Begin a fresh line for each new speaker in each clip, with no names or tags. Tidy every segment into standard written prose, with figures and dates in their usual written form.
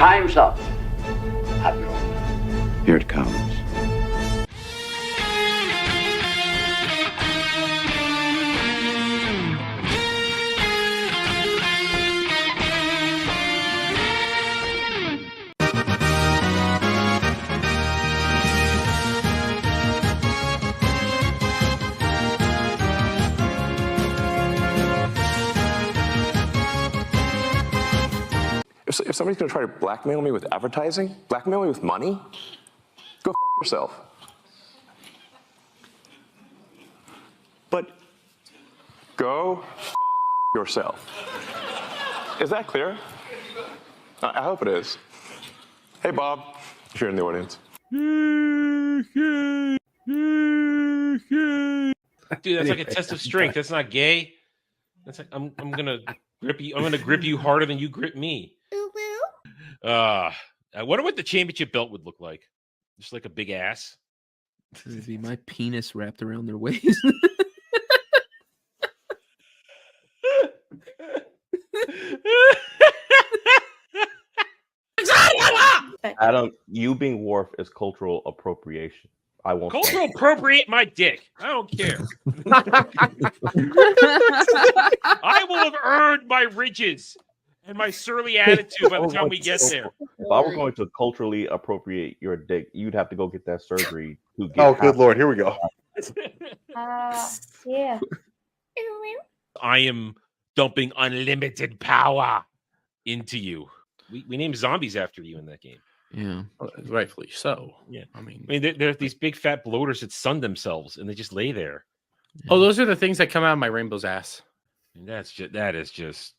Time's up, Admiral.
Here it comes.
If somebody's going to try to blackmail me with advertising, blackmail me with money, go f*** yourself. But go f*** yourself. Is that clear? I hope it is. Hey, Bob, if you're in the audience.
Dude, that's like a test of strength. That's not gay. That's like I'm gonna grip you. I'm gonna grip you harder than you grip me. I wonder what the championship belt would look like. Just like a big ass.
This would be my penis wrapped around their waist.
Adam, you being Worf is cultural appropriation. I won't.
Cultural appropriate my dick. I don't care. I will have earned my ridges and my surly attitude by the time we get there.
If I were going to culturally appropriate your dick, you'd have to go get that surgery. To get
Oh, good Lord. Here we go.
Yeah.
I am dumping unlimited power into you. We named zombies after you in that game.
Yeah,
rightfully so.
Yeah,
I mean,
they're these big fat bloaters that sun themselves and they just lay there.
Oh, those are the things that come out of my Rainbow's ass.
And that is just.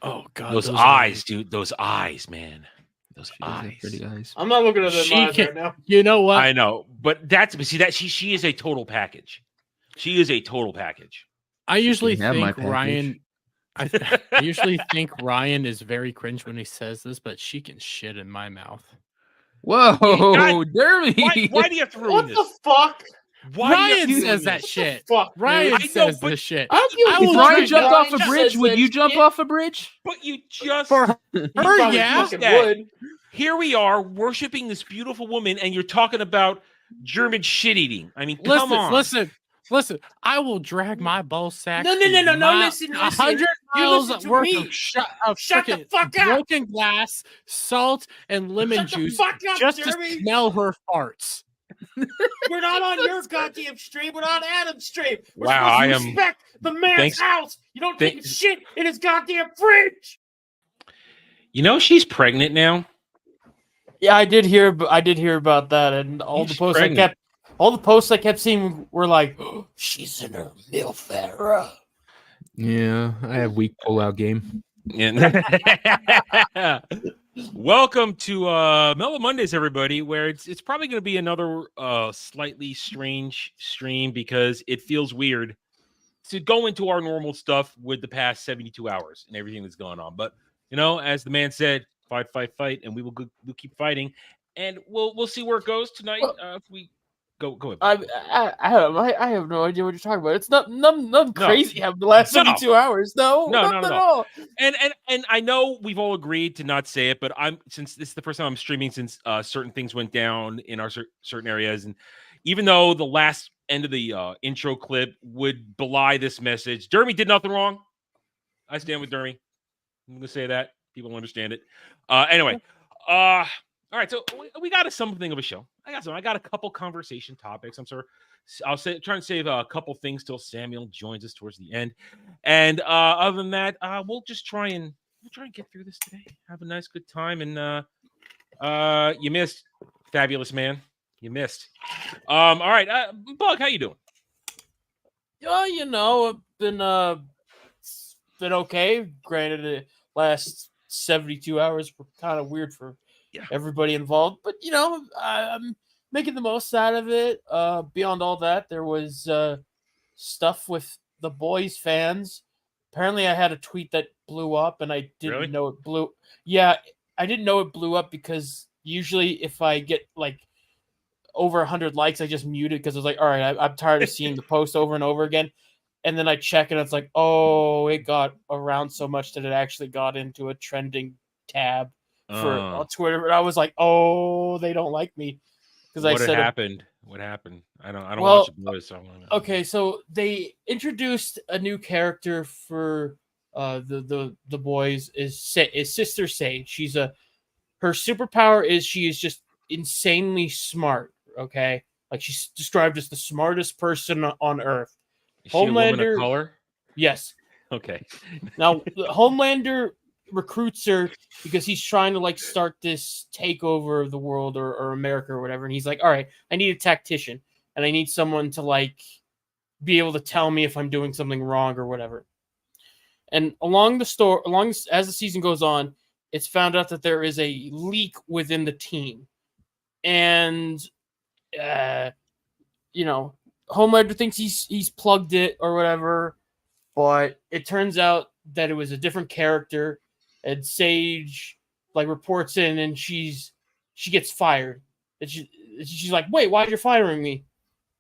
Oh God,
those eyes, dude. Those eyes, man. Those eyes.
Pretty eyes.
I'm not looking at them eyes right now.
You know what?
I know, but she is a total package. She is a total package.
I usually think Ryan. I usually think Ryan is very cringe when he says this, but she can shit in my mouth.
Whoa, Dermy!
Why do you have to ruin this?
What the fuck?
Ryan says that shit.
Fuck,
Ryan says this shit.
If Ryan jumped off a bridge, would you jump off a bridge?
But you just
for her, yeah.
Would.
Here we are worshiping this beautiful woman, and you're talking about German shit eating. I mean, come on.
Listen, I will drag my ball sack.
No, listen.
100 miles worth of
Shut the fuck up.
Broken glass, salt, and lemon juice just to smell her farts.
We're not on your goddamn stream. We're on Adam's stream. We're
wow,
supposed to respect the man's house. You don't take shit in his goddamn fridge.
You know she's pregnant now.
Yeah, I did hear about that, and all the posts I kept seeing were like, oh, "She's in her MILF era."
Yeah, I have weak pull-out game.
Yeah. Welcome to Mellow Mondays, everybody, where it's probably going to be another slightly strange stream because it feels weird to go into our normal stuff with the past 72 hours and everything that's going on. But, you know, as the man said, fight, and we'll keep fighting. And we'll see where it goes tonight. If we go ahead.
I have no idea what you're talking about. It's nothing crazy happened the last 72 hours. No, not at all.
And I know we've all agreed to not say it, but since this is the first time I'm streaming since certain things went down in our certain areas, and even though the last end of the intro clip would belie this message, Dermy did nothing wrong. I stand with Dermy. I'm gonna say that people understand it. Anyway, all right, so we got something of a show. I got a couple conversation topics. I'll try and save a couple things till Samuel joins us towards the end. And other than that, we'll try and get through this today. Have a nice, good time. And you missed, fabulous man. You missed. All right, Bug, how you doing?
You know, I've been okay. Granted, the last 72 hours were kind of weird for everybody involved, but you know, I'm making the most out of it. Beyond all that, there was stuff with the boys fans. Apparently, I had a tweet that blew up, and I didn't know it blew. Yeah, I didn't know it blew up because usually if I get like over 100 likes, I just mute it because I was like, all right, I'm tired of seeing the post over and over again. And then I check and it's like, oh, it got around so much that it actually got into a trending tab for on Twitter, and I was like, "Oh, they don't like me," because I said,
happened? What happened? I don't
Well,
watch the boys. So
okay, so they introduced a new character for the boys is Sister Sage. Her superpower is she is just insanely smart. Okay, like she's described as the smartest person on Earth.
Is she a woman of color?
Yes.
Okay.
Now Homelander recruits her because he's trying to like start this takeover of the world or America or whatever, and he's like, "All right, I need a tactician, and I need someone to like be able to tell me if I'm doing something wrong or whatever." And as the season goes on, it's found out that there is a leak within the team, and Homelander thinks he's plugged it or whatever, but it turns out that it was a different character, and Sage like reports in, and she gets fired, and she's like, "Wait, why'd you firing me?"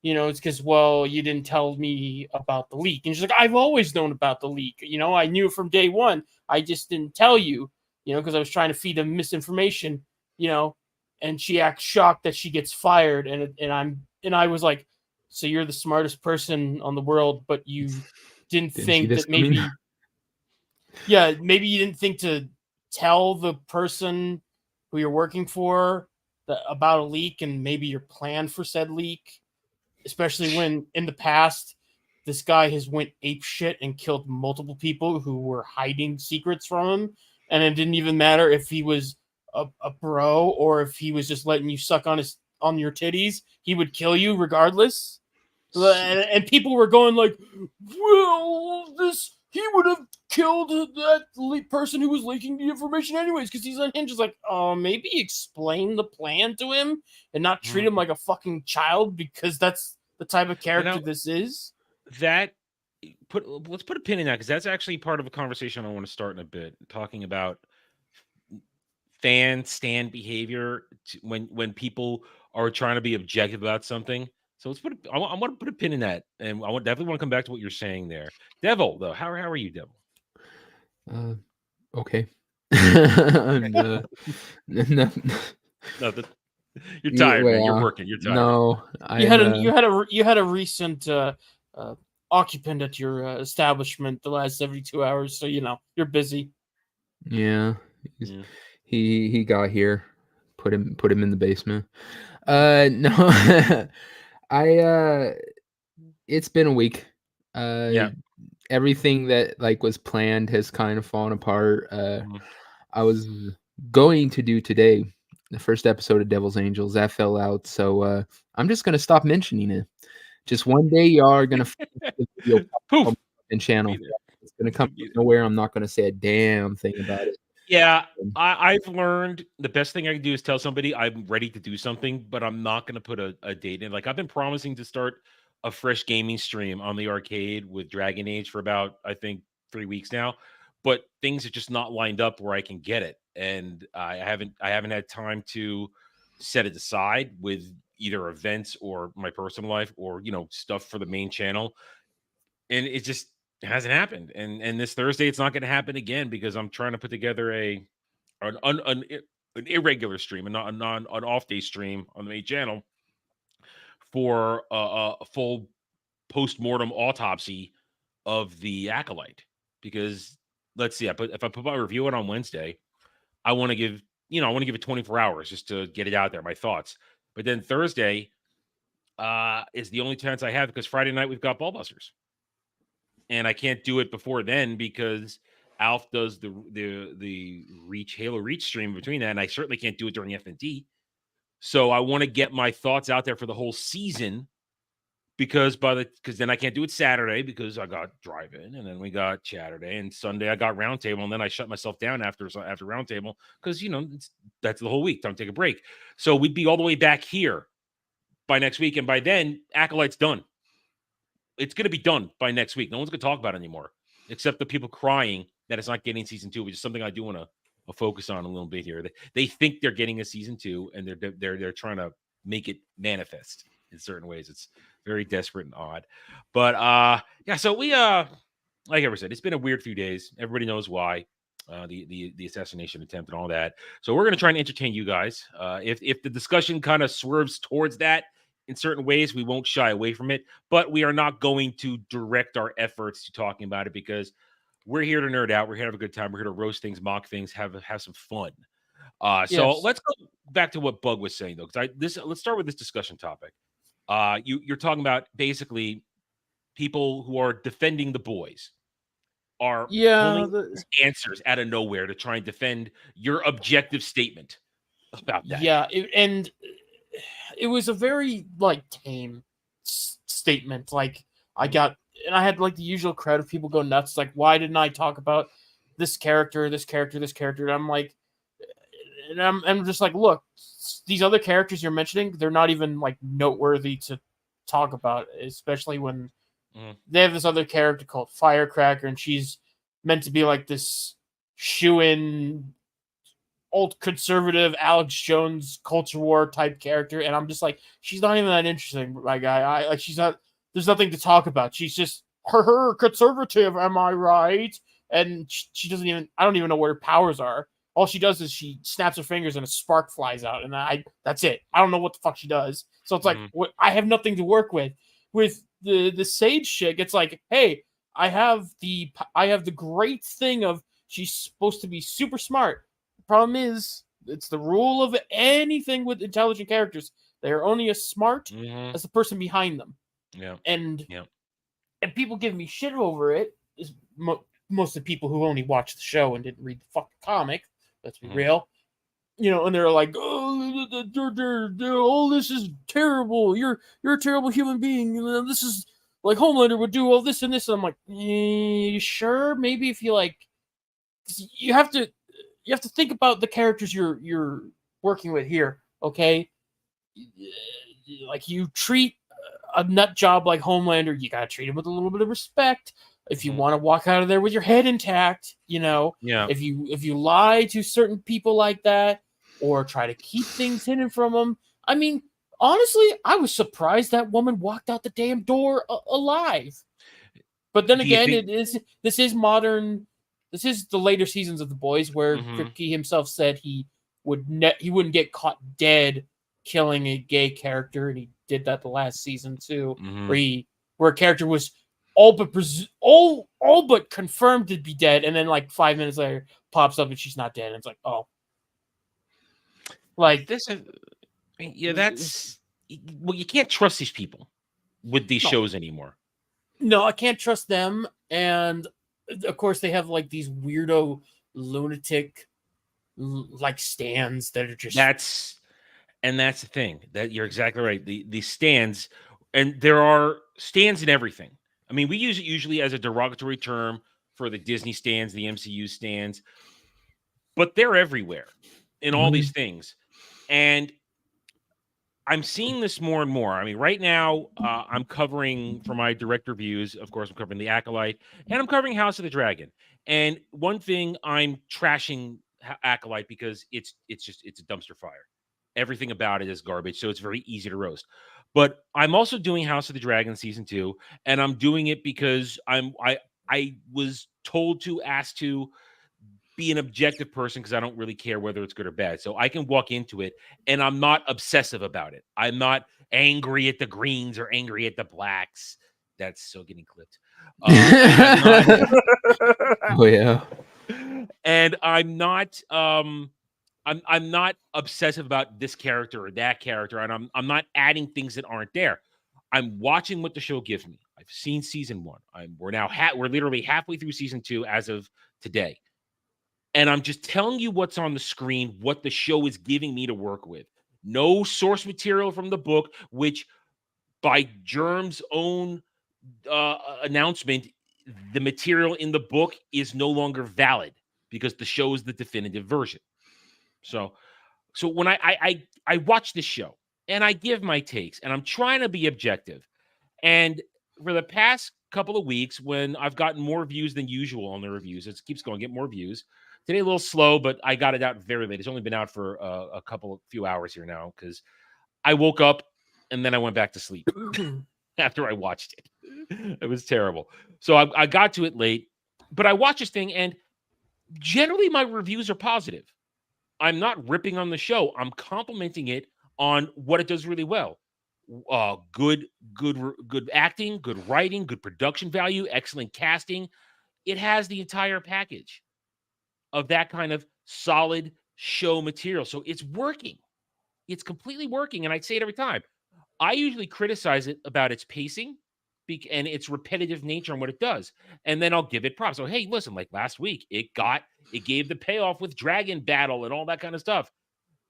It's because, well, you didn't tell me about the leak. And she's like, "I've always known about the leak. I knew from day one. I just didn't tell you, because I was trying to feed them misinformation, and she acts shocked that she gets fired. And I was like, so you're the smartest person on the world, but you didn't think that maybe, maybe you didn't think to tell the person who you're working for about a leak and maybe your plan for said leak. Especially when in the past, this guy has went ape shit and killed multiple people who were hiding secrets from him. And it didn't even matter if he was a bro or if he was just letting you suck on your titties. He would kill you regardless. And people were going like, well, he would have killed that person who was leaking the information anyways because he's unhinged. It's like, maybe explain the plan to him and not treat him like a fucking child because that's the type of character this is.
Let's put a pin in that because that's actually part of a conversation I want to start in a bit, talking about stand behavior when people are trying to be objective about something. So I want to put a pin in that, and definitely want to come back to what you're saying there. Devil, though, how are you, Devil?
Okay.
No, you're tired, man. You're working. You're tired.
No,
you had a recent occupant at your establishment the last 72 hours, so you're busy.
Yeah. He got here, put him in the basement. No. It's been a week. Everything that was planned has kind of fallen apart. I was going to do today the first episode of Devil's Angels. That fell out, so I'm just gonna stop mentioning it. Just one day y'all are gonna poof and channel. It's gonna come from nowhere. I'm not gonna say a damn thing about it.
Yeah, I've learned the best thing I can do is tell somebody I'm ready to do something, but I'm not going to put a date in. Like I've been promising to start a fresh gaming stream on the arcade with Dragon Age for about, I think, 3 weeks now, but things are just not lined up where I can get it. And I haven't had time to set it aside with either events or my personal life or, stuff for the main channel. And it just hasn't happened. And this Thursday, it's not going to happen again because I'm trying to put together an irregular stream, an off day stream on the main channel for a full post-mortem autopsy of the Acolyte. Because let's see, if I put my review out on Wednesday, I want to give it 24 hours just to get it out there, my thoughts. But then Thursday is the only chance I have because Friday night we've got Ballbusters. And I can't do it before then because Alf does the Halo Reach stream between that, and I certainly can't do it during FND. So I want to get my thoughts out there for the whole season because then I can't do it Saturday because I got drive-in, and then we got Saturday and Sunday I got Roundtable, and then I shut myself down after Roundtable because that's the whole week. Don't take a break. So we'd be all the way back here by next week, and by then Acolyte's done. It's going to be done by next week. No one's going to talk about it anymore, except the people crying that it's not getting season 2, which is something I do want to focus on a little bit here. They think they're getting a season 2, and they're trying to make it manifest in certain ways. It's very desperate and odd. But so we like I said, it's been a weird few days. Everybody knows why. the assassination attempt and all that. So we're going to try and entertain you guys. If the discussion kind of swerves towards that in certain ways, we won't shy away from it, but we are not going to direct our efforts to talking about it because we're here to nerd out. We're here to have a good time. We're here to roast things, mock things, have some fun. So
Yes.
let's go back to what Bug was saying though, because let's start with this discussion topic. You're talking about basically people who are defending the boys are pulling answers out of nowhere to try and defend your objective statement about that.
Yeah, and it was a very like tame statement. Like I had like the usual crowd of people go nuts. Like, why didn't I talk about this character, this character, this character? And I'm like, and I'm just like, look, these other characters you're mentioning, they're not even like noteworthy to talk about, especially when they have this other character called Firecracker, and she's meant to be like this shoo-in old conservative Alex Jones culture war type character, and I'm just like, she's not even that interesting, my guy. I like, she's not. There's nothing to talk about. She's just her conservative. Am I right? And she doesn't even. I don't even know what her powers are. All she does is she snaps her fingers and a spark flies out, and that's it. I don't know what the fuck she does. So it's like I have nothing to work with. With the Sage chick, it's like, hey, I have the great thing of she's supposed to be super smart. The problem is, it's the rule of anything with intelligent characters. They are only as smart as the person behind them.
Yeah.
And people give me shit over it. Most of the people who only watch the show and didn't read the fucking comic. Let's be real. You know, and they're like, oh, this is terrible. You're a terrible human being. This is like Homelander would do all this and this. And I'm like, sure, maybe if you like, you have to think about the characters you're working with here, okay? Like, you treat a nut job like Homelander, you gotta treat him with a little bit of respect. If you want to walk out of there with your head intact, you know, if you lie to certain people like that or try to keep things hidden from them, I mean, honestly, I was surprised that woman walked out the damn door alive. But then again, this is modern. This is the later seasons of The Boys, where Kripke himself said he wouldn't get caught dead killing a gay character, and he did that the last season too, where a character was all but confirmed to be dead, and then like 5 minutes later pops up and she's not dead, and it's like, oh, like
this. That's well, you can't trust these people with these shows anymore.
No, I can't trust them, and of course they have like these weirdo lunatic like stands that are just
that's the thing. That you're exactly right. The stands, and there are stands in everything. I mean, we use it usually as a derogatory term for the Disney stands, the MCU stands, but they're everywhere in all these things. And I'm seeing this more and more. I mean, right now, I'm covering for my direct reviews. Of course, I'm covering The Acolyte, and I'm covering House of the Dragon. And one thing, I'm trashing Acolyte because it's a dumpster fire. Everything about it is garbage, so it's very easy to roast. But I'm also doing House of the Dragon season 2, and I'm doing it because I was asked to be an objective person because I don't really care whether it's good or bad. So I can walk into it, and I'm not obsessive about it. I'm not angry at the greens or angry at the blacks. That's so getting clipped.
Oh yeah.
And I'm not I'm not obsessive about this character or that character, and I'm not adding things that aren't there. I'm watching what the show gives me. I've seen season 1. We're literally halfway through season 2 as of today. And I'm just telling you what's on the screen, what the show is giving me to work with. No source material from the book, which by Germ's own announcement, the material in the book is no longer valid because the show is the definitive version. So when I watch this show and I give my takes and I'm trying to be objective, and for the past couple of weeks, when I've gotten more views than usual on the reviews, it keeps going, get more views. Today a little slow, but I got it out very late. It's only been out for a few hours here now because I woke up and then I went back to sleep after I watched it. It was terrible. So I got to it late, but I watched this thing, and generally my reviews are positive. I'm not ripping on the show. I'm complimenting it on what it does really well. Good acting, good writing, good production value, excellent casting. It has the entire package of that kind of solid show material. So it's working. It's completely working. And I say it every time. I usually criticize it about its pacing and its repetitive nature and what it does. And then I'll give it props. So, hey, listen, like last week, it gave the payoff with Dragon Battle and all that kind of stuff.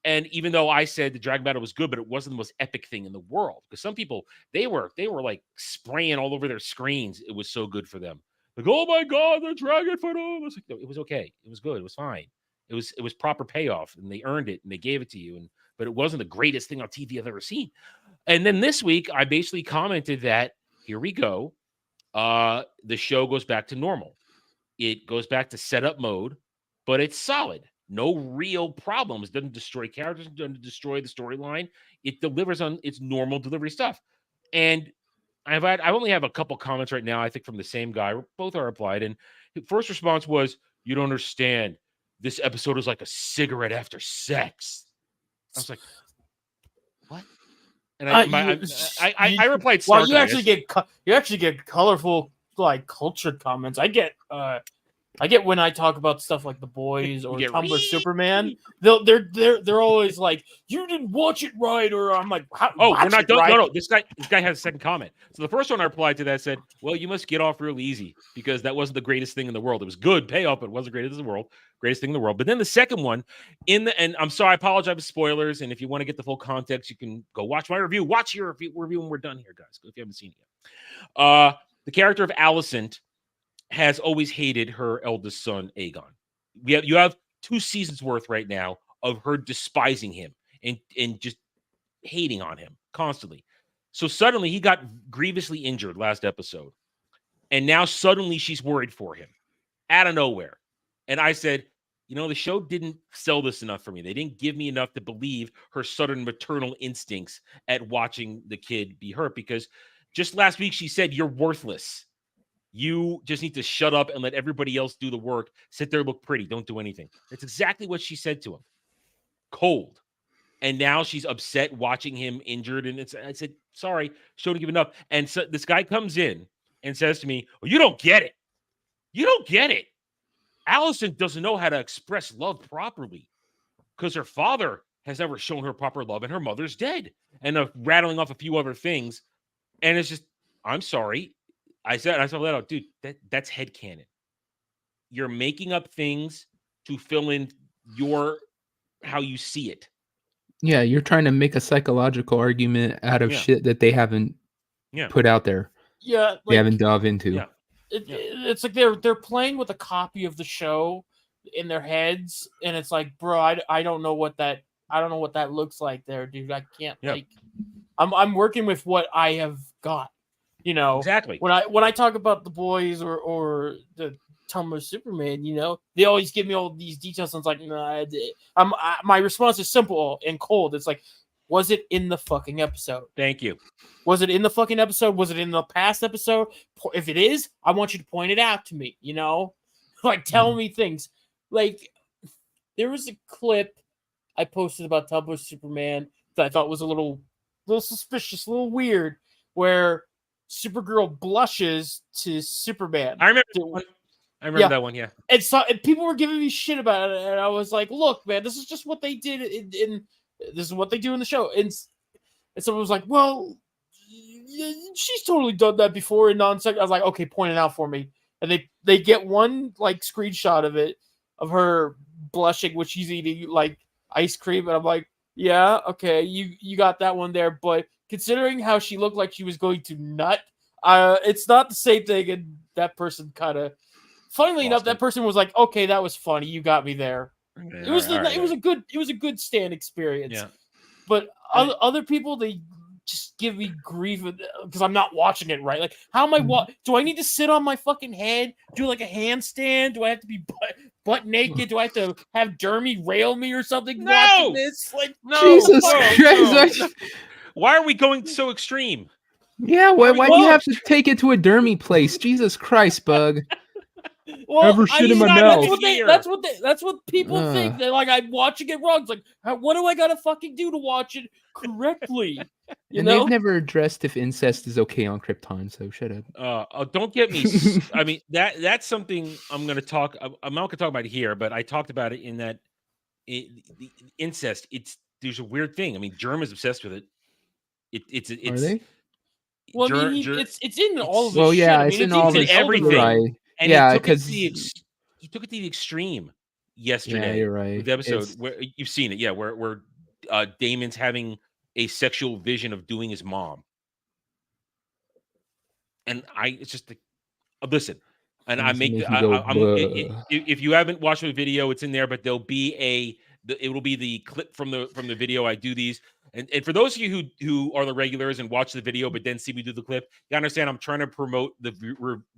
And even though I said the Dragon Battle was good, but it wasn't the most epic thing in the world. Because some people, they were like spraying all over their screens. It was so good for them. Like, oh my God, the Dragon Battle. Like, no, it was okay. It was good. It was fine. It was proper payoff, and they earned it, and they gave it to you. But it wasn't the greatest thing on TV I've ever seen. And then this week, I basically commented that here we go. The show goes back to normal. It goes back to setup mode, but it's solid. No real problems. It doesn't destroy characters. It doesn't destroy the storyline. It delivers on its normal delivery stuff. And I only have a couple comments right now, I think, from the same guy. Both are applied. And his first response was, "You don't understand. This episode is like a cigarette after sex." I was like, "What?" And I replied,
"Well, you actually get colorful, like cultured comments. I get when I talk about stuff like The Boys or Tumblr Superman. They're always like, "You didn't watch it right," or I'm like,
we're not done. Right? No. This guy has a second comment. So the first one I replied to that said, "Well, you must get off real easy because that wasn't the greatest thing in the world. It was good payoff, but it wasn't greatest in the world. Greatest thing in the world." But then the second one, and I'm sorry, I apologize for spoilers. And if you want to get the full context, you can go watch my review. Watch your review when we're done here, guys. If you haven't seen it yet, the character of Alicent has always hated her eldest son, Aegon. You have 2 seasons worth right now of her despising him and just hating on him constantly. So suddenly he got grievously injured last episode. And now suddenly she's worried for him out of nowhere. And I said, the show didn't sell this enough for me. They didn't give me enough to believe her sudden maternal instincts at watching the kid be hurt, because just last week she said, "You're worthless. You just need to shut up and let everybody else do the work. Sit there, look pretty. Don't do anything." That's exactly what she said to him. Cold. And now she's upset watching him injured. And I said, sorry, show didn't give enough. And so this guy comes in and says to me, "Oh, you don't get it. You don't get it. Alicent doesn't know how to express love properly because her father has never shown her proper love and her mother's dead." And rattling off a few other things. And it's just, I'm sorry. I said that out, dude, that's headcanon. You're making up things to fill in how you see it.
Yeah, you're trying to make a psychological argument out of shit that they haven't put out there.
Yeah,
they haven't dove into.
Yeah. It's like they're playing with a copy of the show in their heads, and it's like, bro, I don't know what that looks like there, dude. I can't I'm working with what I have got.
Exactly.
When I talk about The Boys or the Tumblr Superman, they always give me all these details. And it's like, nah, my response is simple and cold. It's like, was it in the fucking episode?
Thank you.
Was it in the fucking episode? Was it in the past episode? If it is, I want you to point it out to me. Like tell me things. Like there was a clip I posted about Tumblr Superman that I thought was a little suspicious, a little weird, where Supergirl blushes to Superman.
I remember that one, yeah.
And people were giving me shit about it, and I was like, "Look, man, this is just what they did this is what they do in the show." And someone was like, "Well, she's totally done that before in non-sex." I was like, "Okay, point it out for me." And they get one like screenshot of it of her blushing when she's eating like ice cream, and I'm like, "Yeah, okay, you got that one there, but." Considering how she looked like she was going to nut, it's not the same thing. And that person kind of, funnily enough, that person was like, "Okay, that was funny. You got me there." It was a good stand experience. Yeah. But other people, they just give me grief because I'm not watching it right. Like, how am I? Do I need to sit on my fucking head? Do like a handstand? Do I have to be butt naked? Do I have to have Jeremy rail me or something?
No,
watching this? Like, no,
Jesus Christ.
No. Why are we going so extreme?
Yeah, why do you have to take it to a dermy place? Jesus Christ, Bug.
Well,
Never shit in my
that's
mouth.
that's what people think. They're like, I'm watching it wrong. It's like, what do I gotta fucking do to watch it correctly?
They've never addressed if incest is okay on Krypton, so shut up.
Don't get me. I mean, that's something I'm going to talk. I'm not going to talk about it here, but I talked about it in that the incest. There's a weird thing. I mean, Germ is obsessed with it. It's
Are they?
Well, I mean, it's in all of his shit.
Yeah,
I mean,
it's in all of his
everything.
Right.
And
yeah,
because he took it to the extreme yesterday.
Yeah, you're right.
With the episode where you've seen it, yeah, where Damon's having a sexual vision of doing his mom, and it's just listen, and I make if you haven't watched the video, it's in there, but there'll be it will be the clip from the video. I do these, and for those of you who are the regulars and watch the video, but then see me do the clip, you understand I'm trying to promote the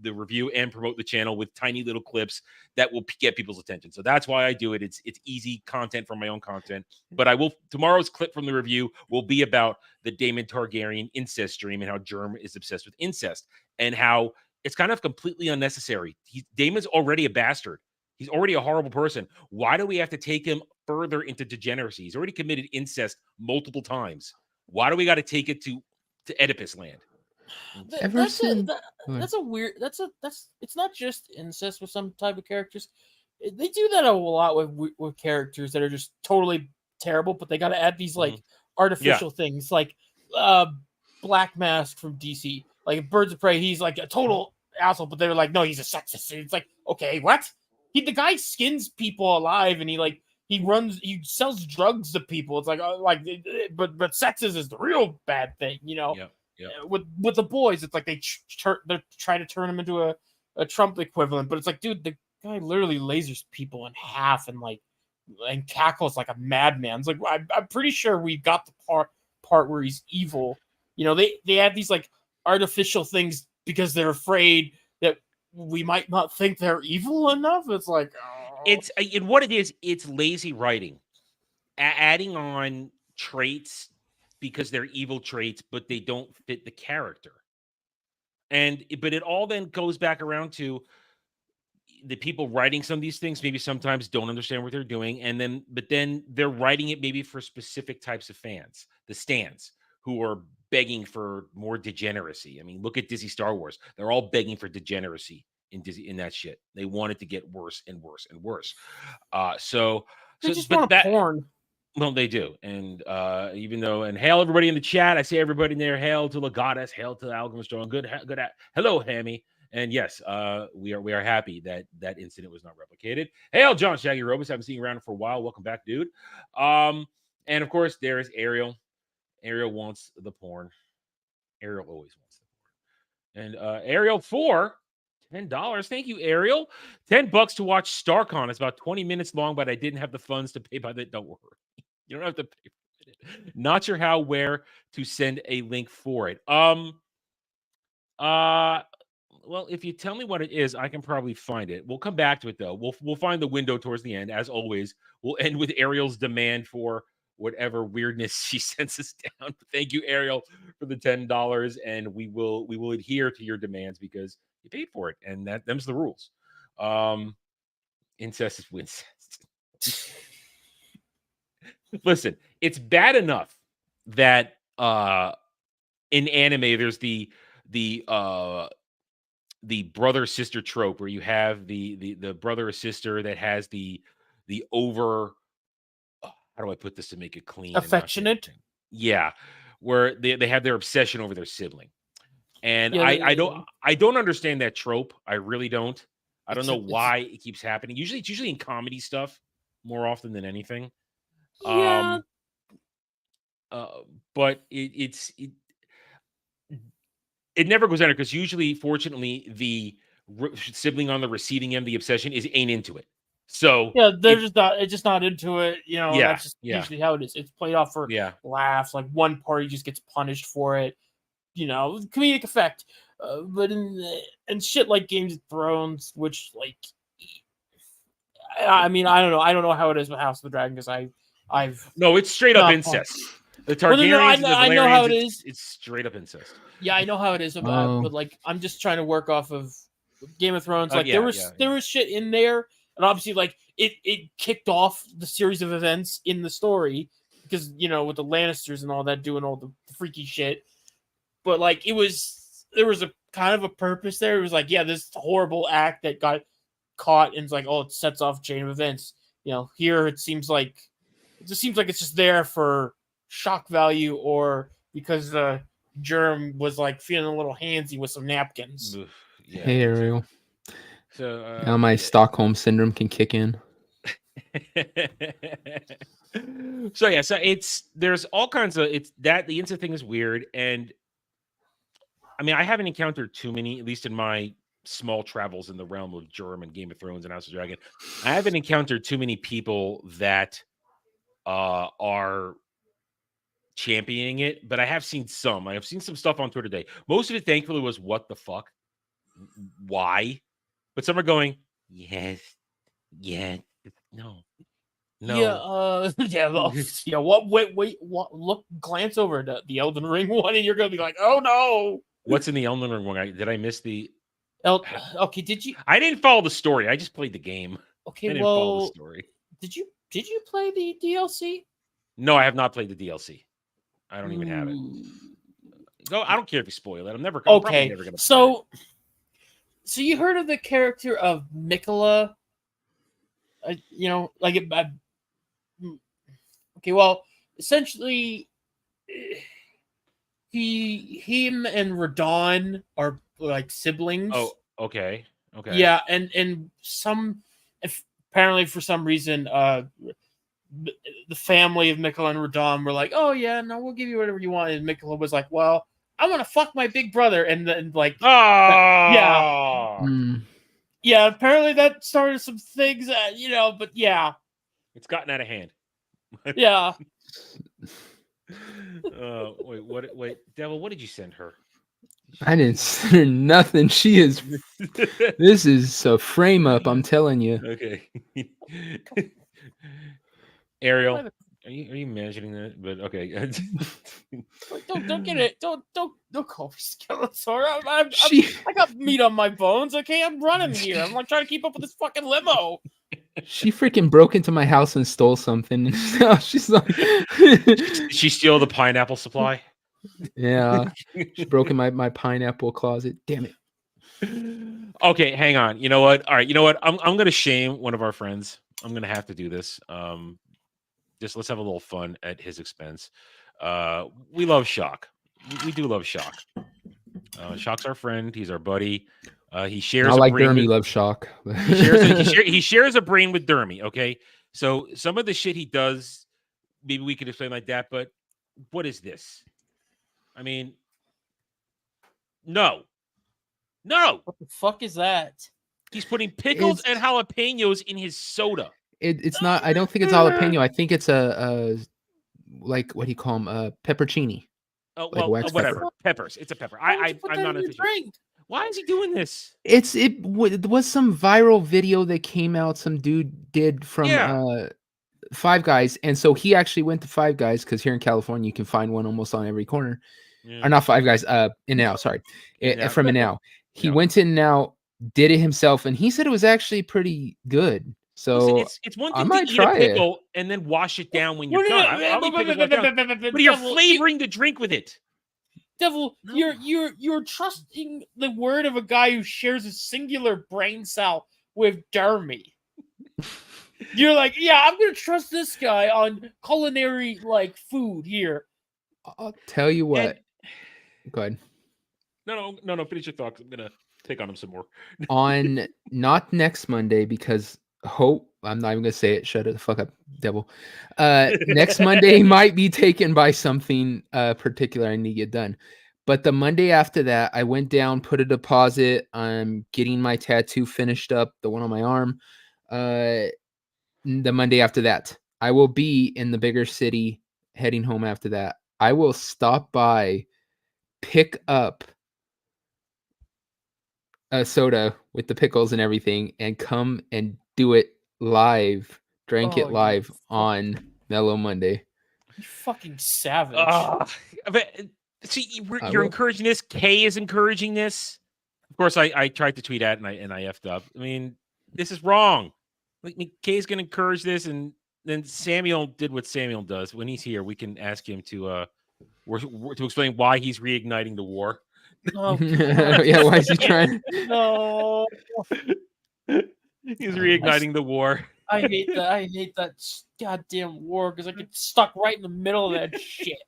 review and promote the channel with tiny little clips that will get people's attention. So that's why I do it. It's easy content from my own content. But tomorrow's clip from the review will be about the Daemon Targaryen incest dream and how Germ is obsessed with incest and how it's kind of completely unnecessary. Damon's already a bastard. He's already a horrible person. Why do we have to take him further into degeneracy? He's already committed incest multiple times. Why do we got to take it to Oedipus land?
That's a weird. It's not just incest with some type of characters. They do that a lot with characters that are just totally terrible, but they got to add these like artificial things, like Black Mask from DC. Like Birds of Prey, he's like a total asshole, but they were like, no, he's a sexist. It's like, okay, what? The guy skins people alive, and he sells drugs to people. It's like, but sexist is the real bad thing, you know.
Yeah.
With the boys, it's like they try to turn him into a Trump equivalent, but it's like, dude, the guy literally lasers people in half and cackles like a madman. It's like, I'm pretty sure we got the part where he's evil. You know, they add these like artificial things because they're afraid that we might not think they're evil enough. It's like,
what it is. It's lazy writing, adding on traits because they're evil traits, but they don't fit the character. But it all then goes back around to the people writing some of these things. Maybe sometimes don't understand what they're doing, but then they're writing it maybe for specific types of fans, the stans who are begging for more degeneracy. I mean, look at Disney Star Wars. They're all begging for degeneracy in that shit. They want it to get worse and worse and worse.
They just want porn.
Well, they do. And even though, and hail everybody in the chat. I see everybody in there. Hail to Legatus. Hail to Alchemist Strong. Good. Hello, Hammy. And yes, we are happy that incident was not replicated. Hail, John Shaggy Robus. Haven't seen you around for a while. Welcome back, dude. And of course, there is Ariel. Ariel wants the porn. Ariel always wants the porn. And Ariel for $10. Thank you, Ariel. $10 to watch StarCon. It's about 20 minutes long, but I didn't have the funds to pay by that. Don't worry. You don't have to pay for it. Not sure where to send a link for it. Well, if you tell me what it is, I can probably find it. We'll come back to it though. We'll find the window towards the end, as always. We'll end with Ariel's demand for whatever weirdness she sends us down. But thank you, Ariel, for the $10, and we will adhere to your demands because you paid for it, and them's the rules. Incest is incest. Listen, it's bad enough that in anime there's the brother sister trope where you have the brother or sister that has the over how do I put this to make it clean?
Affectionate?
Yeah. Where they have their obsession over their sibling. And I don't understand that trope. I really don't. I don't know why it keeps happening. It's usually in comedy stuff more often than anything.
Yeah.
But it never goes under because usually, fortunately, the sibling on the receiving end, the obsession ain't into it. So
yeah, they're just not into it. You know, that's just usually how it is. It's played off for laughs. Like one party just gets punished for it. You know, comedic effect. But in shit like Games of Thrones, which like, I mean, I don't know. I don't know how it is with House of the Dragon because
no, it's straight up incest. The Targaryens,
I know how it is.
It's straight up incest.
Yeah, I know how it is. But like, I'm just trying to work off of Game of Thrones. Like there was shit in there, and obviously like it kicked off the series of events in the story because with the Lannisters and all that doing all the freaky shit. But like there was a kind of a purpose there. It was like this horrible act that got caught, and it's like it sets off a chain of events. Here it seems like it's just there for shock value or because the germ was like feeling a little handsy with some napkins.
Yeah, hey Ariel.
So
now my Stockholm syndrome can kick in.
So there's all kinds of the instant thing is weird, and I mean I haven't encountered too many, at least in my small travels in the realm of Germ and Game of Thrones and House of Dragon. I haven't encountered too many people that are championing it, but I have seen some. I have seen some stuff on Twitter today. Most of it, thankfully, was what the fuck, why? But some are going, yes, no.
Yeah. What? Wait. What? Look, glance over the Elden Ring one, and you're gonna be like, oh no.
What's in the Elden Ring one? Did I miss the?
Okay, did you?
I didn't follow the story. I just played the game.
Okay,
I didn't follow the story.
Did you play the DLC?
No, I have not played the DLC. I don't even have it. No, I don't care if you spoil it. I'm probably never gonna.
So you heard of the character of Mikola? Okay, well, essentially, him and Radon are like siblings.
Oh, okay.
Yeah, and apparently for some reason, the family of Mikola and Radon were like, "Oh yeah, no, we'll give you whatever you want." And Mikola was like, "Well, I want to fuck my big brother," and then like, yeah. Apparently that started some things, but yeah,
it's gotten out of hand.
Yeah.
Wait, Devil, what did you send her?
I didn't send her nothing. She is. This is a frame up. I'm telling you.
Okay. Ariel, are you imagining that? But okay.
Don't get it. Don't call me Skeletor. I got meat on my bones. Okay, I'm running here. I'm like trying to keep up with this fucking limo.
She freaking broke into my house and stole something. Now she's like,
she steal the pineapple supply.
Yeah, she broke in my pineapple closet. Damn it.
Okay, hang on. You know what? All right. You know what? I'm gonna shame one of our friends. I'm gonna have to do this. Just let's have a little fun at his expense. We love Shock. We do love Shock. Shock's our friend. He's our buddy. He shares.
Not like Dermy loves Shock.
he shares a brain with Dermy. Okay, so some of the shit he does, maybe we could explain like that. But what is this? I mean, no.
What the fuck is that?
He's putting pickles and jalapenos in his soda.
It's not. I don't think it's jalapeno. I think it's a like what do you call them? Peppercini.
Oh well, like whatever. Pepper. Peppers. It's a pepper. I'm not a drink. Why is he doing this?
It was some viral video that came out. Some dude did from Five Guys, and so he actually went to Five Guys because here in California you can find one almost on every corner. Yeah. Or not Five Guys. In-N-Out. Sorry, from In-N-Out. He went to In-N-Out, did it himself, and he said it was actually pretty good. So
it's one thing to eat a pickle and then wash it down when you're done. But you're flavoring the drink with it.
Devil, no. You're trusting the word of a guy who shares a singular brain cell with Dermy. You're like, yeah, I'm gonna trust this guy on culinary like food here.
I'll tell you what. Go ahead.
No. Finish your thoughts. I'm gonna take on him some more.
On not next Monday because I'm not even gonna say it. Shut the fuck up, Devil. Next Monday might be taken by something particular I need to get done. But the Monday after that, I went down, put a deposit. I'm getting my tattoo finished up, the one on my arm. The Monday after that, I will be in the bigger city, heading home after that. I will stop by, pick up a soda with the pickles and everything, and come and do it live, drink it live on Mellow Monday.
You fucking savage.
See, you're encouraging this. Kay is encouraging this. Of course, I tried to tweet at and I effed up. I mean, this is wrong. Like Kay's gonna encourage this, and then Samuel did what Samuel does. When he's here, we can ask him to explain why he's reigniting the war.
Oh,
Yeah, why is he trying?
no.
He's reigniting the war.
I hate that. I hate that goddamn war because I get stuck right in the middle of that shit.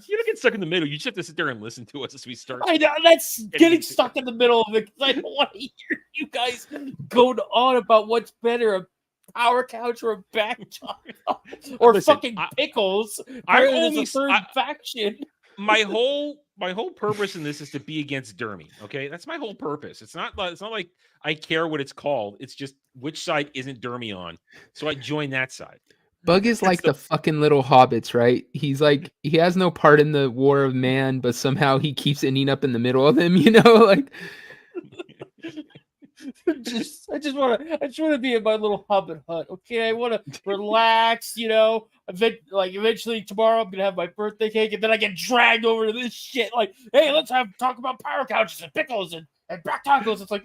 You don't get stuck in the middle. You just have to sit there and listen to us as we start.
I know that's getting stuck in the middle of it because I don't want to hear you guys going on about what's better, a power couch or a back chop, or
Listen,
fucking pickles.
I
There's
only
a third faction.
My whole purpose in this is to be against Dermy. Okay, that's my whole purpose. It's not like I care what it's called. It's just which side isn't Dermy on, so I join that side.
Bug is like the fucking little hobbits, right? He's like, he has no part in the war of man, but somehow he keeps ending up in the middle of them, you know? Like,
I just want to be in my little hobbit hut. Okay, I want to relax. You know, eventually tomorrow I'm gonna have my birthday cake, and then I get dragged over to this shit. Like, hey, let's talk about power couches and pickles and back tacos. It's like,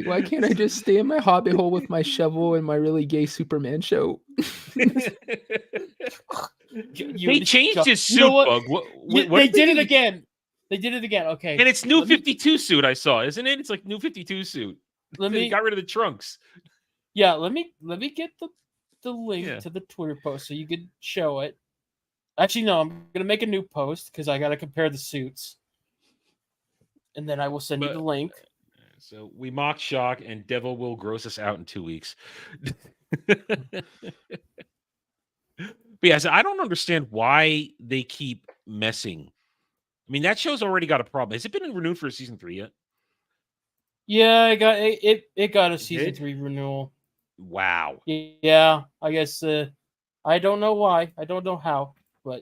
why can't I just stay in my hobbit hole with my shovel and my really gay Superman show?
He changed his suit, Bug.
They did it again. They did it again. Okay.
And it's new 52 suit I saw, isn't it? It's like new 52 suit. He got rid of the trunks.
Yeah, let me get the link to the Twitter post so you can show it. Actually, no, I'm gonna make a new post because I gotta compare the suits. And then I will send you the link.
So we mock Shock, and Devil will gross us out in 2 weeks. But yeah, so I don't understand why they keep messing. I mean, that show's already got a problem. Has it been renewed for season 3 yet?
Yeah, it got a season 3 renewal.
Wow.
Yeah, I guess I don't know why. I don't know how, but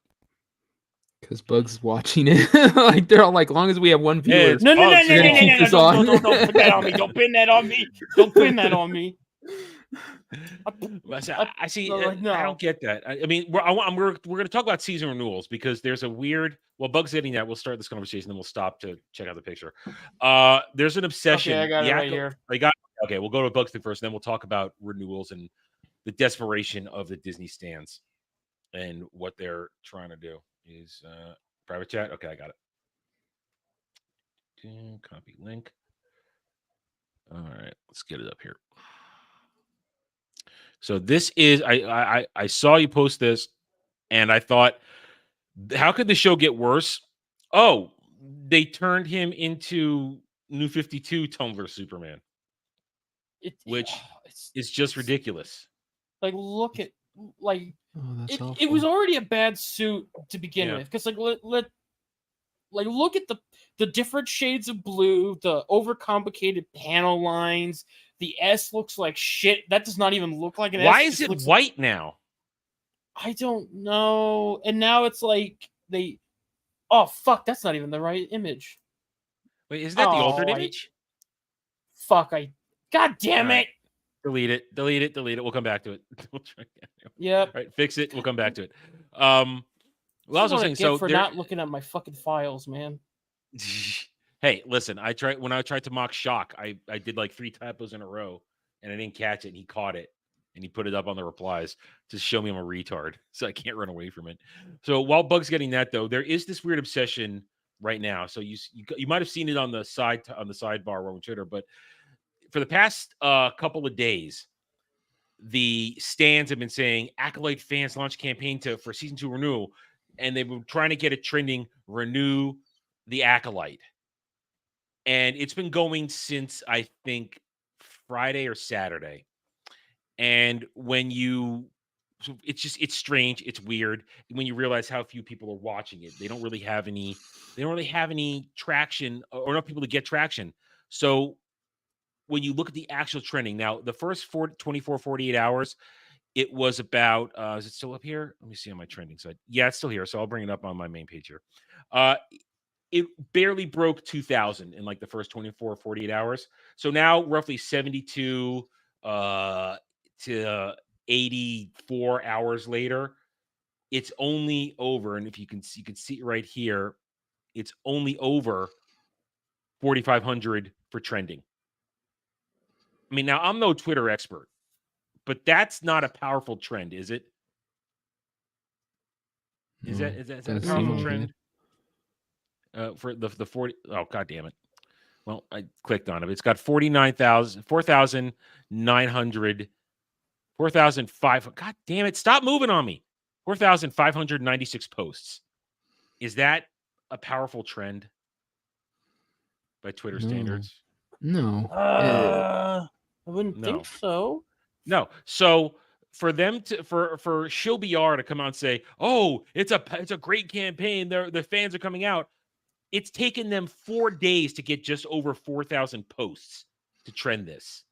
because Bug's watching it. Like they're all like, long as we have one viewer.
No, don't put that on me. Don't pin that on me. Don't pin that on me.
I see. I don't get that. I mean, we're going to talk about season renewals because there's a weird. Well, Bug's getting that. We'll start this conversation, then we'll stop to check out the picture. There's an obsession.
Okay, I got it right here.
Okay, we'll go to Bug's thing first, and then we'll talk about renewals and the desperation of the Disney stands and what they're trying to do. Is private chat? Okay, I got it. Copy link. All right, let's get it up here. So this is I saw you post this, and I thought, how could the show get worse? Oh, they turned him into New 52 Tumblr Superman, which is just ridiculous.
Like, look at
that's
it was already a bad suit to begin with, because look at the different shades of blue, the overcomplicated panel lines. The S looks like shit. That does not even look like an S.
Why is it white now?
I don't know. And now it's like oh fuck, that's not even the right image.
Wait, is that the altered image?
God damn it.
Delete it. We'll come back to it. We'll try again.
Yep.
All right, fix it. We'll come back to it. Well, I was saying, so
for not looking at my fucking files, man.
Hey, listen, when I tried to mock Shock, I did like 3 typos in a row, and I didn't catch it, and he caught it, and he put it up on the replies to show me I'm a retard, so I can't run away from it. So while Bug's getting that, though, there is this weird obsession right now. So you might have seen it on the sidebar on Twitter, but for the past couple of days, the stands have been saying Acolyte fans launch campaign for season 2 renewal, and they've been trying to get it trending, renew the Acolyte. And it's been going since, I think, Friday or Saturday. And it's strange. It's weird when you realize how few people are watching it. They don't really have any traction, or enough people to get traction. So when you look at the actual trending, now the first 24, 48 hours, it was about, is it still up here? Let me see on my trending side. Yeah, it's still here. So I'll bring it up on my main page here. It barely broke 2,000 in like the first 24, 48 hours. So now roughly 72 to 84 hours later, it's only over. And if you can see it right here, it's only over 4,500 for trending. I mean, now I'm no Twitter expert, but that's not a powerful trend, is it? Is that a powerful trend? For the 40. Oh, God damn it. Well, I clicked on it. It's got 4,900, 4,500. God damn it. Stop moving on me. 4,596 posts. Is that a powerful trend by Twitter standards?
No.
I wouldn't think so.
No. So for them to for Shill BR to come out and say, "Oh, it's a great campaign. The fans are coming out." It's taken them 4 days to get just over 4,000 posts to trend this,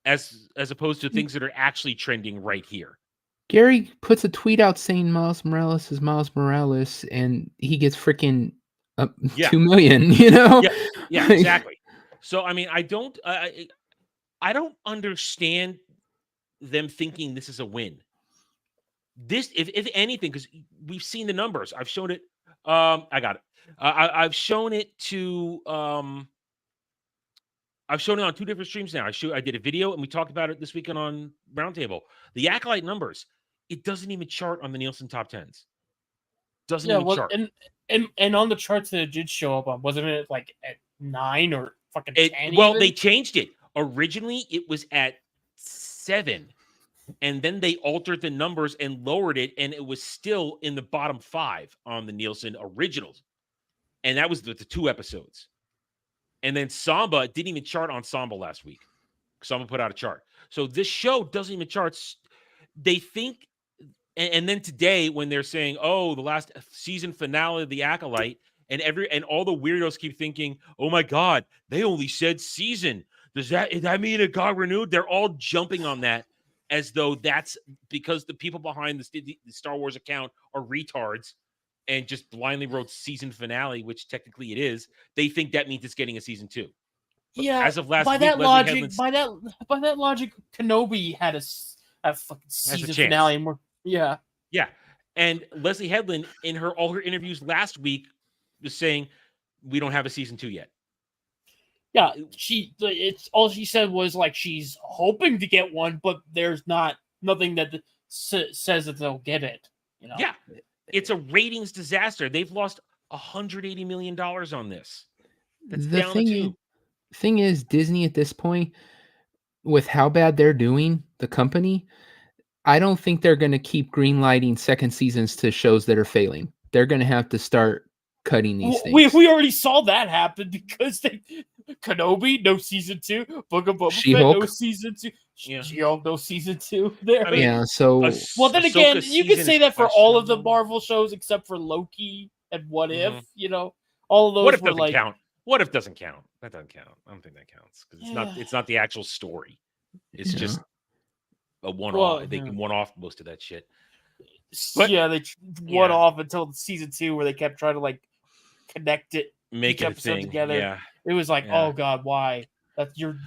as opposed to things that are actually trending right here.
Gary puts a tweet out saying Miles Morales is Miles Morales, and he gets freaking 2 million. You know?
Yeah, exactly. So I mean, I don't understand them thinking this is a win. This, if anything, because we've seen the numbers. I've shown it. I got it. I've shown it to. I've shown it on 2 different streams now. I did a video and we talked about it this weekend on Roundtable. The Acolyte numbers, it doesn't even chart on the Nielsen top 10s. Doesn't even chart.
And on the charts that it did show up on, wasn't it like at 9 or fucking 10?
Well, they changed it. Originally, it was at 7. And then they altered the numbers and lowered it, and it was still in the bottom 5 on the Nielsen originals. And that was the 2 episodes. And then Samba didn't even chart on Samba last week. Samba put out a chart. So this show doesn't even chart. They think, and then today when they're saying, "Oh, the last season finale of The Acolyte," and all the weirdos keep thinking, "Oh my God, they only said season. Does that mean it got renewed?" They're all jumping on that as though that's because the people behind the Star Wars account are retards and just blindly wrote season finale, which technically it is. They think that means it's getting a season 2. But
yeah.
As of last
by
week,
that
Leslie
logic, by that logic, Kenobi had a fucking season
chance.
finale. And yeah.
And Leslie Headland, in all her interviews last week, was saying we don't have a season 2 yet.
Yeah, it's all she said was like she's hoping to get one, but there's nothing that says that they'll get it. You know?
Yeah, it's a ratings disaster. They've lost $180 million on this. That's
the
down the tube.
Thing is, Disney at this point, with how bad they're doing, the company, I don't think they're going to keep greenlighting second seasons to shows that are failing. They're going to have to start cutting these things.
We already saw that happen because Kenobi, no season 2. Book of Boba Fett, no season 2. She-Hulk, no season 2. There.
I mean, so
well, then again, you can say that for all of the Marvel shows except for Loki and What If. You know, all of those.
What If
were
doesn't count? What If doesn't count? That doesn't count. I don't think that counts because it's not the actual story. It's just a one-off.
Well,
they can one-off most of that shit.
But, they one-off until season 2 where they kept trying to like connect it,
make it a thing
together.
Yeah.
It was like, oh God, why? That you're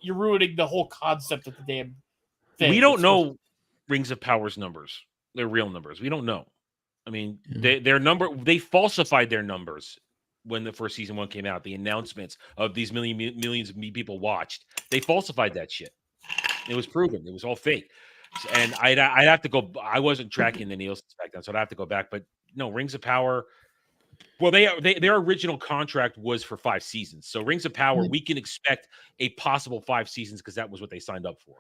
ruining the whole concept of the damn thing.
We don't know Rings of Power's numbers. They're real numbers. We don't know. I mean, they falsified their numbers when the first season 1 came out. The announcements of these millions of people watched. They falsified that shit. It was proven. It was all fake. And I'd have to go. I wasn't tracking the Nielsen's back then, so I'd have to go back. But no, Rings of Power. Well, their original contract was for 5 seasons. So Rings of Power, we can expect a possible 5 seasons because that was what they signed up for.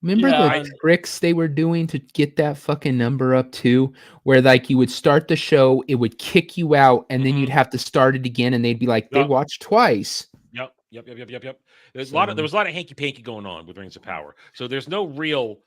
Remember the tricks they were doing to get that fucking number up too, where like you would start the show, it would kick you out, and then you'd have to start it again, and they'd be like, they watched twice.
Yep. There was a lot of hanky panky going on with Rings of Power. So there's no real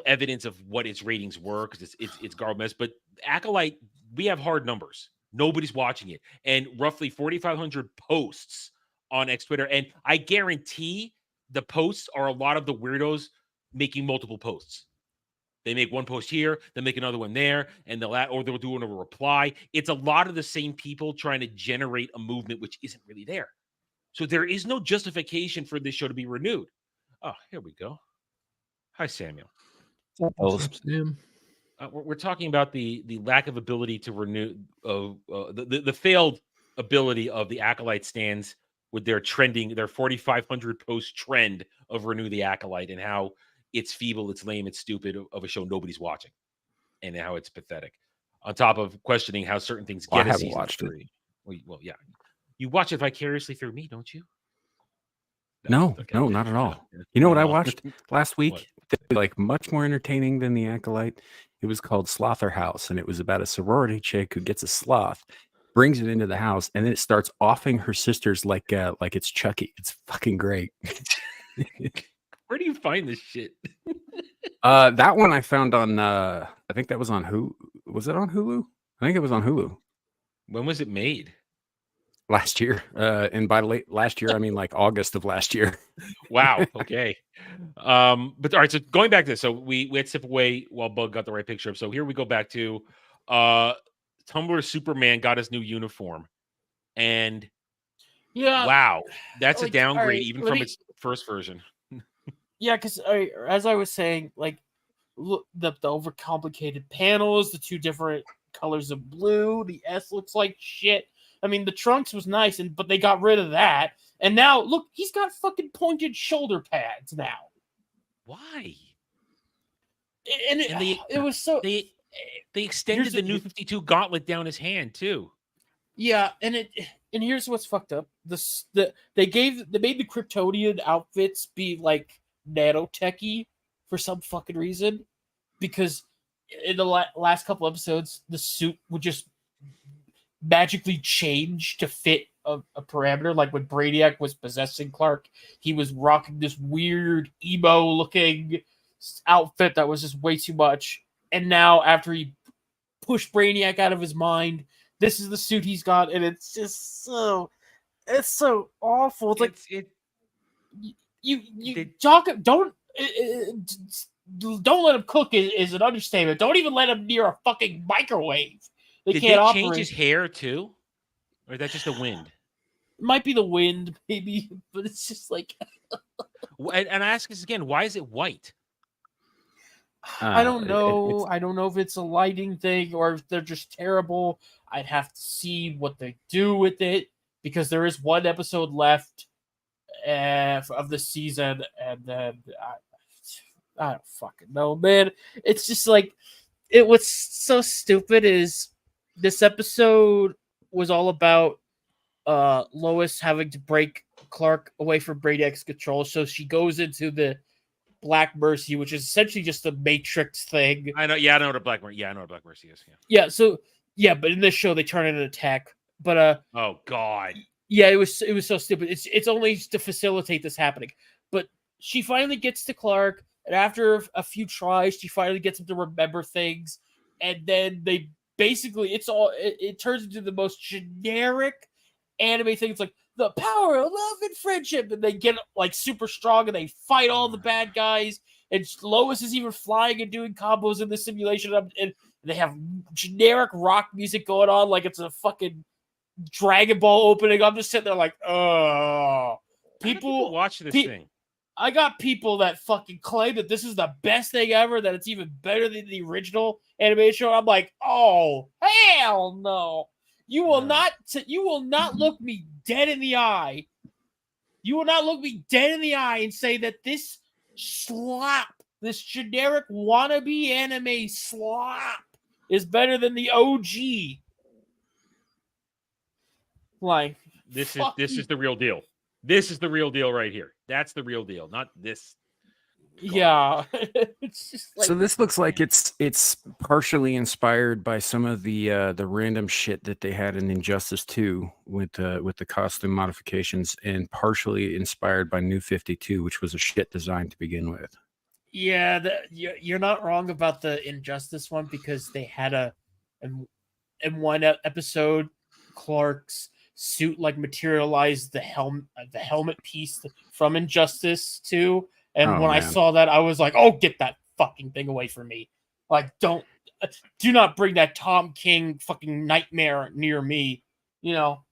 evidence of what its ratings were because it's garbage mess. But Acolyte, we have hard numbers. Nobody's watching it, and roughly 4,500 posts on X Twitter, and I guarantee the posts are a lot of the weirdos making multiple posts. They make one post here, they make another one there, and they'll do a reply. It's a lot of the same people trying to generate a movement which isn't really there. So there is no justification for this show to be renewed. Oh, here we go. Hi, Samuel. we're talking about the lack of ability to renew, the failed ability of the Acolyte stands with their 4,500 post trend of Renew the Acolyte, and how it's feeble, it's lame, it's stupid, of a show nobody's watching, and how it's pathetic. On top of questioning how certain things get a season 3. Well, yeah, you watch it vicariously through me, don't you?
No, not at all. You know what I watched last week? Like much more entertaining than the Acolyte. It was called Slaughterhouse, and it was about a sorority chick who gets a sloth, brings it into the house, and then it starts offing her sisters like it's Chucky. It's fucking great.
Where do you find this shit?
That one I found on I think that was on Hulu. Was it on Hulu? I think it was on Hulu.
When was it made?
Last year. And by late last year, I mean like August of last year.
Wow. Okay. But all right. So going back to this, so we had to step away while Bug got the right picture up. So here we go back to Tumblr Superman got his new uniform, and wow, that's a downgrade even from its first version.
Yeah, because as I was saying, like, look, the overcomplicated panels, the 2 different colors of blue, the S looks like shit. I mean, the trunks was nice, but they got rid of that. And now, look, he's got fucking pointed shoulder pads now.
Why?
And it was so...
They extended the New 52 gauntlet down his hand, too.
Yeah, and here's what's fucked up. They made the Kryptonian outfits be, like, nanotechy for some fucking reason. Because in the last couple episodes, the suit would just magically change to fit a parameter. Like when Brainiac was possessing Clark, he was rocking this weird emo looking outfit that was just way too much. And now after he pushed Brainiac out of his mind, this is the suit he's got, and it's just so awful. It's like don't let him cook is an understatement. Don't even let him near a fucking microwave.
Did they change his hair too? Or is that just the wind?
It might be the wind, maybe, but it's just like...
and I ask this again, why is it white?
I don't know. I don't know if it's a lighting thing or if they're just terrible. I'd have to see what they do with it, because there is 1 episode left of the season, and then I don't fucking know, man. It's just like... What's so stupid is this episode was all about Lois having to break Clark away from Brainiac's control. So she goes into the Black Mercy, which is essentially just a Matrix thing.
I know. Yeah, I know what a Black Mercy. Yeah, I know what Black Mercy is.
Yeah. So yeah, but in this show they turn it into tech. But
oh god.
Yeah, it was so stupid. It's only to facilitate this happening. But she finally gets to Clark, and after a few tries, she finally gets him to remember things, and then they basically it turns into the most generic anime thing. It's like the power of love and friendship, and they get like super strong and they fight all the bad guys. And Lois is even flying and doing combos in the simulation, and they have generic rock music going on like it's a fucking Dragon Ball opening. I'm just sitting there like, oh, people
watch this thing.
I got people that fucking claim that this is the best thing ever, that it's even better than the original animated show. I'm like, oh, hell no. You will not look me dead in the eye. You will not look me dead in the eye and say that this slop, this generic wannabe anime slop, is better than the OG. Like,
this is the real deal. This is the real deal right here. That's the real deal, not this.
Yeah. It's just like,
so this looks like it's partially inspired by some of the random shit that they had in Injustice 2 with the costume modifications, and partially inspired by New 52, which was a shit design to begin with.
Yeah, you're not wrong about the Injustice one, because they had in one episode, Clark's suit like materialized the helmet piece from Injustice 2, and I saw that, I was like, oh, get that fucking thing away from me. Like, do not bring that Tom King fucking nightmare near me, you know.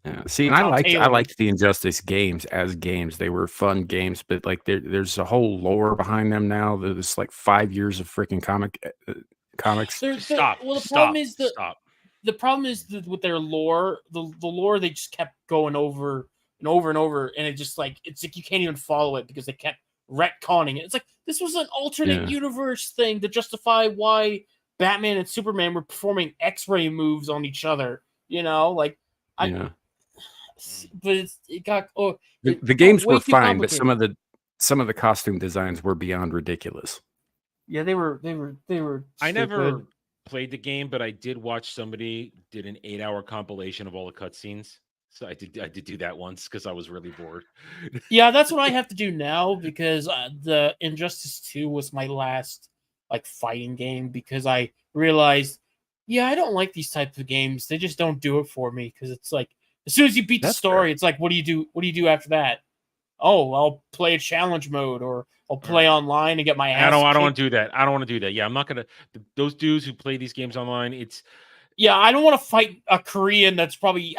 Yeah. See, and I liked the Injustice games as games. They were fun games, but like there's a whole lore behind them now. There's like 5 years of freaking comic comics.
Stop.
Well, the
Stop.
problem is
Stop.
the problem is that with their lore, the lore they just kept going over and over and over, and it's like you can't even follow it because they kept retconning it. It's like this was an alternate universe thing to justify why Batman and Superman were performing X-ray moves on each other. But it got
the games were fine, but
complicated.
some of the costume designs were beyond ridiculous.
Yeah, they were.
I never played the game, but I did watch somebody did an 8-hour compilation of all the cutscenes. So I did do that once because I was really bored.
Yeah, that's what I have to do now because the Injustice 2 was my last fighting game because I realized, I don't like these types of games. They just don't do it for me because it's like as soon as you beat the story, it's like what do you do? What do you do after that? Oh, I'll play a challenge mode or I'll play online and get my ass.
I don't want to do that. I don't want to do that. Yeah, I'm not gonna. Those dudes who play these games online,
I don't want to fight a Korean that's probably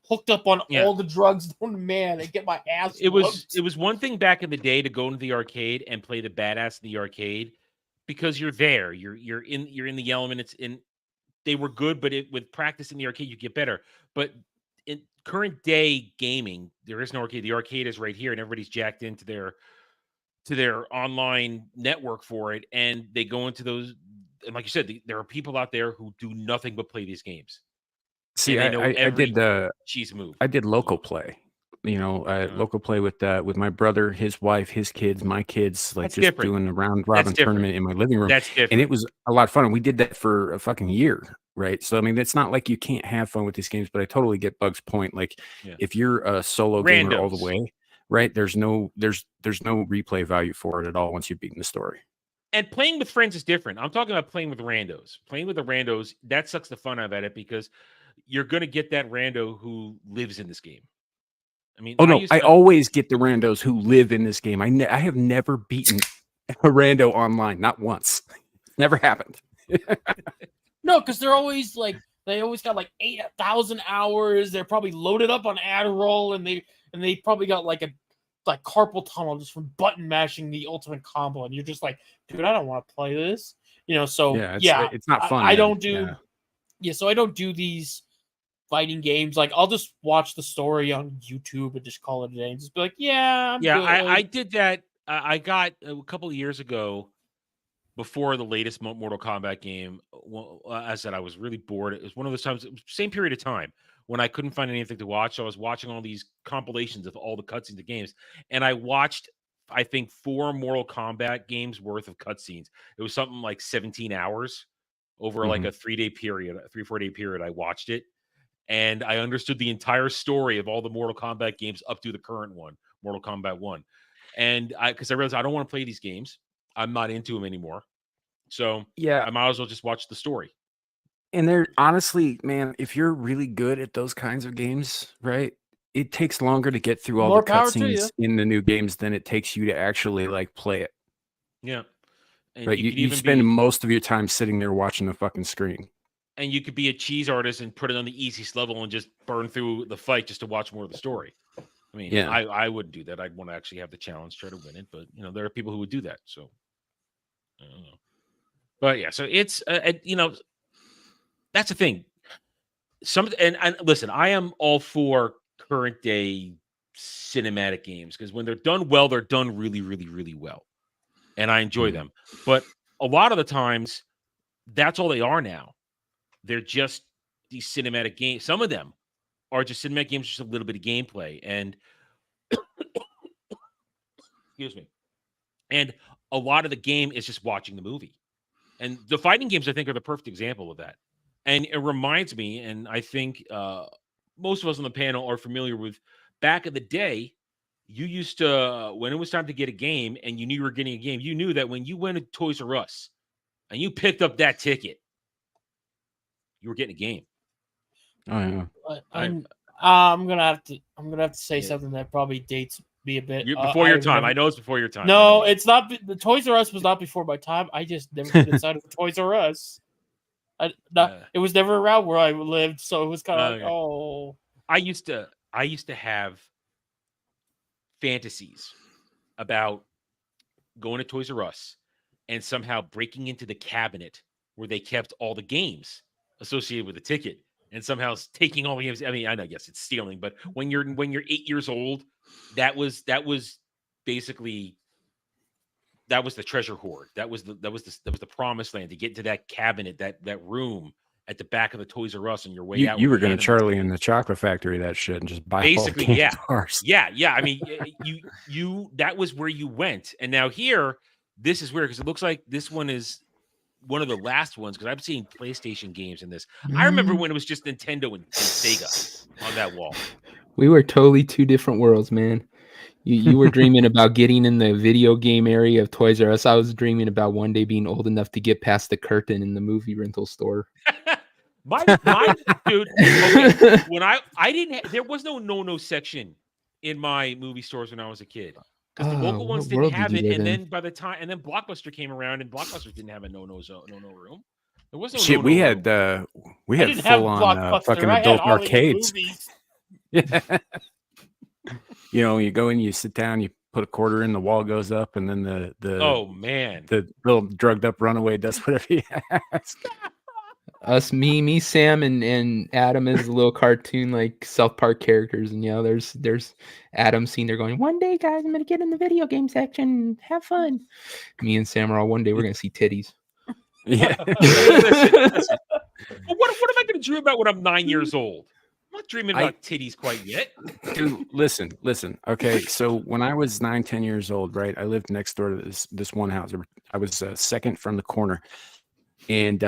hooked up on all the drugs known to man and get my ass.
It was one thing back in the day to go into the arcade and play the badass in the arcade because you're there. You're in the element. They were good, but with practice in the arcade, you get better. But in current day gaming, there is no arcade. The arcade is right here, and everybody's jacked into their online network for it, and they go into those. And like you said, there are people out there who do nothing but play these games.
See, I did the
cheese move.
I did local play. Local play with my brother, his wife, his kids, my kids,
That's
just
different.
doing a round robin tournament in my living room.
That's different.
And it was a lot of fun. And we did that for a fucking year, right? So I mean, it's not like you can't have fun with these games, but I totally get Bug's point. Like if you're a solo gamer all the way, right? There's no replay value for it at all once you've beaten the story.
And playing with friends is different. I'm talking about playing with randos. Playing with the randos, that sucks the fun out of it because you're going to get that rando who lives in this game. I mean,
I always get the randos who live in this game. I have never beaten a rando online, not once. Never happened.
No, because they're always they always got 8,000 hours. They're probably loaded up on Adderall, and they probably got carpal tunnel just from button mashing the ultimate combo, and you're just like, dude, I don't want to play this. So
it's not fun.
I don't do so I don't do these fighting games. I'll just watch the story on YouTube and just call it a day and just be like, I'm good.
I did that. I got a couple of years ago before the latest Mortal Kombat game. Well, as I said, I was really bored. It was one of those times, same period of time when I couldn't find anything to watch. So I was watching all these compilations of all the cutscenes of games, and I watched, I think, 4 Mortal Kombat games worth of cutscenes. It was something like 17 hours over a 3-day period, a 3-4 day period. I watched it, and I understood the entire story of all the Mortal Kombat games up to the current one, Mortal Kombat 1. And because I realized I don't want to play these games. I'm not into them anymore. So I might as well just watch the story.
And they're honestly, man, if you're really good at those kinds of games, right? It takes longer to get through all the cutscenes in the new games than it takes you to actually play it.
Yeah. And
right. You spend most of your time sitting there watching the fucking screen.
And you could be a cheese artist and put it on the easiest level and just burn through the fight just to watch more of the story. I mean, I wouldn't do that. I'd want to actually have the challenge, try to win it. But, there are people who would do that. So, I don't know. But, yeah, so it's, that's the thing. And listen, I am all for current day cinematic games because when they're done well, they're done really, really, really well. And I enjoy them. But a lot of the times, that's all they are now. They're just these cinematic games. Some of them are just cinematic games, just a little bit of gameplay. And excuse me. And a lot of the game is just watching the movie. And the fighting games, I think, are the perfect example of that. And it reminds me, and I think most of us on the panel are familiar with, back in the day, you used to, when it was time to get a game and you knew you were getting a game, you knew that when you went to Toys R Us and you picked up that ticket, you were getting a game.
Oh yeah.
I'm gonna have to say something that probably dates me a bit.
Before your time. I know it's before your time.
No, it's not. The Toys R Us was not before my time. I just never been inside of Toys R Us. It was never around where I lived, so it was kind of
I used to have fantasies about going to Toys R Us and somehow breaking into the cabinet where they kept all the games associated with the ticket, and somehow taking all the games. I mean, I guess it's stealing, but when you're 8 years old, that was basically that was the treasure hoard. That was the promised land to get into that cabinet, that room at the back of the Toys R Us on your way out.
You were going to Charlie in the Chocolate Factory that shit and just buy
basically,
all
yeah.
bars.
Yeah. I mean, you that was where you went, and now here, this is weird because it looks like this one is one of the last ones because I'm seeing PlayStation games in this. I remember when it was just Nintendo and Sega on that wall.
We were totally two different worlds, man. You were dreaming about getting in the video game area of Toys R Us. I was dreaming about one day being old enough to get past the curtain in the movie rental store.
my dude. Okay, when I didn't, there was no section in my movie stores when I was a kid because the local ones didn't have it. And then by the time, and then Blockbuster came around, and Blockbuster didn't have a no room. There was no
shit. We had full on fucking adult arcades. Yeah. You know, you go in, you sit down, you put a quarter in, the wall goes up, and then the little drugged up runaway does whatever he has.
Us, me, Sam, and Adam is a little cartoon like South Park characters, and there's Adam seen there going, one day, guys, I'm gonna get in the video game section, and have fun. Me and Sam are all one day we're gonna see titties.
Yeah.
Listen. What am I gonna dream about when I'm 9 years old? I'm not dreaming about titties quite yet.
Dude, listen. Okay, so when I was 9-10 years old, right, I lived next door to this one house. I was second from the corner, and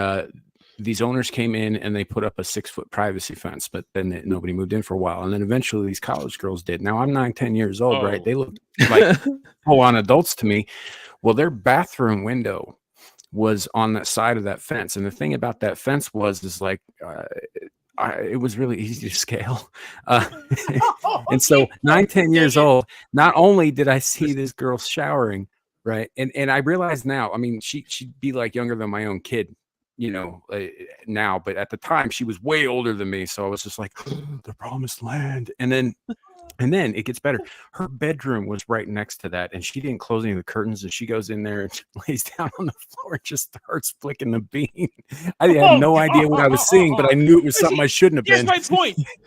these owners came in and they put up a 6-foot privacy fence, but then nobody moved in for a while, and then eventually these college girls did. Now I'm 9-10 years old, right? They look like full-on adults to me. Well, their bathroom window was on that side of that fence, and the thing about that fence is like. It was really easy to scale. And so 9-10 years old, not only did I see this girl showering, right? And I realize now, I mean, she'd be like younger than my own kid, you know, now, but at the time she was way older than me. So I was just like, the promised land. And then it gets better. Her bedroom was right next to that, and she didn't close any of the curtains, and she goes in there and lays down on the floor and just starts flicking the bean. I had no idea what I was seeing, but I knew it was something I shouldn't have been.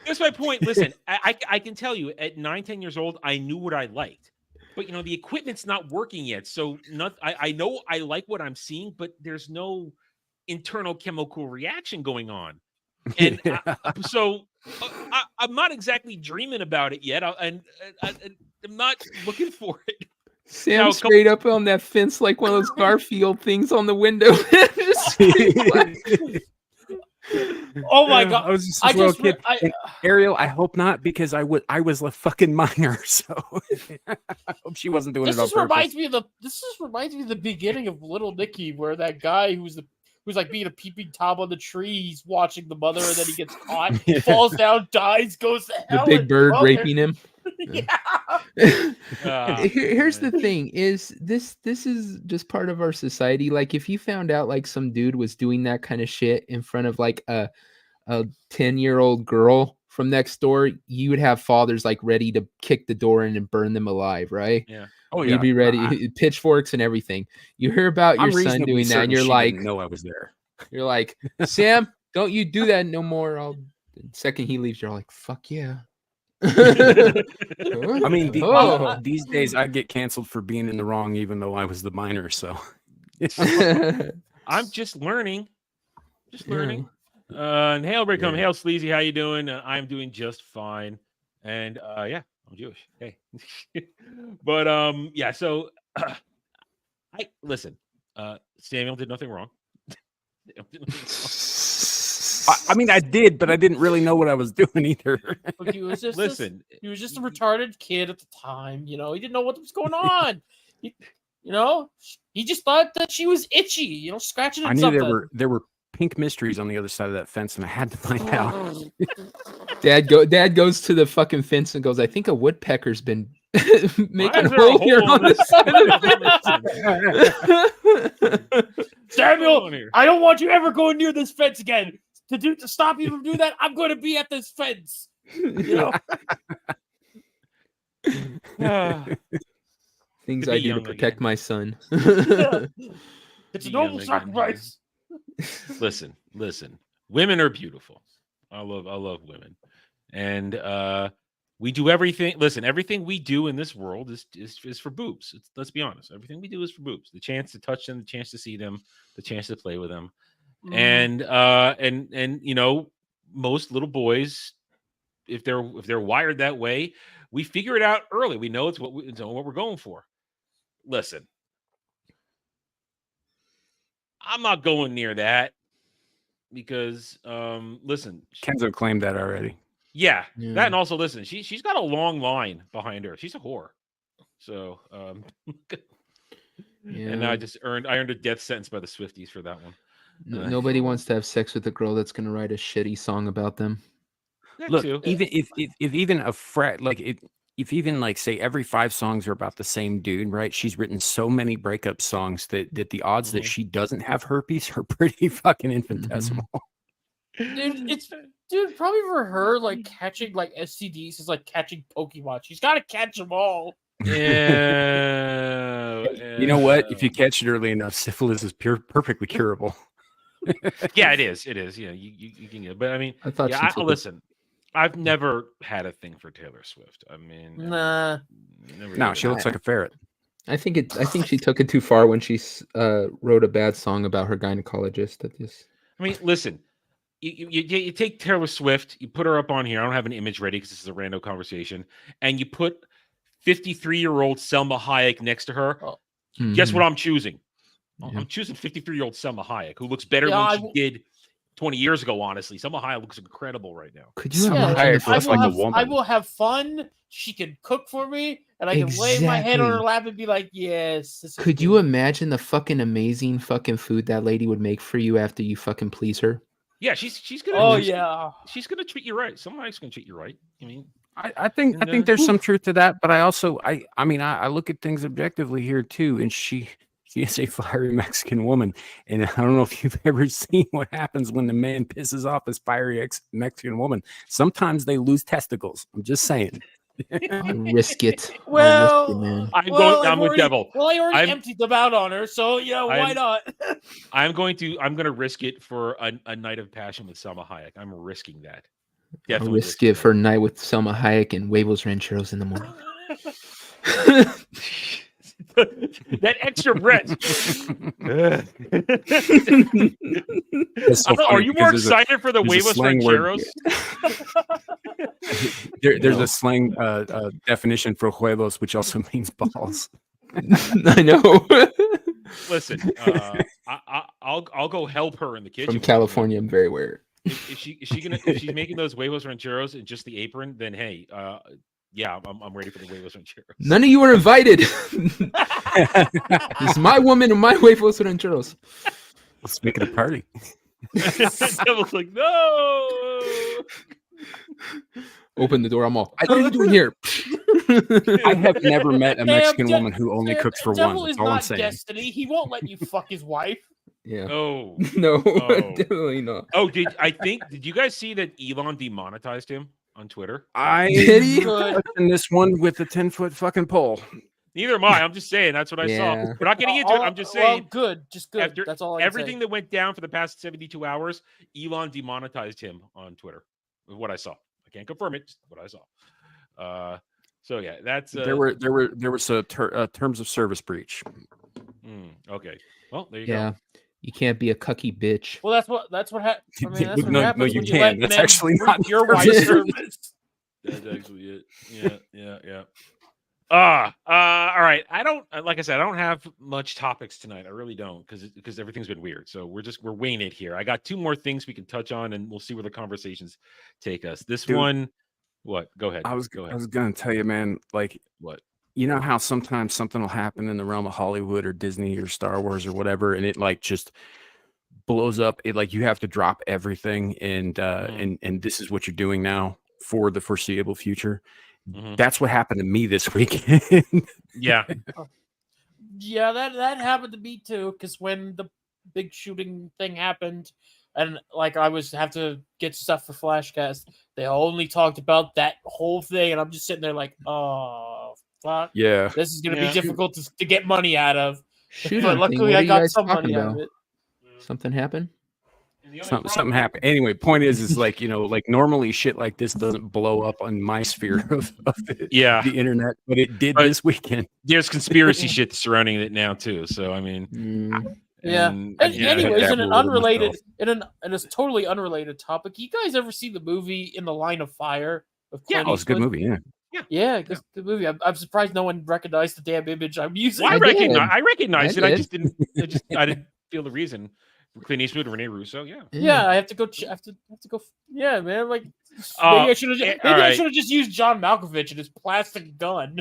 Here's my point. Listen, I can tell you at 9-10 years old, I knew what I liked. But, you know, the equipment's not working yet. So I know I like what I'm seeing, but there's no internal chemical reaction going on. And I'm not exactly dreaming about it yet. I'm not looking for it.
Sam straight up on that fence like one of those Garfield things on the window.
Oh my God!
I was just a little kid. Ariel, I hope not, because I was a fucking minor, so I hope she wasn't doing it on purpose.
This just reminds me of the beginning of Little Nicky, where that guy who's like being a peeping Tom on the tree. He's watching the mother, and then he gets caught, falls down, dies, goes to hell.
The big bird raping him.
Yeah.
Here's the thing: is this is just part of our society. Like, if you found out like some dude was doing that kind of shit in front of like a 10-year-old girl from next door, you would have fathers like ready to kick the door in and burn them alive, right?
Yeah.
Oh, yeah. You'd be ready, pitchforks and everything. You hear about your son doing that, and you're like,
"No, I was there."
You're like, "Sam, don't you do that no more." The second he leaves, you're like, "Fuck yeah."
I mean, these days I get canceled for being in the wrong, even though I was the minor. So
I'm just learning. And hail, Breakcom, hail, Sleazy. How you doing? I'm doing just fine. And yeah, I'm Jewish. Hey, but yeah. So I listen. Samuel did nothing wrong.
I mean, I did, but I didn't really know what I was doing either.
Look, he was just he was just a retarded kid at the time. You know, he didn't know what was going on. He just thought that she was itchy. You know, scratching at something.
I knew there were pink mysteries on the other side of that fence, and I had to find out.
Dad goes to the fucking fence and goes, "I think a woodpecker's been making a hole here on the side of the fence."
Samuel, I don't want you ever going near this fence again. To stop you from doing that, I'm going to be at this fence. You know.
Things I do to protect my son.
It's a noble sacrifice.
Listen. Women are beautiful. I love women, and we do everything. Listen, everything we do in this world is for boobs. Let's be honest. Everything we do is for boobs. The chance to touch them, the chance to see them, the chance to play with them, and most little boys, if they're wired that way, we figure it out early. We know it's what we're going for. Listen, I'm not going near that because listen,
Kenzo claimed that already.
Yeah, that, and also listen, she's got a long line behind her. She's a whore. So and I earned a death sentence by the Swifties for that one.
Nobody wants to have sex with a girl that's gonna write a shitty song about them.
Look, even if even a frat if even like say every 5 songs are about the same dude, right? She's written so many breakup songs that the odds that she doesn't have herpes are pretty fucking infinitesimal.
Dude, probably for her, like catching like STDs is like catching Pokemon. She's got to catch them all.
Yeah.
You know what? If you catch it early enough, syphilis is perfectly curable.
Yeah, it is. It is. Yeah, you can get it. But I mean, listen. I've never had a thing for Taylor Swift. I mean,
nah.
No, she looks like a ferret.
I think she took it too far when she wrote a bad song about her gynecologist.
I mean, listen. You take Taylor Swift, you put her up on here. I don't have an image ready because this is a random conversation. And you put 53-year-old Selma Hayek next to her. Guess what I'm choosing? I'm choosing 53-year-old Selma Hayek, who looks better than she did 20 years ago, honestly. Selma Hayek looks incredible right now.
Could you imagine?
I will have fun. She can cook for me, and I can lay my head on her lap and be like, yes.
Could you imagine the fucking amazing fucking food that lady would make for you after you fucking please her?
Yeah, she's gonna.
She's
gonna treat you right. Somebody's gonna treat you right. I mean,
I think there's some truth to that, but I also I look at things objectively here too, and she is a fiery Mexican woman, and I don't know if you've ever seen what happens when the man pisses off his fiery Mexican woman. Sometimes they lose testicles. I'm just saying.
Risk it.
Well,
man.
I'm with Devil.
Well, I already emptied them out on her, so why not?
I'm gonna risk it for a night of passion with Selma Hayek. I'm risking that. Definitely
I'll risk it for a night with Selma Hayek and huevos rancheros in the morning.
That extra breath.
So
are you more excited for the huevos rancheros?
There's a slang definition for huevos, which also means balls.
I know.
Listen, I'll go help her in the kitchen.
From California, I'm very aware.
If she's making those huevos rancheros in just the apron, then hey, yeah, I'm ready for the huevos rancheros.
None of you are invited. It's my woman and my huevos rancheros.
Let's make it a party.
Devil's like, no.
Open the door. I'm all. What are you doing here?
I have never met a Mexican woman who only cooks for one. That's all I'm saying.
Destiny. He won't let you fuck his wife.
Yeah.
Oh
no, definitely not.
Oh, did you guys see that Elon demonetized him on Twitter?
Did he? In this one with the 10-foot fucking pole.
Neither am I. I'm just saying that's what I saw. We're not getting into it. I'm just saying.
Well, just good.
After
that's all.
Everything that went down for the past 72 hours, Elon demonetized him on Twitter. What I saw. I can't confirm it. Just what I saw. So yeah, that's
there was a terms of service breach.
Okay. Well, there you
go. You can't be a cucky bitch.
Well, that's what happened. I mean, that's what
no,
happens
you
when
can't.
You
that's actually not
your wife's service.
That's actually it. Yeah. All right. I don't, like I said, I don't have much topics tonight. I really don't, because everything's been weird. So we're weighing it here. I got 2 more things we can touch on, and we'll see where the conversations take us. This one, what? Go ahead.
I was gonna tell you, man. Like,
what?
You know how sometimes something will happen in the realm of Hollywood or Disney or Star Wars or whatever, and it like just blows up. It like you have to drop everything, and this is what you're doing now for the foreseeable future. That's what happened to me this weekend.
Yeah.
Yeah, that happened to me too. Because when the big shooting thing happened, and like I have to get stuff for Flashcast, they only talked about that whole thing, and I'm just sitting there like, oh fuck.
Yeah.
This is gonna be difficult to get money out of.
Shooting
but luckily I got some money
about?
out of it.
Something happened?
Something happened. Anyway, point is like, like normally shit like this doesn't blow up on my sphere of the internet, but it did this weekend.
There's conspiracy shit surrounding it now too. So I mean,
anyways, in a totally unrelated topic, you guys ever see the movie In the Line of Fire?
Yeah, it's a good movie.
Yeah, good movie. I'm surprised no one recognized the damn image I'm using.
Well, I recognized it. I didn't feel the reason. Clint Eastwood, Rene Russo.
Yeah. I have to go. Yeah, man. Like maybe I should have just used John Malkovich and his plastic gun.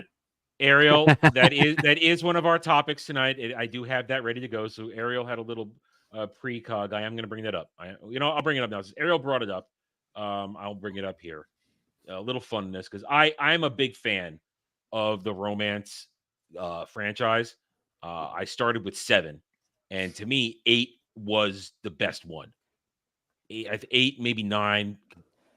Ariel, that is one of our topics tonight. I do have that ready to go. So Ariel had a little precog. I am going to bring that up. I'll bring it up now. Since Ariel brought it up, I'll bring it up here. A little fun in this because I'm a big fan of the romance franchise. I started with 7, and to me, 8 was the best one. 8, maybe 9,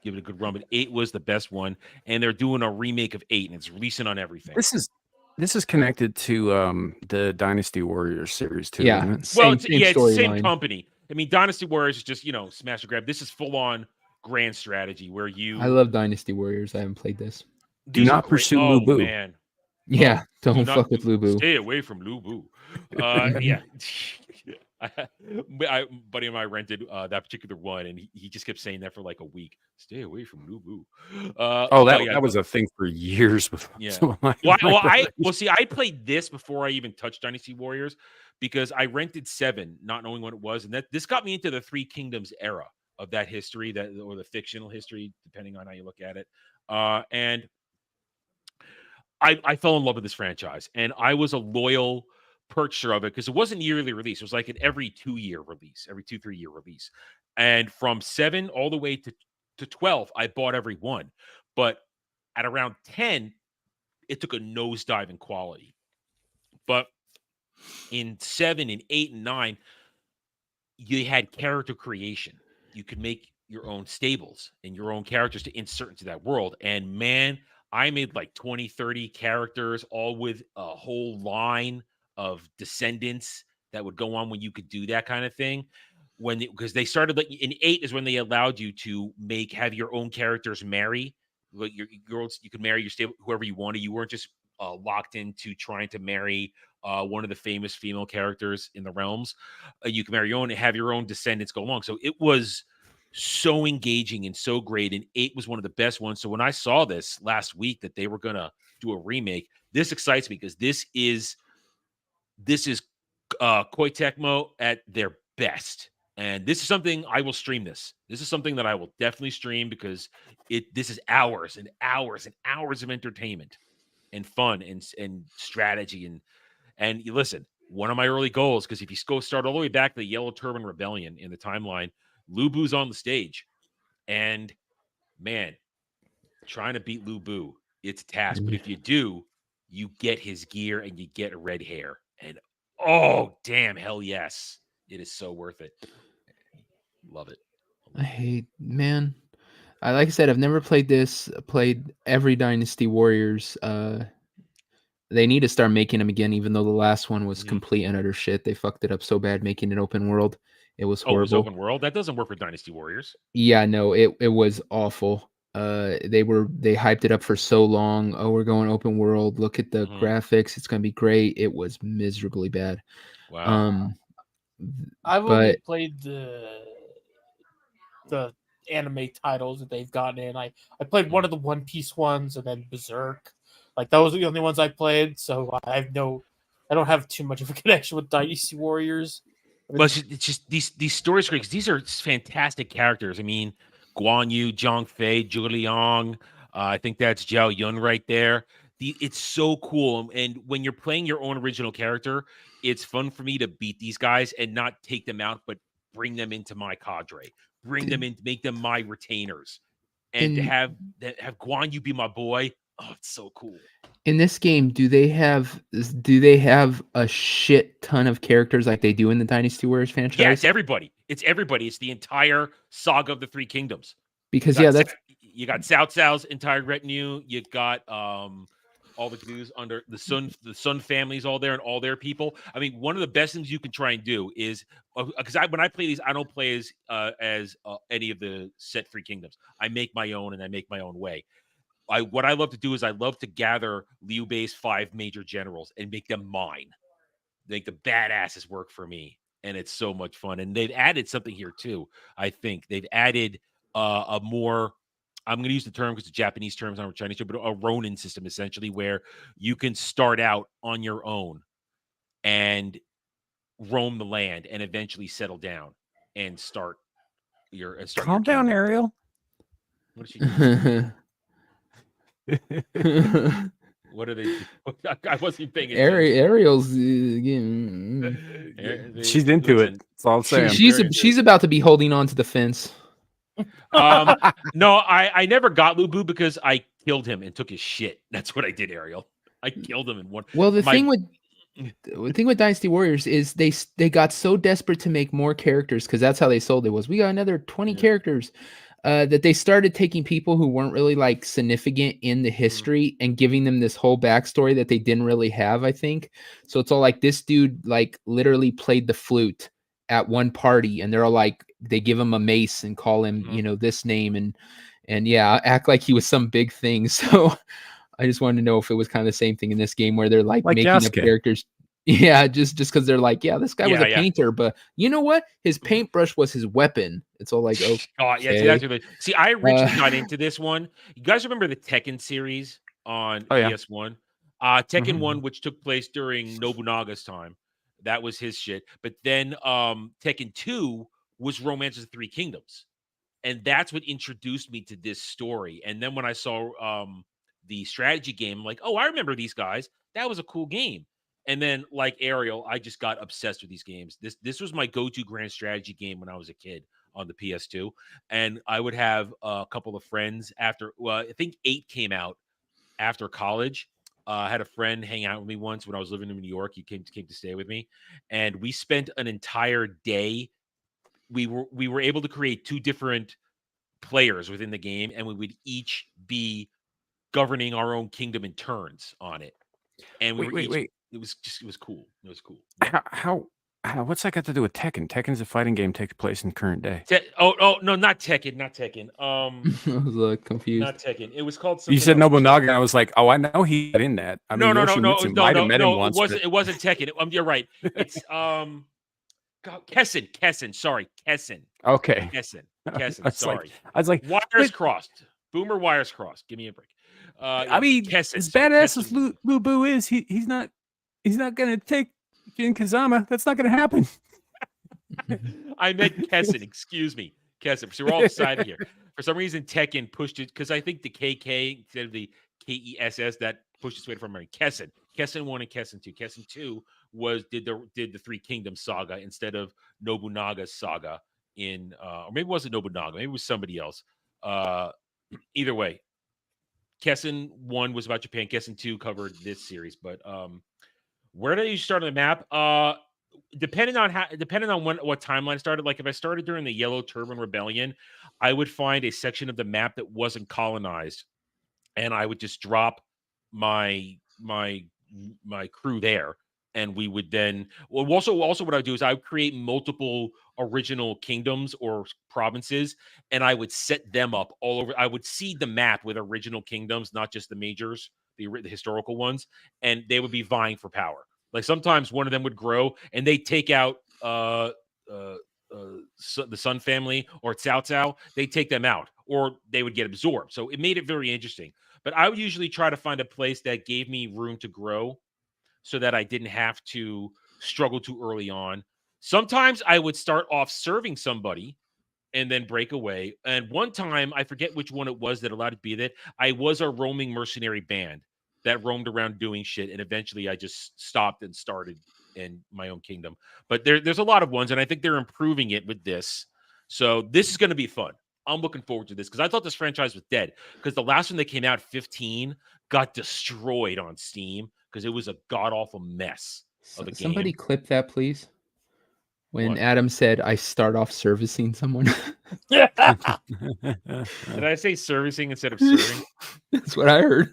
give it a good run, but 8 was the best one. And they're doing a remake of 8, and it's releasing on everything.
This is connected to the Dynasty Warriors series too.
Yeah,
isn't it?
Well, it's the same company. I mean, Dynasty Warriors is just smash and grab. This is full on grand strategy where you.
I love Dynasty Warriors. I haven't played this.
Do not pursue Lubu.
Man.
Yeah, don't fuck with Lubu.
Stay away from Lubu. Yeah. Buddy of mine rented that particular one, and he just kept saying that for like a week. Stay away from Lubu.
That was a thing for years before.
Yeah. I played this before I even touched Dynasty Warriors because I rented 7, not knowing what it was, and this got me into the Three Kingdoms era of that history, or the fictional history, depending on how you look at it. And I fell in love with this franchise, and I was a loyal purchaser of it because it wasn't yearly release. It was like an every 2-year release, every 2-3 year release. And from 7 all the way to 12, I bought every one. But at around 10, it took a nosedive in quality. But in 7 and 8 and 9, you had character creation. You could make your own stables and your own characters to insert into that world. And man, I made like 20, 30 characters, all with a whole line of descendants that would go on when you could do that kind of thing. Because they started like in 8 is when they allowed you to have your own characters marry. Like your girls, you could marry your stable whoever you wanted. You weren't just locked into trying to marry one of the famous female characters in the realms. You can marry your own and have your own descendants go along. So it was so engaging and so great. And 8 was one of the best ones. So when I saw this last week that they were gonna do a remake, this excites me because this is Koei Tecmo at their best. And this is something I will stream this. This is something that I will definitely stream because this is hours and hours and hours of entertainment and fun and strategy. And you listen, one of my early goals, because if you start all the way back to the Yellow Turban Rebellion in the timeline, Lubu's on the stage. And man, trying to beat Lubu, it's a task. But if you do, you get his gear and you get red hair. And oh, damn, hell yes. It is so worth it. Love it.
Like I said, I've never played this. Played every Dynasty Warriors. They need to start making them again, even though the last one was complete and utter shit. They fucked it up so bad making it open world. It was horrible.
Oh, it was open world? That doesn't work for Dynasty Warriors.
Yeah, no, it was awful. They hyped it up for so long. Oh, we're going open world. Look at the graphics. It's gonna be great. It was miserably bad.
Wow.
I've only played the anime titles that they've gotten in. I played one of the One Piece ones and then Berserk. Like those are the only ones I played, so I don't have too much of a connection with Dynasty Warriors.
But it's just these stories, because these are fantastic characters. I mean, Guan Yu, Zhang Fei, Zhuge Liang. I think that's Zhao Yun right there. It's so cool. And when you're playing your own original character, it's fun for me to beat these guys and not take them out, but bring them into my cadre, bring them in, make them my retainers, and to have Guan Yu be my boy. Oh, it's so cool.
In this game, do they have a shit ton of characters like they do in the Dynasty Warriors franchise?
Yeah, it's everybody. It's the entire saga of the Three Kingdoms.
Because
you got Cao Cao's entire retinue. You got all the dudes under the Sun family's all there and all their people. I mean, one of the best things you can try and do is because when I play these, I don't play as any of the set Three Kingdoms. I make my own and I make my own way. What I love to do is I love to gather Liu Bei's 5 major generals and make them mine. Make the badasses work for me, and it's so much fun. And they've added something here too. I think they've added a more. I'm going to use the term because the Japanese terms aren't Chinese, but a Ronin system essentially where you can start out on your own and roam the land and eventually settle down and start your.
Calm down, Ariel.
What is she doing? What are they do? I wasn't paying attention.
Ariel's
she's into it. That's all I'm saying.
She's about to be holding on to the fence.
No, I never got Lu Bu because I killed him and took his shit. That's what I did, Ariel. I killed him in one.
Well, the thing with Dynasty Warriors is they got so desperate to make more characters because that's how they sold it. Was we got another 20 characters. That they started taking people who weren't really like significant in the history and giving them this whole backstory that they didn't really have, I think. So it's all like this dude like literally played the flute at one party and they're all like, they give him a mace and call him, this name and yeah, act like he was some big thing. So I just wanted to know if it was kind of the same thing in this game where they're like making up characters. Yeah, just because they're like, yeah, this guy was a painter, but you know what? His paintbrush was his weapon. It's all like,
yeah. See, I originally got into this one. You guys remember the Tekken series on PS1? Tekken 1, which took place during Nobunaga's time. That was his shit. But then Tekken 2 was Romance of the Three Kingdoms. And that's what introduced me to this story. And then when I saw the strategy game, I'm like, oh, I remember these guys. That was a cool game. And then, like Ariel, I just got obsessed with these games. This was my go-to grand strategy game when I was a kid on the PS2. And I would have a couple of friends after, I think 8 came out after college. I had a friend hang out with me once when I was living in New York. He came to stay with me. And we spent an entire day. We were able to create 2 different players within the game, and we would each be governing our own kingdom in turns on it. And wait. It was cool. It was cool.
How what's that got to do with Tekken? Tekken's a fighting game takes place in current day.
No, not Tekken.
I was confused.
Not Tekken. It was called.
You said Nobunaga, and I was like, oh, I know he got in that. I mean,
No.
Might have met him once.
It wasn't Tekken. You're right. It's Kessen. Sorry, Kessen.
Okay.
Kessen. Sorry.
I was like,
wires crossed. Boomer wires crossed. Give me a break.
I mean, Kessen, as badass as Lu Bu is, he's not going to take Jin Kazama. That's not going to happen.
I meant Kessen. Excuse me. Kessen. So we're all decided here. For some reason, Tekken pushed it because I think the KK instead of the KESS that pushed its way from Kessen. Kessen 1 and Kessen 2. Kessen 2 did the Three Kingdoms saga instead of Nobunaga's saga in or maybe it wasn't Nobunaga. Maybe it was somebody else. Either way, Kessen 1 was about Japan. Kessen 2 covered this series, but where did you start on the map? Depending on what timeline I started. Like if I started during the Yellow Turban Rebellion, I would find a section of the map that wasn't colonized, and I would just drop my crew there, and we would then. Well, also what I would do is I would create multiple original kingdoms or provinces, and I would set them up all over. I would seed the map with original kingdoms, not just the majors. The historical ones, and they would be vying for power. Like sometimes one of them would grow and they take out the Sun family or Cao Cao. They take them out, or they would get absorbed. So it made it very interesting. But I would usually try to find a place that gave me room to grow, so that I didn't have to struggle too early on. Sometimes I would start off serving somebody and then break away. And one time, I forget which one it was that allowed it to be that, I was a roaming mercenary band that roamed around doing shit. And eventually I just stopped and started in my own kingdom. But there's a lot of ones, and I think they're improving it with this. So this is going to be fun. I'm looking forward to this because I thought this franchise was dead. Because the last one that came out, 15, got destroyed on Steam because it was a god-awful mess of a game.
Somebody clip that, please. When Adam said, I start off servicing someone.
Did I say servicing instead of serving?
That's what I heard.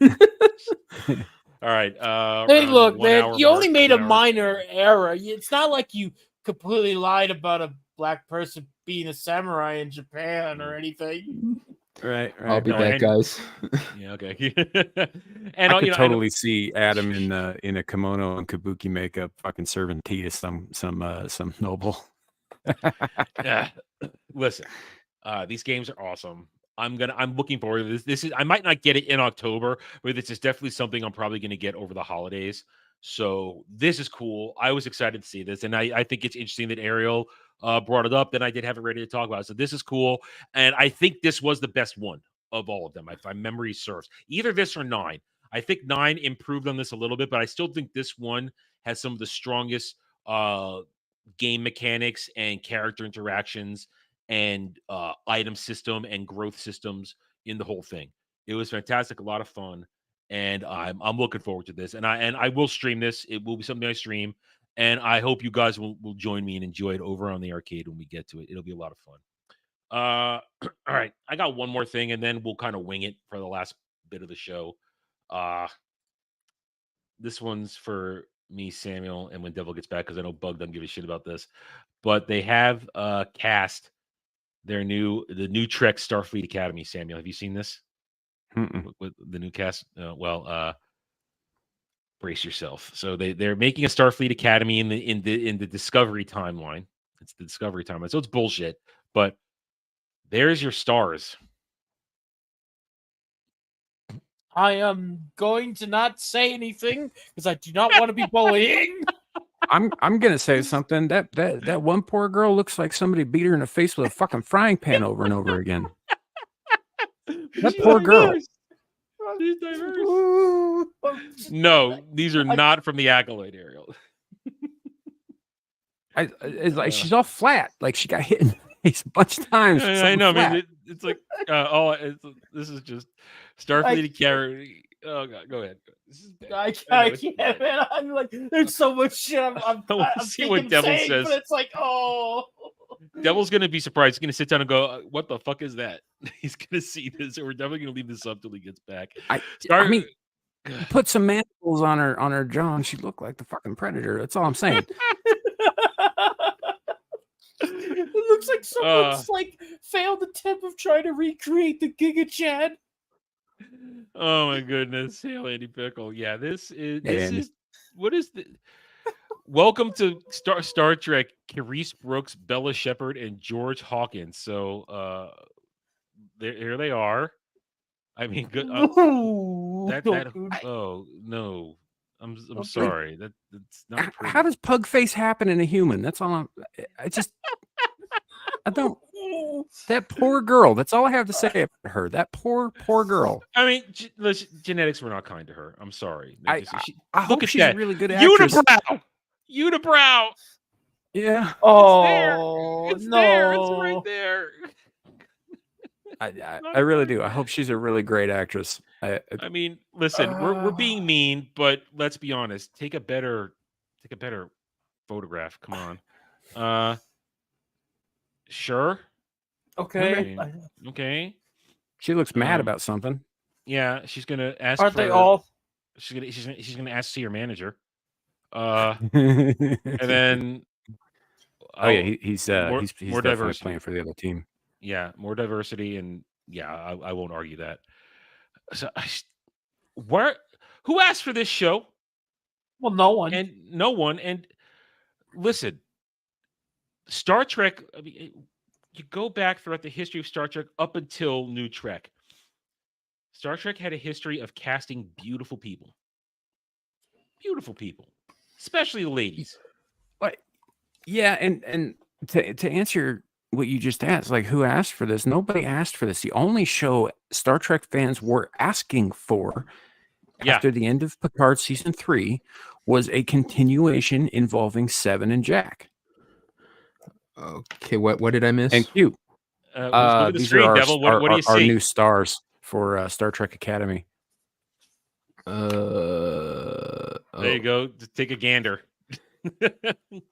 All right.
Hey,
around the
look,
1
man,
hour
you only
mark,
made
1
a
hour
minor
10.
error. It's not like you completely lied about a black person being a samurai in Japan or anything.
Right.
I'll be
No,
back,
and-
guys.
Yeah. Okay. And
I could
you know,
totally see Adam in a kimono and kabuki makeup, fucking serving tea to some noble.
Yeah. Listen, these games are awesome. I'm looking forward to this. This is I might not get it in October, but this is definitely something I'm probably gonna get over the holidays. So this is cool. I was excited to see this, and I think it's interesting that Ariel brought it up. Then I did have it ready to talk about it. So this is cool, and I think this was the best one of all of them, if my memory serves. Either this or 9. I think 9 improved on this a little bit, but I still think this one has some of the strongest game mechanics and character interactions and item system and growth systems in the whole thing. It was fantastic, a lot of fun, and I'm looking forward to this. And I will stream this. It will be something I stream, and I hope you guys will join me and enjoy it over on the arcade when we get to it. It'll be a lot of fun. All right, I got one more thing, and then we'll kind of wing it for the last bit of the show. This one's for me, Samuel, and when Devil gets back, because I know Bug doesn't give a shit about this, but they have cast the new Trek Starfleet Academy. Samuel, have you seen this? With the new cast? Brace yourself. So they're making a Starfleet Academy in the Discovery timeline. It's the Discovery timeline, so it's bullshit. But there's your stars.
I am going to not say anything because I do not want to be bullying.
I'm gonna say something. That one poor girl looks like somebody beat her in the face with a fucking frying pan over and over again. That poor girl.
She's diverse. No, these are not from the Acolyte, Ariel.
It's like she's all flat. Like she got hit in the face a bunch of times.
I know. I mean, it's like this is just Starfleet Academy. Oh god, go ahead. This is bad.
I can't, man. I'm like, there's so much shit. I'm
see what Devil says.
But it's like, oh.
Devil's gonna be surprised. He's gonna sit down and go, "What the fuck is that?" He's gonna see this, and we're definitely gonna leave this up till he gets back.
I mean, put some mandibles on her jaw, and she looked like the fucking Predator. That's all I'm saying.
It looks like someone's like failed attempt of trying to recreate the Giga Chad.
Oh my goodness, hail Andy Pickle. Yeah, this is what is the welcome to Star Trek, Carice Brooks, Bella Shepherd, and George Hawkins. So here they are. I mean, good. Oh no, I'm sorry. That's not pretty.
How does pug face happen in a human? That's all. I don't. That poor girl. That's all I have to say about her. That poor girl.
I mean, genetics were not kind to her. I'm sorry.
I hope she's a really good actress.
Unibrow.
Yeah.
Oh,
it's there. It's right there.
I really do. I hope she's a really great actress.
I mean, listen, we're being mean, but let's be honest. Take a better photograph. Come on. Sure.
Okay.
Okay.
She looks mad about something.
Yeah, she's gonna ask.
Aren't they all?
She's gonna ask to see your manager. And then.
Oh yeah, he's
more
definitely
diversity.
playing for the other team.
Yeah, more diversity, and yeah, I won't argue that. So, who asked for this show?
Well, no one.
And listen, Star Trek. I mean, you go back throughout the history of Star Trek up until New Trek. Star Trek had a history of casting beautiful people, especially the ladies.
But yeah, and to answer what you just asked, like who asked for this? Nobody asked for this. The only show Star Trek fans were asking for after the end of Picard season 3 was a continuation involving Seven and Jack.
Okay, what did I miss?
And Q.
These are what do you
our
see?
new stars for Star Trek Academy.
There you go. Take a gander.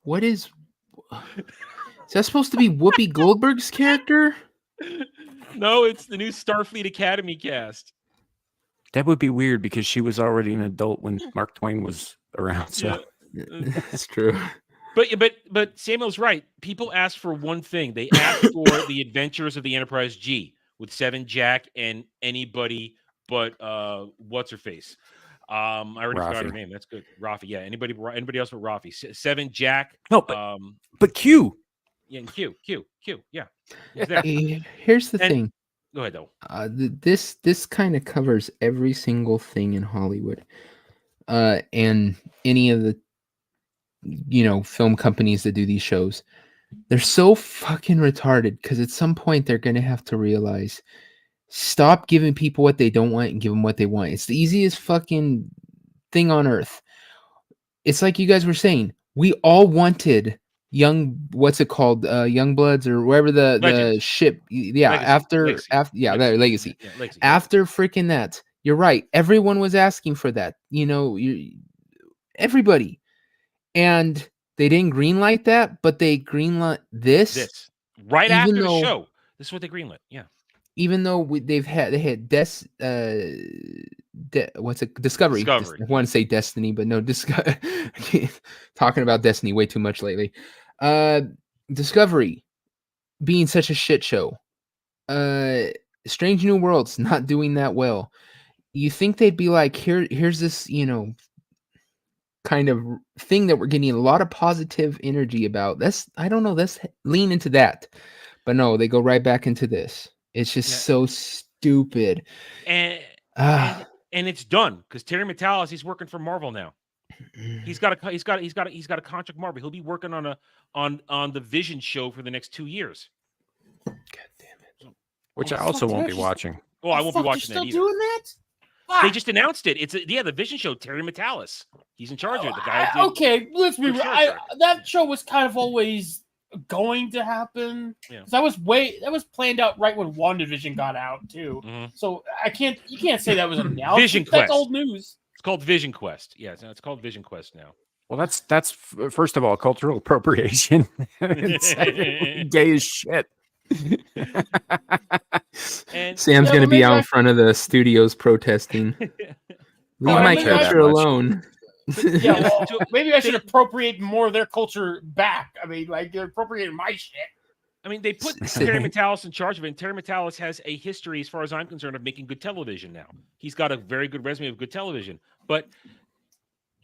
What is that supposed to be? Whoopi Goldberg's character?
No, it's the new Starfleet Academy cast.
That would be weird because she was already an adult when Mark Twain was around. So
That's true.
But Samuel's right. People ask for one thing. They ask for the Adventures of the Enterprise G with Seven, Jack, and anybody but what's her face. I already forgot her name. That's good. Rafi. Yeah. Anybody else but Rafi. Seven, Jack.
No, but Q.
Yeah, and Q. Yeah.
Here's the thing.
Go ahead, though.
This kind of covers every single thing in Hollywood, and any of the film companies that do these shows. They're so fucking retarded because at some point they're gonna have to realize, stop giving people what they don't want and give them what they want. It's the easiest fucking thing on earth. It's like you guys were saying. We all wanted what's it called? Young Bloods or wherever the ship. Yeah,
Legacy.
Legacy.
Yeah, Legacy.
After freaking that, you're right. Everyone was asking for that. Everybody, and they didn't greenlight that, but they greenlit this.
Right after the show. This is what they greenlit. Yeah.
Even though they had Discovery. I want to say Destiny, but no, talking about Destiny way too much lately. Discovery being such a shit show. Strange New Worlds not doing that well. You think they'd be like, here's this, kind of thing that we're getting a lot of positive energy about. I don't know, let's lean into that. But no, they go right back into this. It's just so stupid.
And it's done because Terry Matalas, he's working for Marvel now. He's got a contract Marvel. He'll be working on the Vision show for the next 2 years.
God damn it!
Which I also won't be watching.
Oh, I won't be watching that either.
Still doing that?
They just announced it. It's the Vision show. Terry Matalas, he's in charge of it. The guy.
Okay, let's be real. That show was kind of always going to happen.
Yeah.
That was planned out right when WandaVision got out too.
Mm-hmm.
So you can't say that was announced.
Vision Quest.
That's old news.
It's called Vision Quest. Yeah, it's called Vision Quest now.
Well, that's first of all cultural appropriation. Gay as shit.
And Sam's going to be out in front of the studios protesting. Leave my culture alone.
Yeah, well, maybe I should appropriate more of their culture back. I mean, like, they're appropriating my shit.
I mean, they put Terry Matalas in charge of it, and Terry Matalas has a history, as far as I'm concerned, of making good television now. He's got a very good resume of good television. But,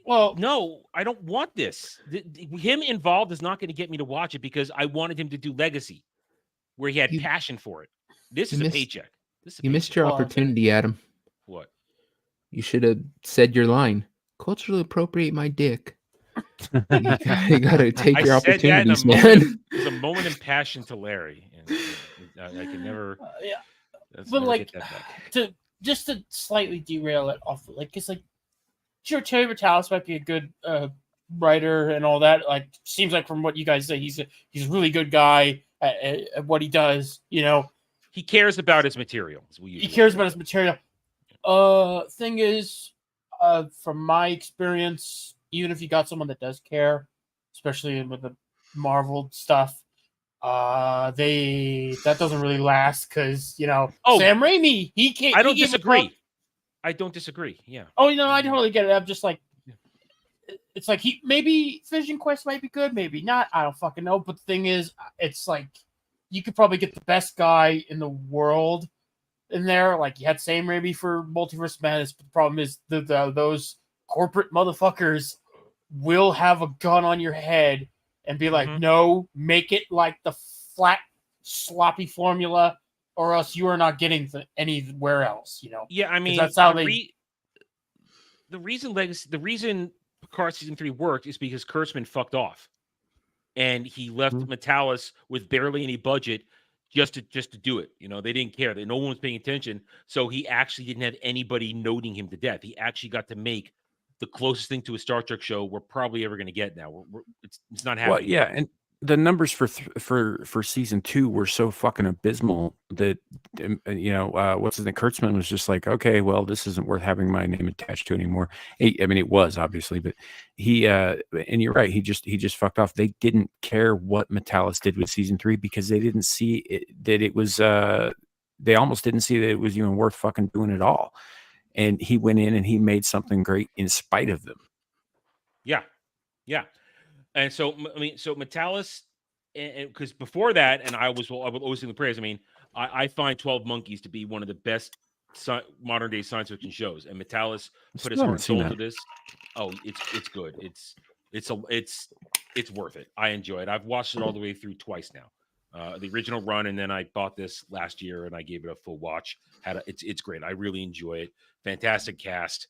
well, no, I don't want this. Him involved is not going to get me to watch it because I wanted him to do Legacy, where he had passion for it. This is a paycheck.
You missed your opportunity, Adam.
What?
You should have said your line. Culturally appropriate my dick. You gotta take your opportunities, man.
There's a moment in passion to Larry, and I can never.
But like, to slightly derail it off, like, it's like, sure, Terry Matalas might be a good writer and all that. Like, seems like from what you guys say, he's a really good guy at what he does.
He cares about his material.
He cares about his material. Thing is, from my experience, even if you got someone that does care, especially with the Marvel stuff, that doesn't really last because Sam Raimi, he can't.
I don't disagree. I don't disagree. Yeah.
Oh, I totally get it. I'm just like, it's like maybe Vision Quest might be good, maybe not. I don't fucking know. But the thing is, it's like you could probably get the best guy in the world in there. Like, you had Sam Raimi for Multiverse Madness, but the problem is those corporate motherfuckers will have a gun on your head and be like, no, make it like the flat, sloppy formula, or else you are not getting anywhere else.
Yeah, I mean,
that's how
the reason Picard season 3 worked is because Kurtzman fucked off, and he left Matalas with barely any budget just to do it. They didn't care. No one was paying attention. So he actually didn't have anybody noting him to death. He actually got to make the closest thing to a Star Trek show we're probably ever going to get now. It's not happening.
Well, yeah, and the numbers for season 2 were so fucking abysmal that what's his name? Kurtzman was just like, okay, well, this isn't worth having my name attached to anymore. I mean, it was obviously, but he and you're right, he just fucked off. They didn't care what Matalas did with season 3 because they didn't see it, that it was they almost didn't see that it was even worth fucking doing at all. and he went in and he made something great in spite of them.
Yeah. And so, I mean, so Metalis, because before that, and I was always in the praise. I mean, I find 12 Monkeys to be one of the best modern day science fiction shows, and Metalis put his heart and soul into this. Oh, it's good. It's worth it. I enjoy it. I've watched it all the way through twice now. The original run, and then I bought this last year and I gave it a full watch. It's great. I really enjoy it. Fantastic cast.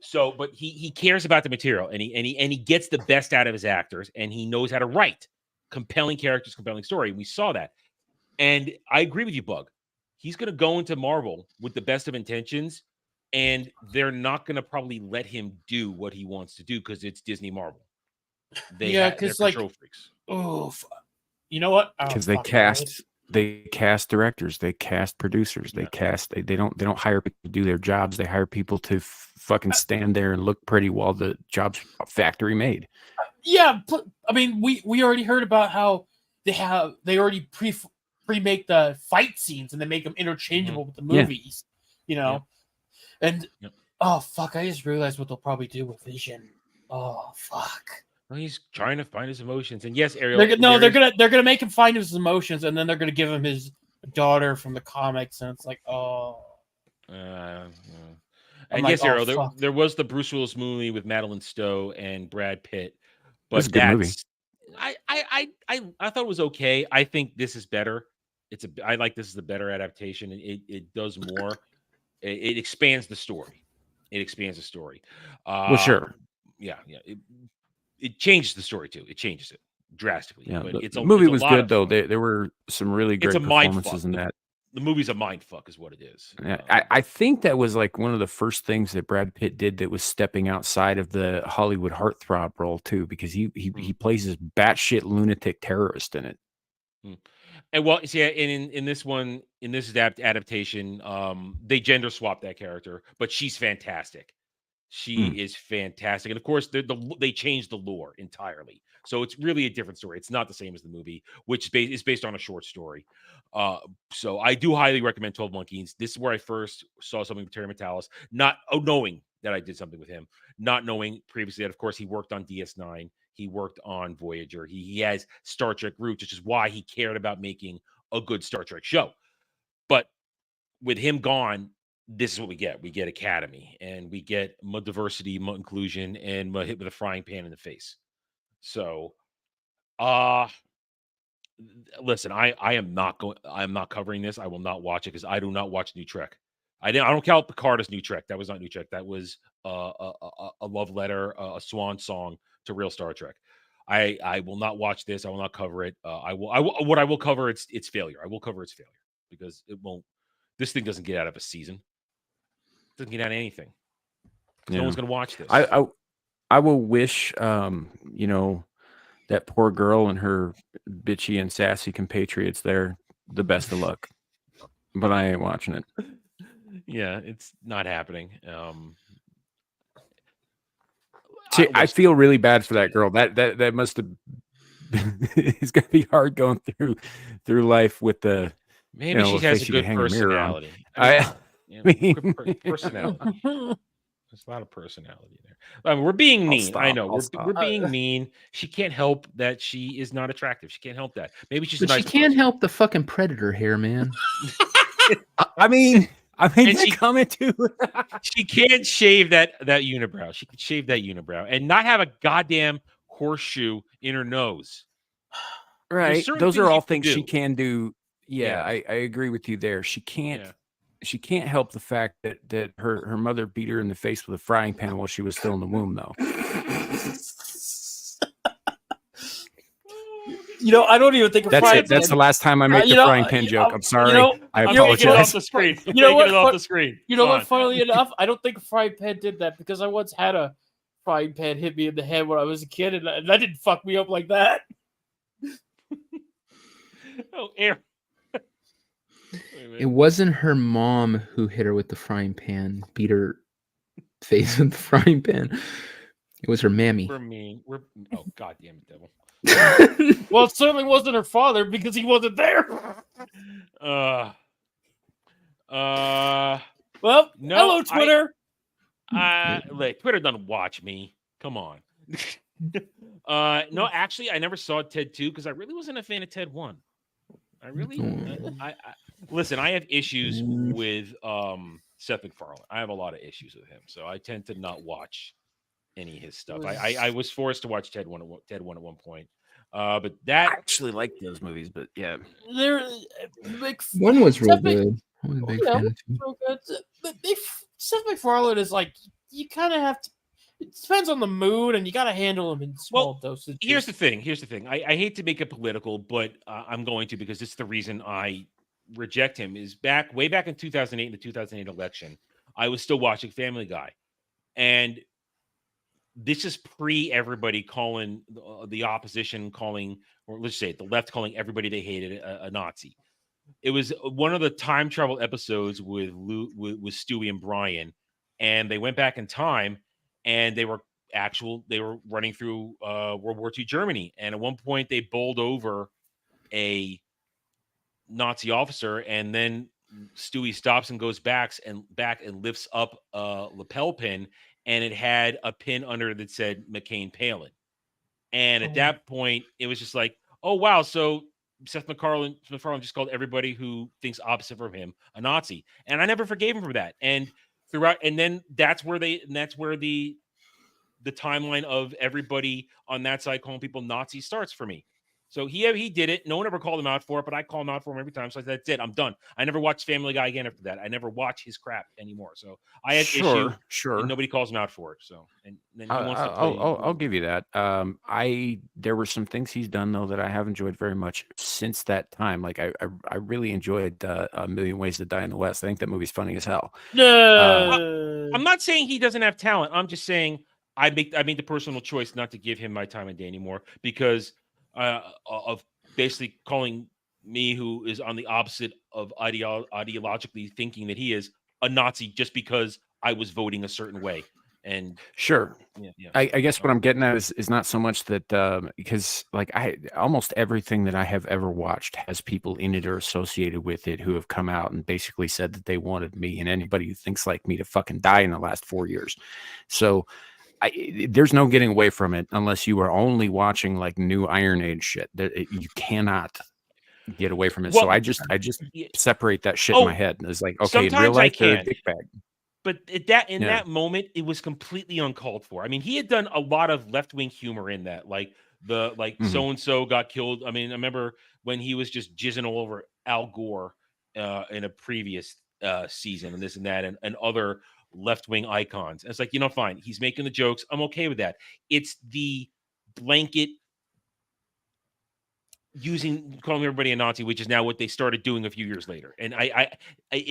So, but he cares about the material, and he gets the best out of his actors, and he knows how to write compelling characters, compelling story. We saw that, and I agree with you, Bug. He's going to go into Marvel with the best of intentions, and they're not going to probably let him do what he wants to do because it's Disney Marvel.
Because like,
freaks.
Oh, you know what?
Because they cast directors, they cast producers, they don't hire people to do their jobs. They hire people to fucking stand there and look pretty while the job's factory made.
Yeah, I mean, we already heard about how they already pre-make the fight scenes and they make them interchangeable with the movies, you know. And oh fuck, I just realized what they'll probably do with Vision. Oh fuck.
Well, he's trying to find his emotions, and yes, Ariel.
They're gonna make him find his emotions, and then they're gonna give him his daughter from the comics, and it's like, oh.
And yes, Ariel, there was the Bruce Willis movie with Madeline Stowe and Brad Pitt, but
that's a good movie.
I thought it was okay. I think this is better. I like this is the better adaptation. It does more. It expands the story.
Well, sure.
Yeah. It changes the story too. It changes it drastically.
Yeah,
but
the movie was good though. There were some really great performances in that.
The movie's a mind fuck, is what it is.
Yeah, I think that was like one of the first things that Brad Pitt did that was stepping outside of the Hollywood heartthrob role too, because he plays this batshit lunatic terrorist in it.
And well, see, in this adaptation, they gender swapped that character, but she's fantastic. She is fantastic, and of course, they changed the lore entirely, so it's really a different story. It's not the same as the movie, which is based on a short story. So I do highly recommend 12 Monkeys. This is where I first saw something with Terry Metalis, not knowing that I did something with him, not knowing previously that, of course, he worked on DS9, he worked on Voyager, he has Star Trek roots, which is why he cared about making a good Star Trek show. But with him gone, this is what we get. We get Academy, and we get more diversity, more inclusion, and more hit with a frying pan in the face. So, listen, I'm not covering this. I will not watch it because I do not watch New Trek. I don't count Picard as New Trek. That was not New Trek. That was a love letter, a swan song to real Star Trek. I will not watch this. I will not cover it. I will cover its failure. I will cover its failure because it won't. This thing doesn't get out of a season. Doesn't get out of anything. No one's gonna watch this.
I will wish that poor girl and her bitchy and sassy compatriots there the best of luck. But I ain't watching it.
Yeah, it's not happening.
See, I feel really bad for that girl. That must have it's gonna be hard going through life with the
maybe she has a good personality. Personality. There's a lot of personality there. We're being mean. I know we're being mean. She can't help that she is not attractive. She can't help that. Maybe she's. But
she can't help the fucking predator hair, man.
I mean, she comment too.
She can't shave that unibrow. She could shave that unibrow and not have a goddamn horseshoe in her nose.
Right. Those are all things she can do. Yeah, I agree with you there. She can't. Yeah. She can't help the fact that her mother beat her in the face with a frying pan while she was still in the womb, though.
I don't even think
that's it. That's the last time I make the frying pan joke. I'm sorry. I apologize.
Get it off the screen. You know what? Get it off the screen.
You know what? Funnily enough, I don't think a frying pan did that because I once had a frying pan hit me in the head when I was a kid, and that didn't fuck me up like that.
Oh, air.
It wasn't her mom who hit her with the frying pan, beat her face with the frying pan. It was her mammy.
For me, oh goddamn it, devil.
Well, it certainly wasn't her father because he wasn't there.
Well, No,
Hello, Twitter.
Like Twitter doesn't watch me. Come on. No, actually, I never saw Ted 2 because I really wasn't a fan of Ted 1. I really, I listen. I have issues with Seth MacFarlane. I have a lot of issues with him, so I tend to not watch any of his stuff. I was forced to watch Ted 1 at one point, but that
I actually like those movies, but yeah,
They're
One was real
Seth Mac-
good. I was a big
yeah,
fan of two.
real good. But Seth MacFarlane is like you kind of have to. It depends on the mood, and you got to handle them in small dosages.
Here's the thing. I hate to make it political, but I'm going to because it's the reason I reject him. Is way back in 2008, in the 2008 election, I was still watching Family Guy, and this is pre everybody calling the opposition calling, or let's say the left calling everybody they hated a Nazi. It was one of the time travel episodes with Stewie and Brian, and they went back in time, and they were running through World War II Germany, and at one point they bowled over a Nazi officer, and then Stewie stops and goes back and lifts up a lapel pin, and it had a pin under it that said McCain Palin. And at that point, it was just like, oh wow, so Seth MacFarlane just called everybody who thinks opposite from him a Nazi, and I never forgave him for that. And throughout, and then that's where the timeline of everybody on that side calling people Nazis starts for me. So he did it. No one ever called him out for it, but I call him out for him every time. So that's it. I'm done. I never watched Family Guy again after that. I never watch his crap anymore. So I had issue.
Sure.
And nobody calls him out for it. So and then he wants to play.
I'll give you that. There were some things he's done though that I have enjoyed very much since that time. Like I really enjoyed A Million Ways to Die in the West. I think that movie's funny as hell.
I'm not saying he doesn't have talent. I'm just saying I made the personal choice not to give him my time of day anymore because of basically calling me, who is on the opposite of ideologically thinking that he is, a Nazi just because I was voting a certain way. And
sure,
yeah.
I guess what I'm getting at is not so much that because like almost everything that I have ever watched has people in it or associated with it who have come out and basically said that they wanted me and anybody who thinks like me to fucking die in the last 4 years. So there's no getting away from it unless you are only watching like new Iron Age shit. You cannot get away from it.
Well,
so I just separate that shit in my head. It's like, okay, in real life, they're a dick bag.
But that moment, it was completely uncalled for. I mean, he had done a lot of left-wing humor in that, like so-and-so got killed. I mean, I remember when he was just jizzing all over Al Gore in a previous season and this and that and other left-wing icons. And it's like, fine. He's making the jokes. I'm okay with that. It's the blanket calling everybody a Nazi, which is now what they started doing a few years later. And I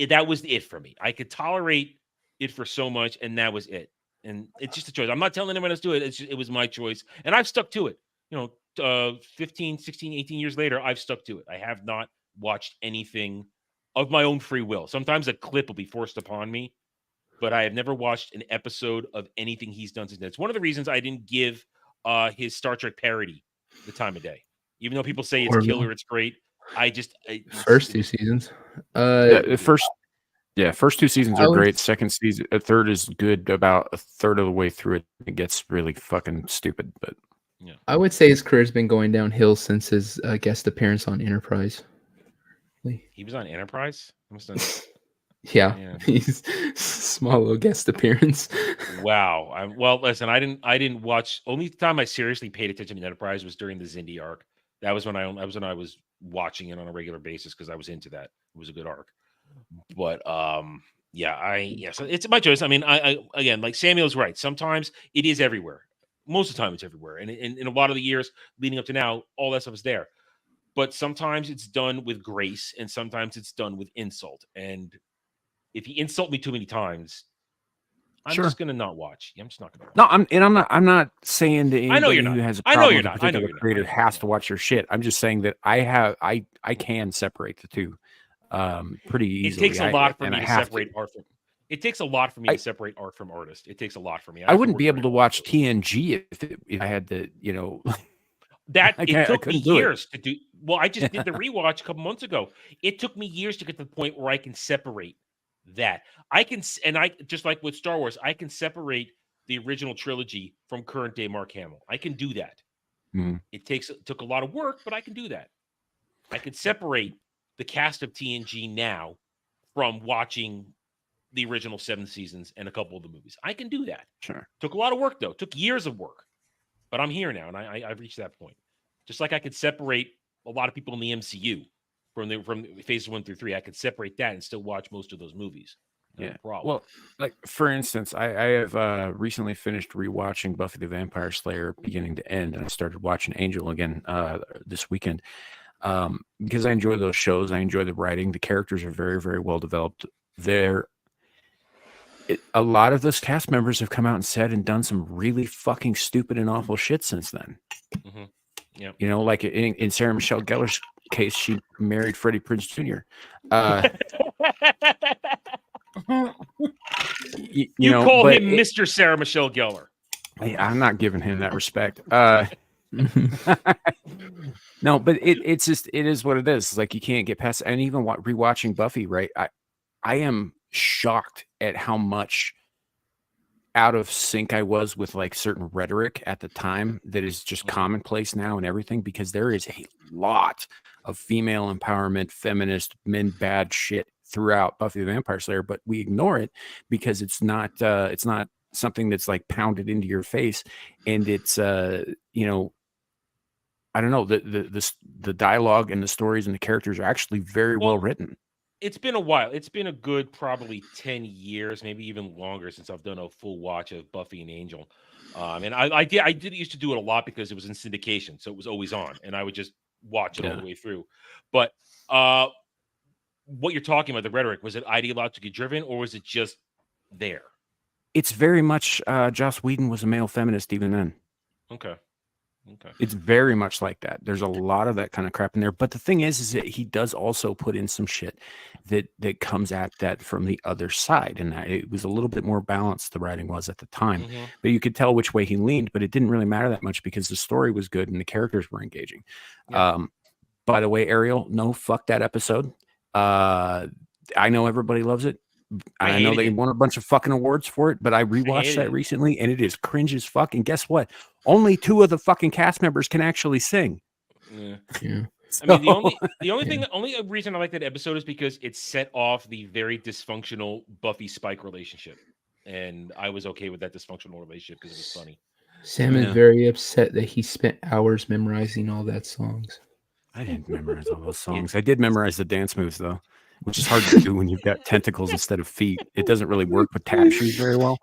that was it for me. I could tolerate it for so much, and that was it. And it's just a choice. I'm not telling anyone else to do it. It was my choice, and I've stuck to it. 15, 16, 18 years later, I've stuck to it. I have not watched anything of my own free will. Sometimes a clip will be forced upon me, but I have never watched an episode of anything he's done since then. It's one of the reasons I didn't give his Star Trek parody the time of day. Even though people say it's killer, it's great.
First two seasons.
First two seasons are great. Second season, a third is good. About a third of the way through it gets really fucking stupid. But
yeah,
I would say his career's been going downhill since his guest appearance on Enterprise.
He was on Enterprise?
Yeah, he's small little guest appearance.
Wow. Well, listen, I didn't watch. Only time I seriously paid attention to Enterprise was during the Xindi arc. That was when I was watching it on a regular basis because I was into that. It was a good arc. But so it's my choice. I mean, I again, like Samuel's right. Sometimes it is everywhere. Most of the time, it's everywhere. And in a lot of the years leading up to now, all that stuff is there. But sometimes it's done with grace, and sometimes it's done with insult. And if you insult me too many times, I'm just gonna not watch. I'm just not gonna watch.
No, I'm not saying that anybody who has a problem with a particular creator has to watch your shit. I'm just saying that I can separate the two pretty easily.
It takes a lot for me to separate art from. It takes a lot for me to separate art from artist. It takes a lot for me.
I wouldn't be able to watch TNG if I had to,
That it took me years to do. Well, I just did the rewatch a couple months ago. It took me years to get to the point where I can separate that. I can, and I just like with Star Wars, I can separate the original trilogy from current day Mark Hamill. I can do that.
Mm-hmm.
It took a lot of work, but I can do that. I could separate the cast of TNG now from watching the original 7 seasons and a couple of the movies. I can do that.
Sure.
Took a lot of work though. Took years of work, but I'm here now, and I've reached that point. Just like I could separate a lot of people in the MCU from phases 1 through 3, I could separate that and still watch most of those movies. No problem.
Well, like for instance, I have recently finished rewatching Buffy the Vampire Slayer beginning to end, and I started watching Angel again this weekend because I enjoy those shows. I enjoy the writing. The characters are very, very well developed. A lot of those cast members have come out and said and done some really fucking stupid and awful shit since then.
Mm-hmm. Yeah,
you know, like in Sarah Michelle Gellar's case, she married Freddie Prinze Jr.
You call him Mr. Sarah Michelle Gellar.
I'm not giving him that respect. No, but it is what it is. It's like you can't get past. And even rewatching Buffy, right? I am shocked at how much out of sync I was with like certain rhetoric at the time that is just commonplace now and everything, because there is a lot of female empowerment, feminist, men bad shit throughout Buffy the Vampire Slayer, but we ignore it because it's not something that's like pounded into your face, and it's you know, I don't know, the dialogue and the stories and the characters are actually very well written.
It's been a while. It's been a good probably 10 years, maybe even longer, since I've done a full watch of Buffy and Angel. And I did used to do it a lot because it was in syndication, so it was always on, and I would just watch it all the way through. But what you're talking about, the rhetoric, was it ideologically driven, or was it just there?
It's very much Joss Whedon was a male feminist even then.
Okay.
It's very much like that. There's a lot of that kind of crap in there. But the thing is that he does also put in some shit that comes at that from the other side. And it was a little bit more balanced, the writing was at the time. Mm-hmm. But you could tell which way he leaned, but it didn't really matter that much because the story was good and the characters were engaging. Yeah. By the way, Ariel, no, fuck that episode. I know everybody loves it. I know they won a bunch of fucking awards for it, but I rewatched that recently and it is cringe as fuck. And guess what? Only 2 of the fucking cast members can actually sing.
Yeah. So, I mean, the only reason I like that episode is because it set off the very dysfunctional Buffy Spike relationship, and I was okay with that dysfunctional relationship because it was funny.
Sam is very upset that he spent hours memorizing all that songs.
I didn't memorize all those songs. I did memorize the dance moves though, which is hard to do when you've got tentacles instead of feet. It doesn't really work with tap shoes very well.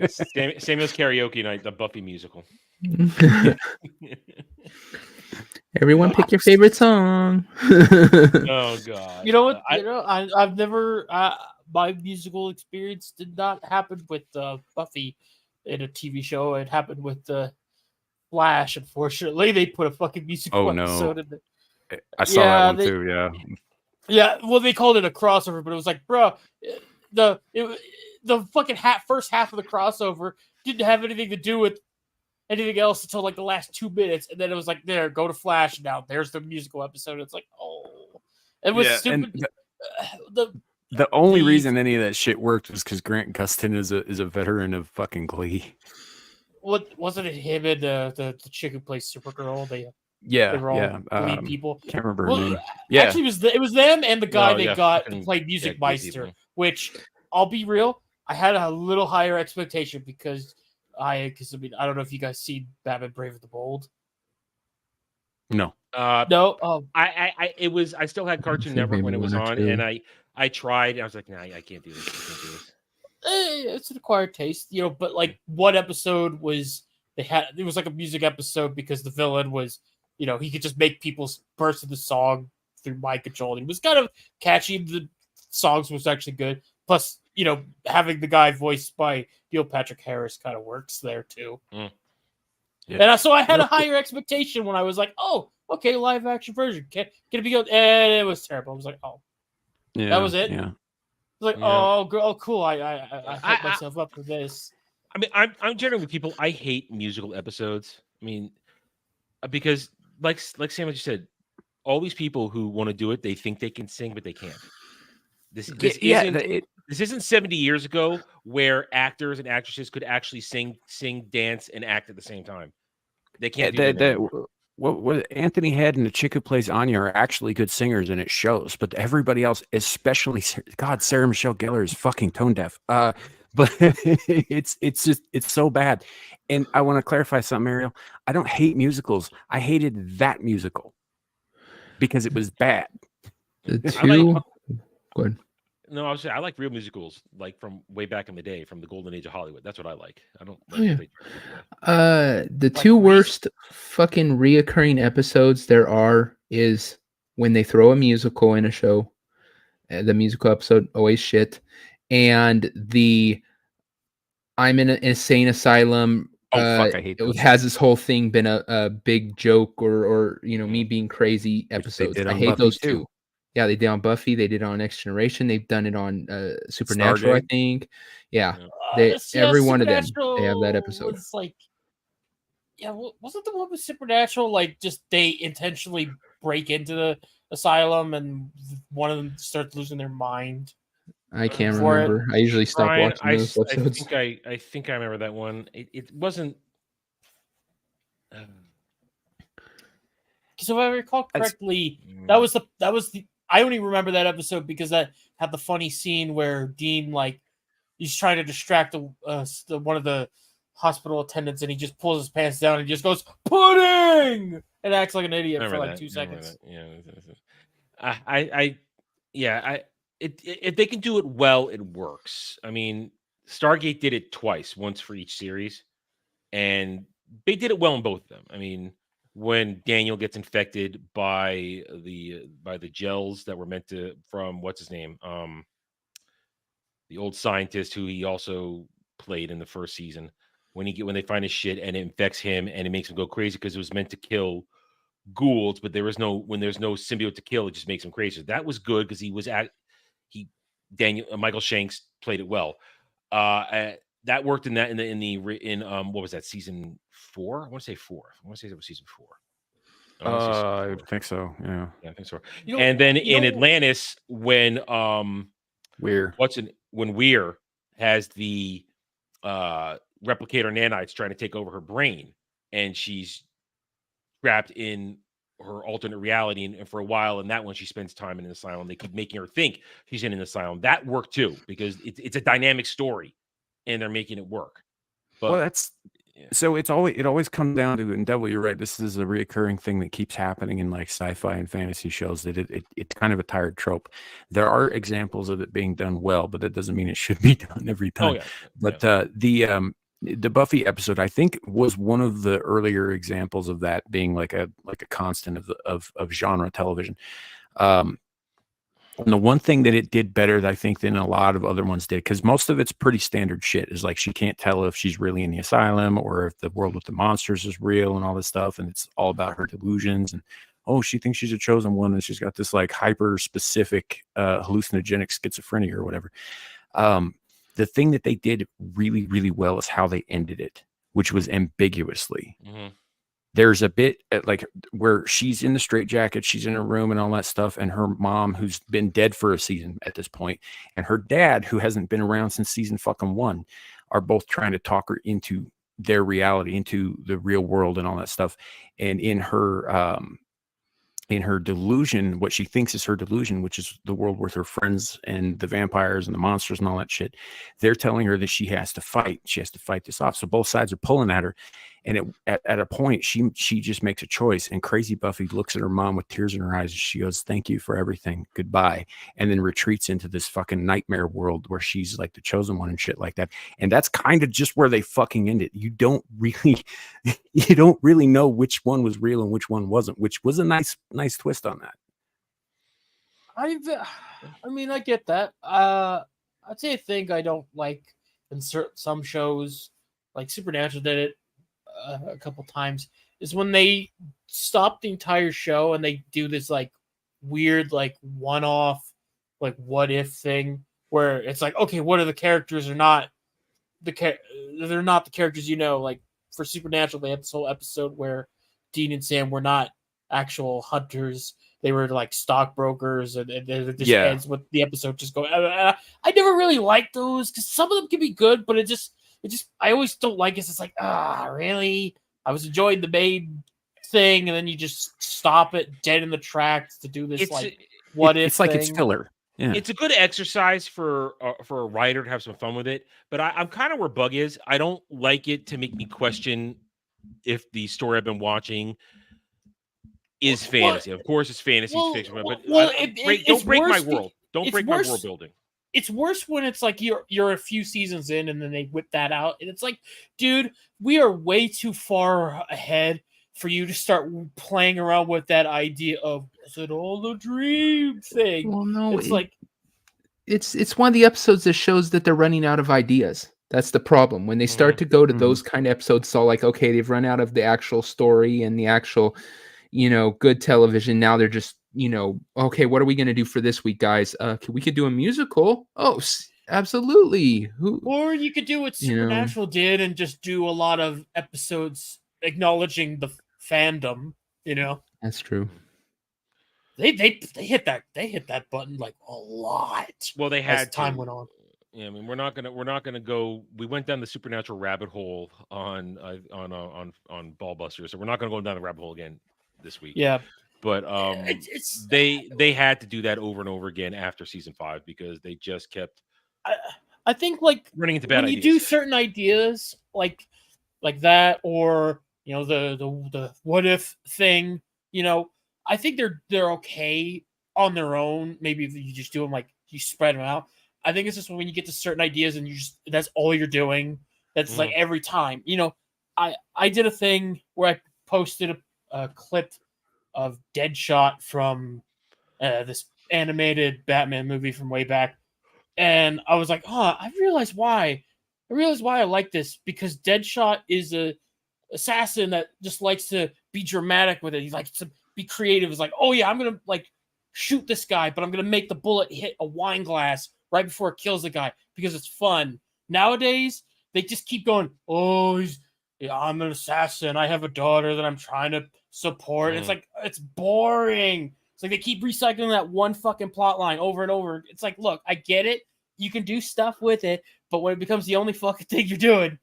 Samuel's Karaoke Night, the Buffy musical.
Everyone pick your favorite song.
Oh God!
You know what? I've never my musical experience did not happen with Buffy in a TV show. It happened with Flash. Unfortunately, they put a fucking musical episode in there.
I saw that one too. Yeah.
Yeah. Well, they called it a crossover, but it was like, bro, the fucking first half of the crossover didn't have anything to do with anything else until like the last 2 minutes, and then it was like, there, go to Flash now. There's the musical episode. It's like, oh, it was stupid.
The only reason any of that shit worked was because Grant Gustin is a veteran of fucking Glee.
What wasn't it? Him and the chick who plays Supergirl. They were all Glee people.
Can't remember her name. Yeah,
actually, it was them and the guy they got to play Music Meister. Which, I'll be real, I had a little higher expectation because I don't know if you guys see Batman Brave and the Bold.
No.
No.
I still had Cartoon Network when it was on, and I tried. And I was like, nah, I can't do this.
It's an acquired taste, but like one episode was it was like a music episode because the villain was, he could just make people burst into song through mind control. And it was kind of catchy. The songs was actually good. Plus, having the guy voiced by Neil Patrick Harris kind of works there too. Mm. Yeah. And so I had a higher expectation when I was like, oh, okay, live action version. Can it be good? And it was terrible. I was like, oh, that was it.
Yeah.
Like, oh, cool. I hyped myself up for this.
I mean, I'm generally people. I hate musical episodes. I mean, because like Sam just said, all these people who want to do it, they think they can sing, but they can't. This
Yeah,
isn't this isn't 70 years ago where actors and actresses could actually sing, dance, and act at the same time. They can't do that anymore.
what Anthony Head and the chick who plays Anya are actually good singers, and it shows. But everybody else, especially God, Sarah Michelle Gellar is fucking tone deaf. But it's so bad. And I want to clarify something, Ariel. I don't hate musicals. I hated that musical because it was bad.
The two. Go ahead.
No, I was saying I like real musicals, like from way back in the day, from the golden age of Hollywood. That's what I like. I don't.
Oh, yeah. The two worst fucking reoccurring episodes there is when they throw a musical in a show. The musical episode always shit, and the I'm in an insane asylum.
Fuck! I hate those.
It has this whole thing been a big joke or me being crazy episodes. I hate those two. Yeah, they did on Buffy. They did on Next Generation. They've done it on Supernatural, I think. Yeah, every one of them. They have that episode.
Was like, wasn't the one with Supernatural like just they intentionally break into the asylum and one of them starts losing their mind?
I can't remember. I usually stop watching those episodes.
I think I remember that one. It wasn't.
Because if I recall correctly, that was the. I only remember that episode because that had the funny scene where Dean he's trying to distract one of the hospital attendants and he just pulls his pants down and just goes pudding and acts like an idiot for like 2 seconds.
If they can do it well, it works. I mean, Stargate did it twice, once for each series, and they did it well in both of them. I mean, when Daniel gets infected by the gels that were meant to from what's his name, the old scientist who he also played in the first season, when they find his shit and it infects him and it makes him go crazy because it was meant to kill Goulds, but there's no symbiote to kill, it just makes him crazy. That was good because Michael Shanks played it well. That worked in what was that, season 4? I want to say 4. I want to say that was season 4.
I think so. Yeah,
I think so. And then in Atlantis, when
Weir
has the replicator nanites trying to take over her brain, and she's trapped in her alternate reality, and for a while in that one she spends time in an asylum. They keep making her think she's in an asylum. That worked too because it's a dynamic story and they're making it work. But
so it always comes down to, and Devil, you're right, this is a reoccurring thing that keeps happening in like sci-fi and fantasy shows, that it's kind of a tired trope. There are examples of it being done well, but that doesn't mean it should be done every time. The Buffy episode, I think, was one of the earlier examples of that being like a constant of genre television. And the one thing that it did better, I think, than a lot of other ones did, because most of it's pretty standard shit, is like she can't tell if she's really in the asylum or if the world with the monsters is real and all this stuff, and it's all about her delusions. And she thinks she's a chosen one, and she's got this like hyper specific hallucinogenic schizophrenia or whatever. The thing that they did really, really well is how they ended it, which was ambiguously.
Mm-hmm.
There's a bit like where she's in the straitjacket, she's in her room and all that stuff, and her mom, who's been dead for a season at this point, and her dad, who hasn't been around since season fucking 1, are both trying to talk her into their reality, into the real world and all that stuff. And in her delusion, what she thinks is her delusion, which is the world with her friends and the vampires and the monsters and all that shit, they're telling her that she has to fight this off. So both sides are pulling at her. And at a point, she just makes a choice. And crazy Buffy looks at her mom with tears in her eyes. And she goes, "Thank you for everything. Goodbye." And then retreats into this fucking nightmare world where she's like the chosen one and shit like that. And that's kind of just where they fucking end it. You don't really know which one was real and which one wasn't, which was a nice twist on that.
I mean, I get that. I'd say a thing I don't like in some shows, like Supernatural did it a couple times, is when they stop the entire show and they do this like weird like one-off like what if thing where it's like, okay, what are the characters are not they're not the characters, like for Supernatural they had this whole episode where Dean and Sam were not actual hunters they were like stockbrokers, and it just
Yeah.
ends with the episode just going. I never really liked those because some of them can be good, but it just I always don't like it. It's like, really? I was enjoying the main thing, and then you just stop it dead in the tracks to do this what if
it's like
thing.
it's filler. Yeah.
It's a good exercise for a writer to have some fun with it, but I'm kind of where Bug is. I don't like it to make me question if the story I've been watching is fantasy. Of course, it's fantasy, it's fiction, but don't break my world. Don't break my world building.
It's worse when it's like you're a few seasons in and then they whip that out, and it's like, dude, we are way too far ahead for you to start playing around with that idea of is it all a dream thing.
Well, no,
it's like
it's one of the episodes that shows that they're running out of ideas. That's the problem. When they start to go to those kind of episodes, so like, okay, they've run out of the actual story and the actual, good television. Now they're just, okay, what are we going to do for this week, guys? We could do a musical. Oh, absolutely.
Or you could do what Supernatural did and just do a lot of episodes acknowledging the fandom.
That's true.
They hit that button like a lot.
Well, they had
as time went on.
Yeah, I mean, we're not gonna go. We went down the Supernatural rabbit hole on Ballbusters, so we're not gonna go down the rabbit hole again this week.
Yeah,
but they had to do that over and over again after season 5 because they just kept.
I think like
running into bad
when
ideas.
You do certain ideas like that, or the what if thing. I think they're okay on their own. Maybe if you just do them like you spread them out. I think it's just when you get to certain ideas and that's all you're doing. That's like every time. I did a thing where I posted a clip of Deadshot from this animated Batman movie from way back, and I was like, I realized why I like this, because Deadshot is a assassin that just likes to be dramatic with it. He likes to be creative. It's like, oh yeah, I'm gonna like shoot this guy, but I'm gonna make the bullet hit a wine glass right before it kills the guy because it's fun. Nowadays, they just keep going, I'm an assassin. I have a daughter that I'm trying to support. It's like, it's boring. It's like they keep recycling that one fucking plot line over and over. It's like, look, I get it. You can do stuff with it, but when it becomes the only fucking thing you're doing,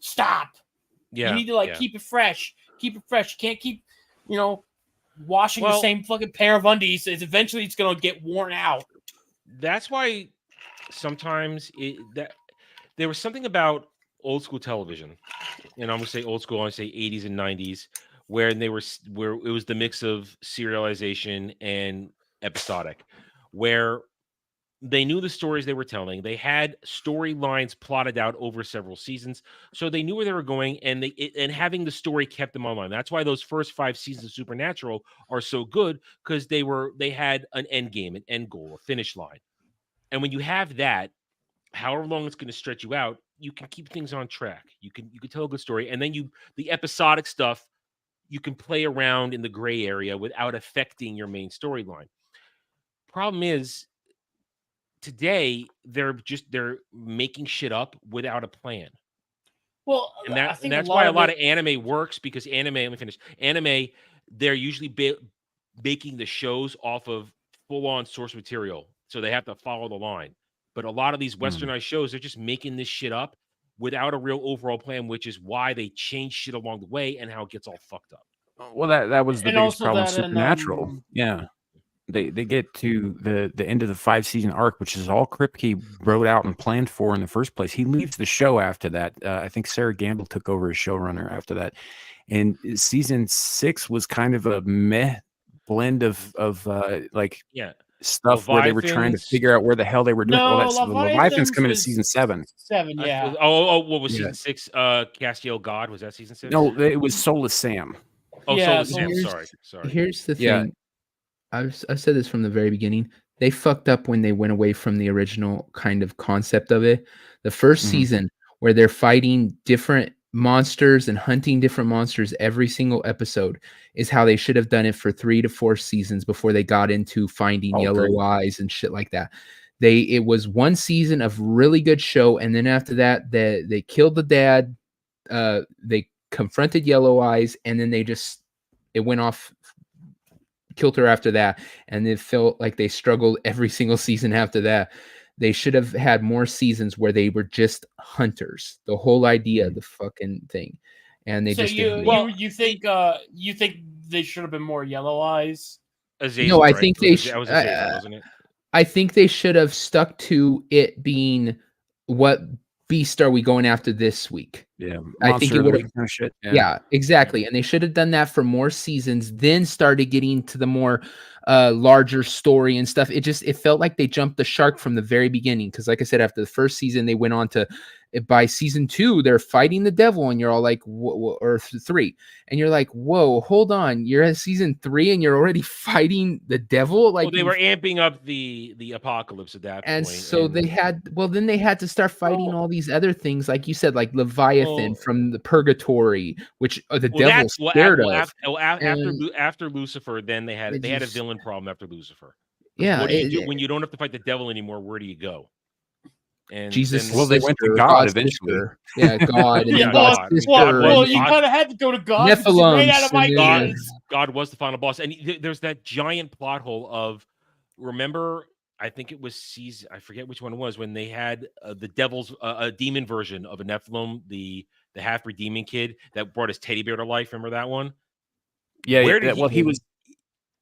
stop.
Yeah.
You need to keep it fresh. Keep it fresh. You can't keep, washing the same fucking pair of undies. Eventually it's going to get worn out.
That's why sometimes there was something about old school television, and I'm gonna say old school, I'm gonna say 80s and 90s, where it was the mix of serialization and episodic, where they knew the stories they were telling. They had storylines plotted out over several seasons, so they knew where they were going, and having the story kept them online. That's why those first 5 seasons of Supernatural are so good, because they had an end game, an end goal, a finish line. And when you have that, however long it's going to stretch you out, you can keep things on track. You can tell a good story, and then the episodic stuff, you can play around in the gray area without affecting your main storyline. Problem is, today they're making shit up without a plan.
Well,
and that's why a lot of anime works, because anime, they're usually making the shows off of full-on source material, so they have to follow the line. But a lot of these westernized shows, they're just making this shit up without a real overall plan, which is why they change shit along the way and how it gets all fucked up.
Well, that was the biggest problem with Supernatural. Yeah. They get to the end of the 5-season arc, which is all Kripke wrote out and planned for in the first place. He leaves the show after that. I think Sarah Gamble took over as showrunner after that. And season 6 was kind of a meh blend of stuff where they were trying to figure out where the hell they were doing.
No,
Leviathan's coming to season 7.
7, yeah.
What was season 6? Castiel God, was that season 6?
No, it was Soulless Sam.
Oh, yeah, Soulless Sam. Sorry.
Here's the thing. Yeah. I've said this from the very beginning. They fucked up when they went away from the original kind of concept of it. The first season, where they're fighting different monsters and hunting different monsters every single episode, is how they should have done it for 3 to 4 seasons before they got into finding yellow eyes and shit like that. It was one season of really good show, and then after that, they killed the dad. They confronted yellow eyes, and then it went off killed her after that, and it felt like they struggled every single season after that. They should have had more seasons where they were just hunters. The whole idea, the fucking thing, and they
So
just
you
didn't do it.
you think they should have been more Yellow Eyes?
No, I think they
that was Azazel, wasn't it?
I think they should have stuck to it being what beast are we going after this week?
Yeah,
I think it would have
kind of shit.
Yeah, exactly. And they should have done that for more seasons, then started getting to the more larger story and stuff. It felt like they jumped the shark from the very beginning. Because like I said, after the first season, they went on to, by season 2, they're fighting the devil, and you're all like, or 3, and you're like, whoa, hold on, you're at season 3 and you're already fighting the devil. Like,
well, they were amping up the apocalypse at that
and
point.
So they had, then they had to start fighting all these other things, like you said, like Leviathan from the purgatory, which the devil's scared of.
After Lucifer, then they had a villain problem after Lucifer.
Yeah,
what do you do when you don't have to fight the devil anymore? Where do you go? And
Jesus.
Well, they went to God eventually.
Yeah, God. And
Yeah,
God.
Well, you kind of had to go to God.
Nephilim.
Out of my
God was the final boss, and there's that giant plot hole of, remember, I think it was season, I forget which one it was, when they had the devil's a demon version of a Nephilim, the half-breed demon kid that brought his teddy bear to life. Remember that one?
Yeah.
Where did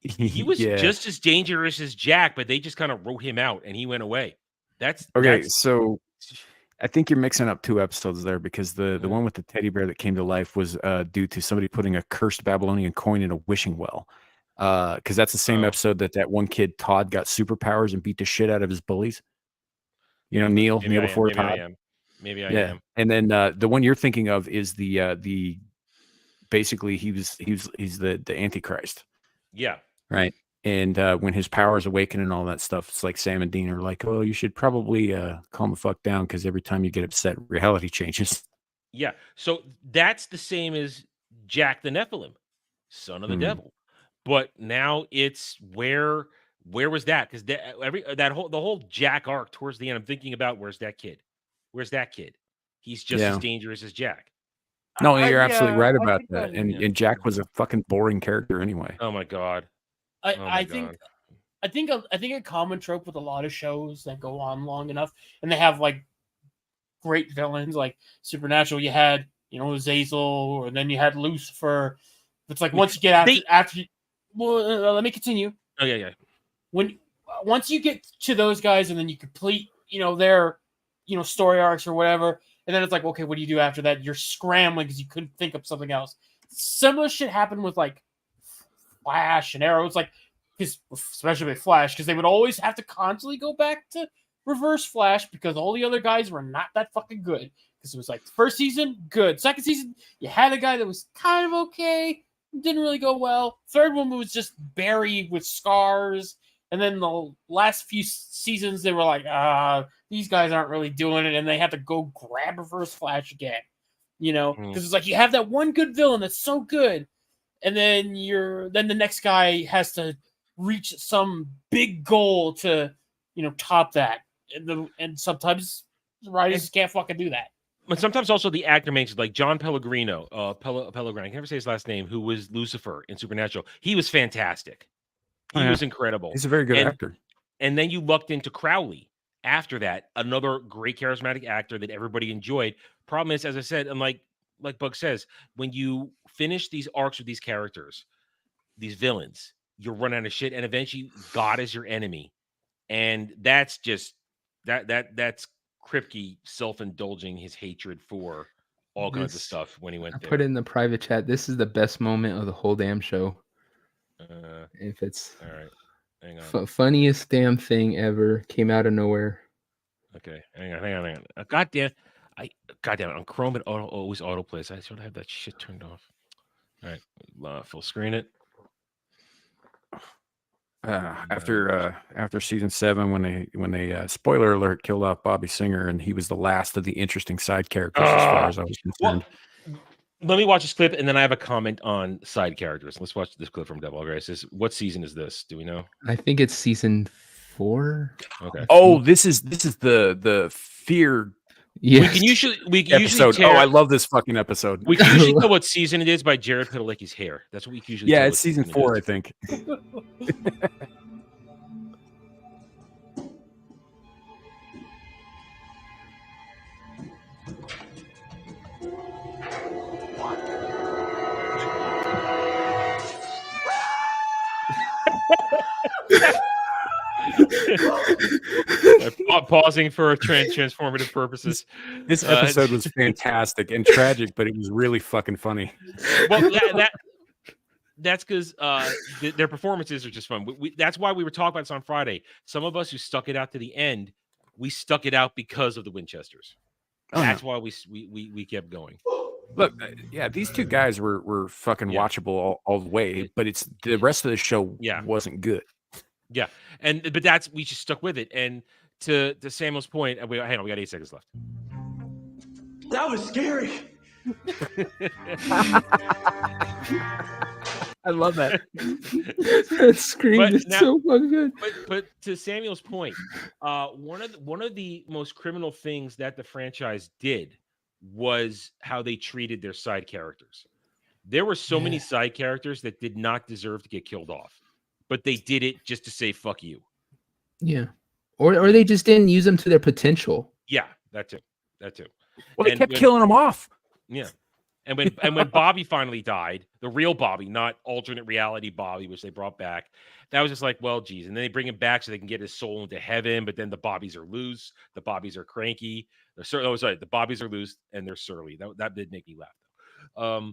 he was
just as dangerous as Jack, but they just kind of wrote him out and he went away. So
I think you're mixing up 2 episodes there, because the one with the teddy bear that came to life was due to somebody putting a cursed Babylonian coin in a wishing well. Because that's the same episode that one kid, Todd, got superpowers and beat the shit out of his bullies. You know, Neil before Todd.
Maybe I am.
And then the one you're thinking of is the basically he's the Antichrist.
Yeah.
Right. And when his powers awaken and all that stuff, it's like Sam and Dean are like, oh, you should probably calm the fuck down, because every time you get upset, reality changes.
Yeah. So that's the same as Jack the Nephilim, son of the devil. But now it's where was that? Because the whole Jack arc towards the end, I'm thinking about, where's that kid? Where's that kid? He's just as dangerous as Jack.
No, you're absolutely right about that. And Jack was a fucking boring character anyway.
Oh my God.
I think a common trope with a lot of shows that go on long enough and they have like great villains, like Supernatural, you had, Azazel, or then you had Lucifer. It's like once you get after let me continue.
Oh yeah.
Once you get to those guys and then you complete, their, story arcs or whatever, and then it's like, okay, what do you do after that? You're scrambling because you couldn't think of something else. Similar shit happened with like Flash and Arrow. It's like, because especially with Flash, because they would always have to constantly go back to Reverse Flash because all the other guys were not that fucking good. Because it was like, first season, good. Second season, you had a guy that was kind of okay, didn't really go well. Third one was just Barry with scars. And then the last few seasons, they were like, these guys aren't really doing it. And they had to go grab Reverse Flash again. Because it's like, you have that one good villain that's so good. And then the next guy has to reach some big goal to, top that. And sometimes the writers can't fucking do that.
But sometimes also the actor makes it, like John Pellegrino, Pellegrino, I can never say his last name, who was Lucifer in Supernatural. He was fantastic. He was incredible.
He's a very good actor.
And then you lucked into Crowley after that, another great charismatic actor that everybody enjoyed. Problem is, as I said, and like Bug says, when you finish these arcs with these characters, these villains, you run out of shit, and eventually God is your enemy. And that's just that's Kripke self-indulging his hatred for all kinds of stuff when he went there.
Put in the private chat, this is the best moment of the whole damn show. If it's
all right, hang on.
Funniest damn thing ever, came out of nowhere.
Okay, hang on. Goddamn it, on Chrome it always autoplays. I should have that shit turned off. All right, full screen it.
After season 7, when they spoiler alert, killed off Bobby Singer, and he was the last of the interesting side characters as far as I was concerned.
Well, let me watch this clip, and then I have a comment on side characters. Let's watch this clip from Devil Grace. What season is this? Do we know?
I think it's season 4.
Okay.
Oh, this is the fear
Yes.
We can usually
Episode.
tear,
I love this fucking episode.
we can usually tell what season it is by Jared Padalecki's hair. That's what we can usually tell.
Yeah,
what
it's season
it
4,
is.
I think.
Pausing for transformative purpurposes.
This episode was fantastic and tragic, but it was really fucking funny.
Well, that's because their performances are just fun. That's why we were talking about this on Friday. Some of us who stuck it out to the end, we stuck it out because of the Winchesters. That's why we kept going.
Look, yeah, these two guys were fucking watchable all the way, but it's the rest of the show wasn't good.
Yeah, but we just stuck with it. And to Samuel's point, hang on, we got 8 seconds left.
That was scary.
I love that.
That scream is so fucking good.
But to Samuel's point, one of the most criminal things that the franchise did was how they treated their side characters. There were so many side characters that did not deserve to get killed off, but they did it just to say "fuck you."
Yeah, or they just didn't use them to their potential.
Yeah, that too.
Well, they kept killing them off.
Yeah. And when Bobby finally died, the real Bobby, not alternate reality Bobby, which they brought back, that was just like, well, geez. And then they bring him back so they can get his soul into heaven, but then the Bobbies are loose, the Bobbies are cranky. The Bobbies are loose and they're surly. That did make me laugh, though.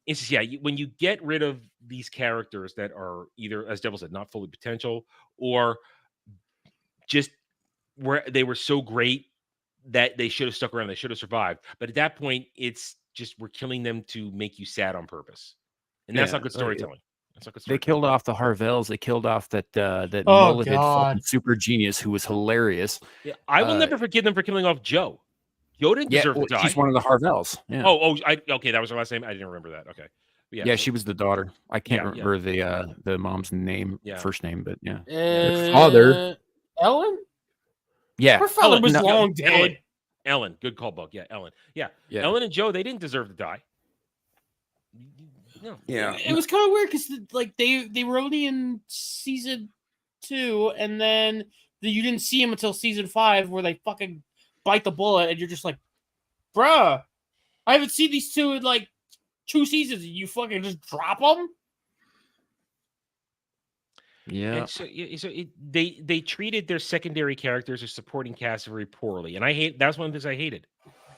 It's just, when you get rid of these characters that are either, as Devil said, not fully potential, or just where they were so great that they should have stuck around, they should have survived. But at that point, it's just we're killing them to make you sad on purpose, and that's not good storytelling. That's not good storytelling.
They killed off the Harvells. They killed off that mulleted fucking super genius who was hilarious.
Yeah, I will never forgive them for killing off Joe. Joe didn't deserve to die.
She's one of the Harvells. Yeah.
Okay, that was her last name. I didn't remember that. Okay.
Yeah, she was the daughter. I can't remember the mom's name, first name, but
Her father,
Ellen.
Yeah,
her father was long dead.
Ellen, good call, Buck. Yeah, Ellen. Yeah, Ellen and Joe, they didn't deserve to die. No.
Yeah,
it was kind of weird because they were only in season 2, and then you didn't see them until season 5, where they fucking bite the bullet, and you're just like, bruh, I haven't seen these two in like 2 seasons, and you fucking just drop them.
Yeah.
And they treated their secondary characters or supporting cast very poorly, and that's one of the things I hated.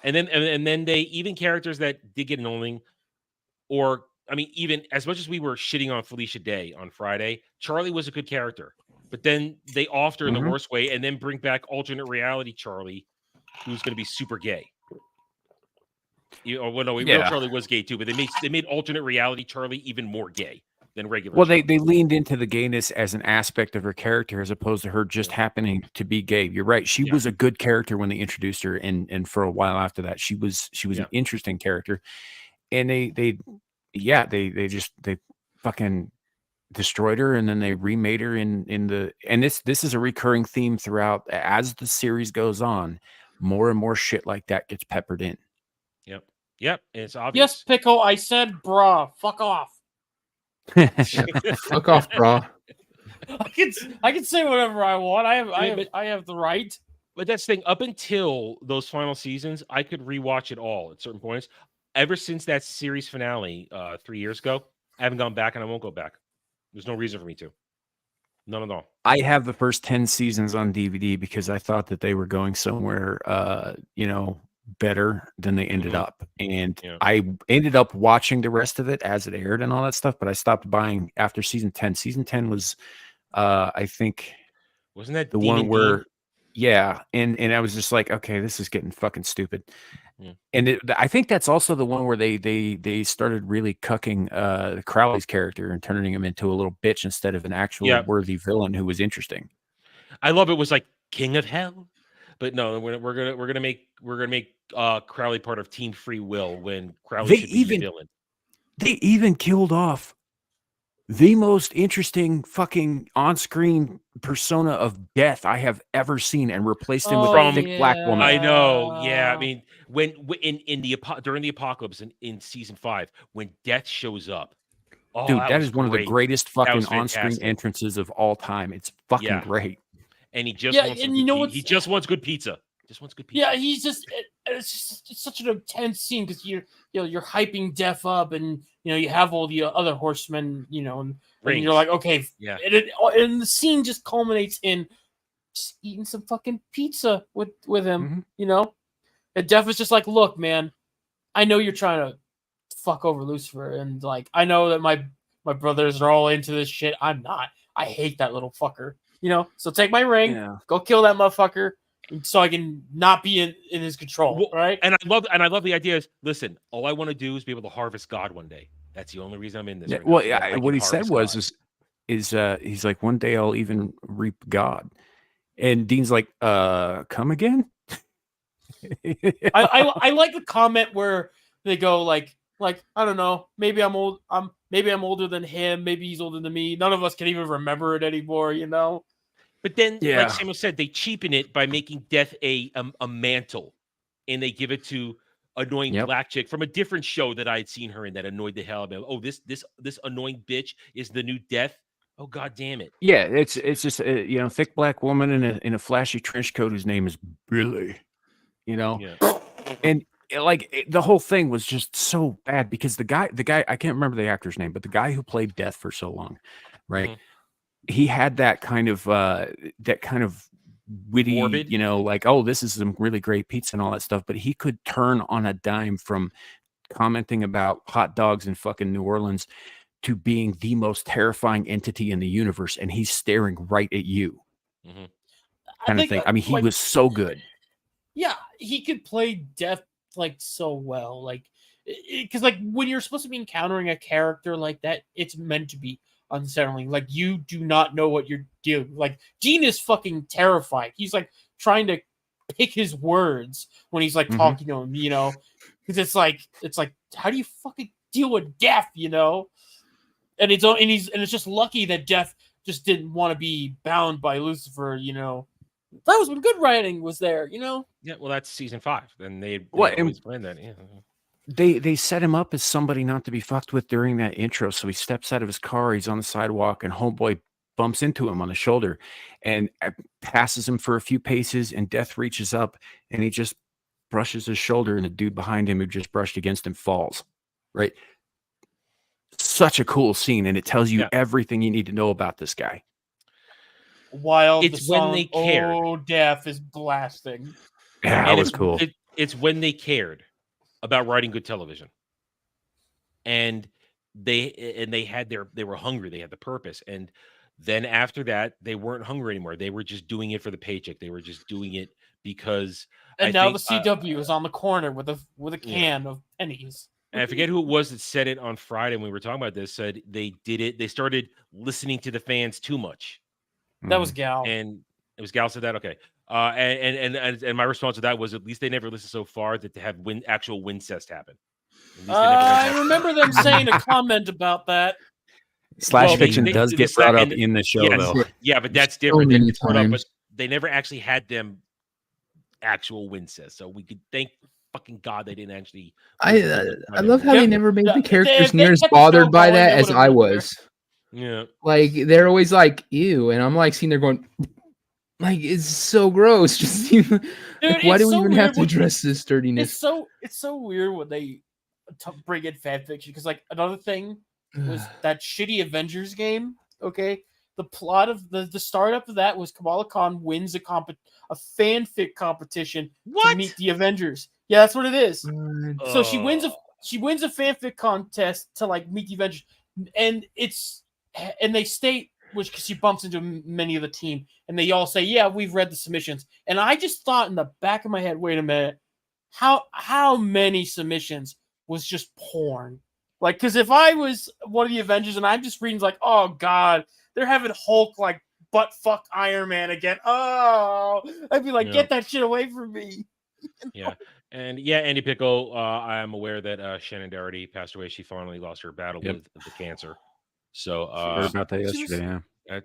And then they even characters that did get annoying, or I mean, even as much as we were shitting on Felicia Day on Friday, Charlie was a good character, but then they offed her in the worst way, and then bring back alternate reality Charlie, who's going to be super gay. Charlie was gay too, but they made alternate reality Charlie even more gay than regular.
Well, they leaned into the gayness as an aspect of her character as opposed to her just happening to be gay. You're right. She was a good character when they introduced her, and for a while after that, she was an interesting character. And they fucking destroyed her, and then they remade her in the, and this is a recurring theme throughout as the series goes on. More and more shit like that gets peppered in.
Yep. And it's obvious.
Yes, Pickle, I said brah. Fuck off.
Fuck off, brah.
I can say whatever I want. I have the right.
But that's the thing. Up until those final seasons, I could rewatch it all at certain points. Ever since that series finale 3 years ago, I haven't gone back, and I won't go back. There's no reason for me to. None at all.
I have the first 10 seasons on DVD because I thought that they were going somewhere, better than they ended up. And I ended up watching the rest of it as it aired and all that stuff, but I stopped buying after season 10. Season 10 was, I think,
wasn't that
the one where, and I was just like, okay, this is getting fucking stupid. Yeah. And I think that's also the one where they started really cucking Crowley's character and turning him into a little bitch instead of an actual worthy villain who was interesting.
I love it. Was like King of Hell, but no, we're gonna make Crowley part of Team Free Will when Crowley should be the villain.
They even killed off the most interesting fucking on-screen persona of death I have ever seen, and replaced him with a thick black woman.
I know. Yeah. I mean, when in the during the apocalypse in season 5, when death shows up,
Dude, that
was
is one of the
great.
greatest
That
fucking
was
on-screen
fantastic.
entrances of all time. It's fucking great.
And he just wants
and you know
he just wants good pizza. Just wants good pizza.
Yeah, he's just it's such an intense scene because you're hyping Death up, and you have all the other horsemen, and you're like, okay,
yeah,
and the scene just culminates in just eating some fucking pizza with him, and Death is just like, look, man, I know you're trying to fuck over Lucifer, and like I know that my brothers are all into this shit. I'm not. I hate that little fucker. So take my ring, go kill that motherfucker, so I can not be in his control, right?
And I love the idea is, listen, all I want to do is be able to harvest God one day. That's the only reason I'm in this.
Yeah,
right
well,
now,
yeah, what he said was is he's like, one day I'll even reap God, and Dean's like, come again.
I like the comment where they go like I don't know, maybe I'm old. Maybe I'm older than him. Maybe he's older than me. None of us can even remember it anymore,
But then, like Samuel said, they cheapen it by making death a mantle, and they give it to annoying black chick from a different show that I had seen her in that annoyed the hell out of me. Oh, this annoying bitch is the new death. Oh, god damn it!
Yeah, it's just a thick black woman in a flashy trench coat whose name is Billy. And the whole thing was just so bad because the guy I can't remember the actor's name, but the guy who played Death for so long, right? Mm-hmm. He had that kind of witty,
morbid,
like, oh, this is some really great pizza and all that stuff. But he could turn on a dime from commenting about hot dogs in fucking New Orleans to being the most terrifying entity in the universe, and he's staring right at you, kind of thing. I mean, he was so good.
Yeah, he could play Death like so well, like because like when you're supposed to be encountering a character like that, it's meant to be unsettling. Like you do not know what you're doing. Like Gene is fucking terrified. He's like trying to pick his words when he's like talking to him, because it's like how do you fucking deal with death, And it's just lucky that Death just didn't want to be bound by Lucifer, That was when good writing was there,
Yeah, well, that's season 5, and they always planned that. Yeah.
They set him up as somebody not to be fucked with during that intro. So he steps out of his car, he's on the sidewalk, and homeboy bumps into him on the shoulder and passes him for a few paces, and Death reaches up and he just brushes his shoulder, and the dude behind him who just brushed against him falls. Right? Such a cool scene, and it tells you everything you need to know about this guy.
While
it's
the song,
when they cared.
Oh, Death is blasting.
Yeah, that was cool.
It's when they cared about writing good television, and they were hungry. They had the purpose, and then after that, they weren't hungry anymore. They were just doing it for the paycheck. They were just doing it because.
And now the CW is on the corner with a can of pennies.
And I forget who it was that said it on Friday when we were talking about this. Said they did it. They started listening to the fans too much.
That was Gal,
and it was Gal said that. Okay, and my response to that was, at least they never listened so far that to have actual Wincest happen.
I remember them saying a comment about that.
Slash fiction does get brought up in the show, though.
Yeah, but that's different. But they never actually had them actual Wincest, so we could thank fucking God they didn't actually.
I love how they never made the characters near as bothered by that as I was.
Yeah,
like they're always like ew, and I'm like sitting there going, like it's so gross. Just dude, like, why do we even have to address this dirtiness?
It's so weird when they bring in fan fiction, because like another thing was that shitty Avengers game. Okay, the plot of the startup of that was Kamala Khan wins a fanfic competition to meet the Avengers. Yeah, that's what it is. So she wins a fanfic contest to like meet the Avengers, and they state, which she bumps into many of the team, and they all say, yeah, we've read the submissions. And I just thought in the back of my head, wait a minute, how many submissions was just porn? Like, because if I was one of the Avengers and I'm just reading like, oh God, they're having Hulk like butt fuck Iron Man again. Oh, I'd be like, get that shit away from me.
Yeah. And yeah, Andy Pickle, I am aware that Shannon Doherty passed away. She finally lost her battle with the cancer. So
heard about that yesterday.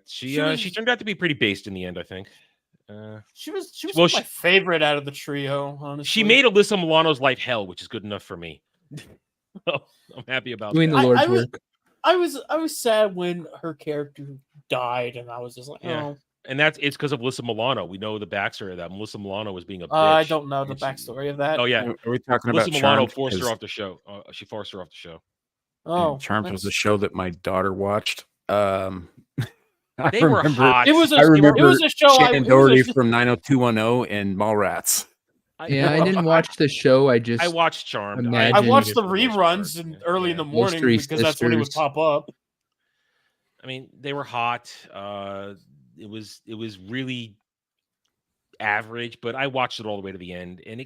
She turned out to be pretty based in the end, I think.
She was my favorite out of the trio. Honestly,
she made Alyssa Milano's life hell, which is good enough for me. I'm happy about
doing
that.
the Lord's work.
I was sad when her character died, and I was just like, oh.
And it's because of Alyssa Milano. We know the backstory of that. Melissa Milano was being a bitch.
I don't know the backstory of that.
Oh yeah,
are we talking
Alyssa
about
Milano
Charmed?
forced her off the show. She forced her off the show.
Oh,
Charmed was a show that my daughter watched.
They were hot.
I remember Shannon Doherty from 90210 and Mallrats.
I didn't watch the show. I
watched Charmed.
I watched the reruns early in the morning because that's when it would pop up.
I mean, they were hot. It was really average, but I watched it all the way to the end, and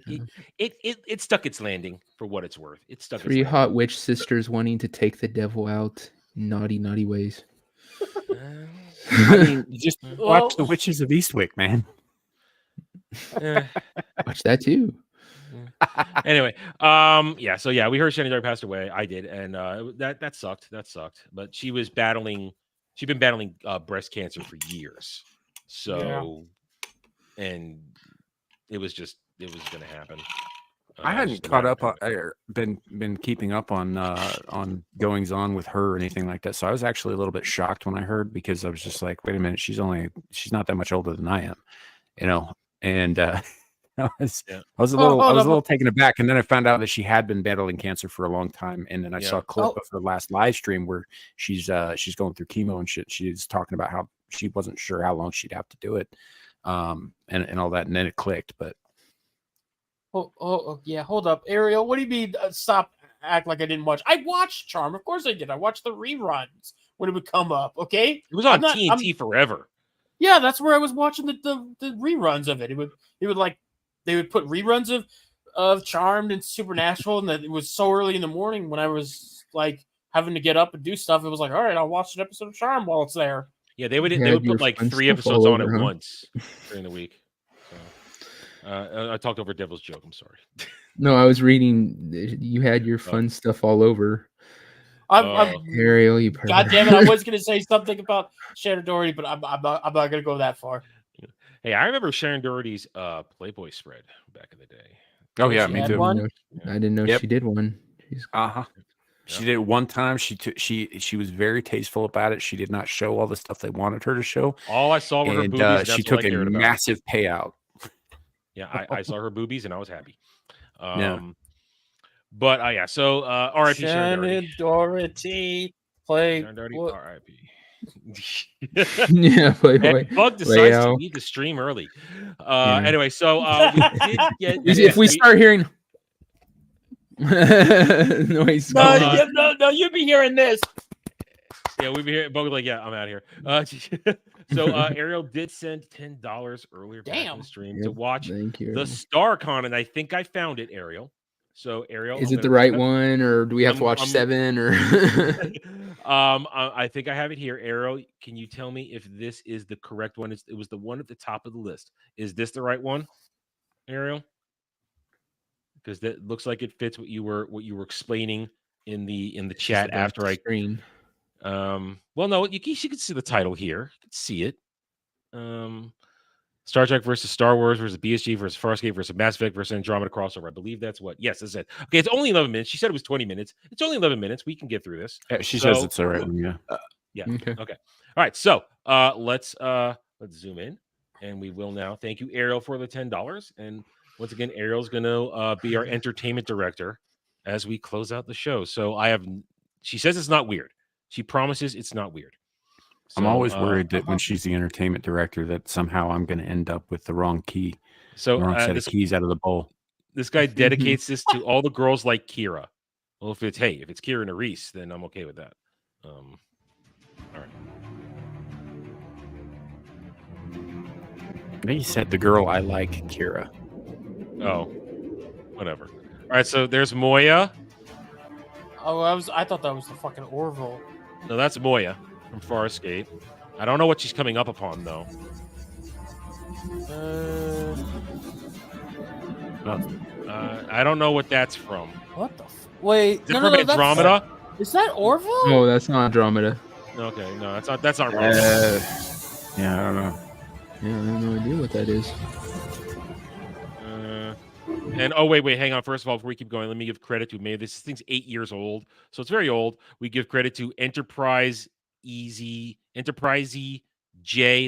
it stuck its landing for what it's worth. It stuck.
Three hot witch sisters wanting to take the devil out in naughty ways.
I mean, just watch The Witches of Eastwick, man.
Watch that too.
Anyway, so we heard Shannon Doherty passed away. I did, and that sucked. That sucked. But she'd been battling breast cancer for years. So, and it was going to happen.
I hadn't caught up or been keeping up on goings on with her or anything like that. So I was actually a little bit shocked when I heard, because I was just like, wait a minute, she's not that much older than I am, and I was a little taken aback, and then I found out that she had been battling cancer for a long time, and then I saw a clip of her last live stream where she's going through chemo and shit. She's talking about how she wasn't sure how long she'd have to do it, and all that, and then it clicked. But
hold up, Ariel. What do you mean? Stop! Act like I didn't watch. I watched Charm. Of course I did. I watched the reruns when it would come up. Okay,
it was on TNT forever.
Yeah, that's where I was watching the reruns of it. It would like. They would put reruns of Charmed and Supernatural, and that it was so early in the morning when I was like having to get up and do stuff. It was like, all right, I'll watch an episode of Charmed while it's there.
Yeah, they would put like 3 episodes on at once during the week. So, I talked over Devil's Joke. I'm sorry.
No, I was reading. You had your fun stuff all over.
Ariel, you pervert. God damn it! I was going to say something about Shannon Doherty, but I'm not going to go that far.
Hey, I remember Sharon Doherty's Playboy spread back in the day.
Oh yeah, me too.
I didn't know she did one.
She did it one time. She was very tasteful about it. She did not show all the stuff they wanted her to show.
All I saw were her boobies. And
she took a massive payout.
Yeah, I saw her boobies and I was happy. But so R.I.P.
Shannon Doherty.
Sharon Doherty, R.I.P.
Yeah, Playboy.
Bug decides to leave the stream early. Anyway, so we did get.
If we start hearing noise,
no, you'll be hearing this.
Yeah, we'll be here. Bug like, I'm out of here. So Ariel did send $10 earlier back in the stream to watch the StarCon, and I think I found it, Ariel. So Ariel,
is it the right one, or do we have to watch 7? Or
I think I have it here. Ariel, can you tell me if this is the correct one? It was the one at the top of the list. Is this the right one, Ariel? Because that looks like it fits what you were explaining in the chat after I
screen.
Well, no, you can see the title here. You can see it. Star Trek versus Star Wars versus BSG versus Farscape versus Mass Effect versus Andromeda crossover. I believe that's what. Yes, that's it. Okay, it's only 11 minutes. She said it was 20 minutes. It's only 11 minutes. We can get through this.
She says it's all right.
Yeah. Okay. All right. So let's zoom in, and we will now thank you, Ariel, for the $10. And once again, Ariel's going to be our entertainment director as we close out the show. So she says it's not weird. She promises it's not weird. So,
I'm always worried that when she's the entertainment director, that somehow I'm going to end up with the wrong key, the wrong set of keys out of the bowl.
This guy dedicates this to all the girls like Kira. Well, if it's Kira and Reese, then I'm okay with that. All right.
I think he said the girl I like, Kira.
Oh, whatever. All right, so there's Moya.
Oh, I thought that was the fucking Orville.
No, that's Moya from Farscape. I don't know what she's coming up upon though. I don't know what that's from.
What the? Wait,
is it from Andromeda?
Is that Orville?
No, that's not Andromeda.
Okay, no, that's not wrong.
Yeah, I don't know.
Yeah, I have no idea what that is.
And oh wait, hang on. First of all, before we keep going, let me give credit to maybe this thing's 8 years old, so it's very old. We give credit to Enterprise J.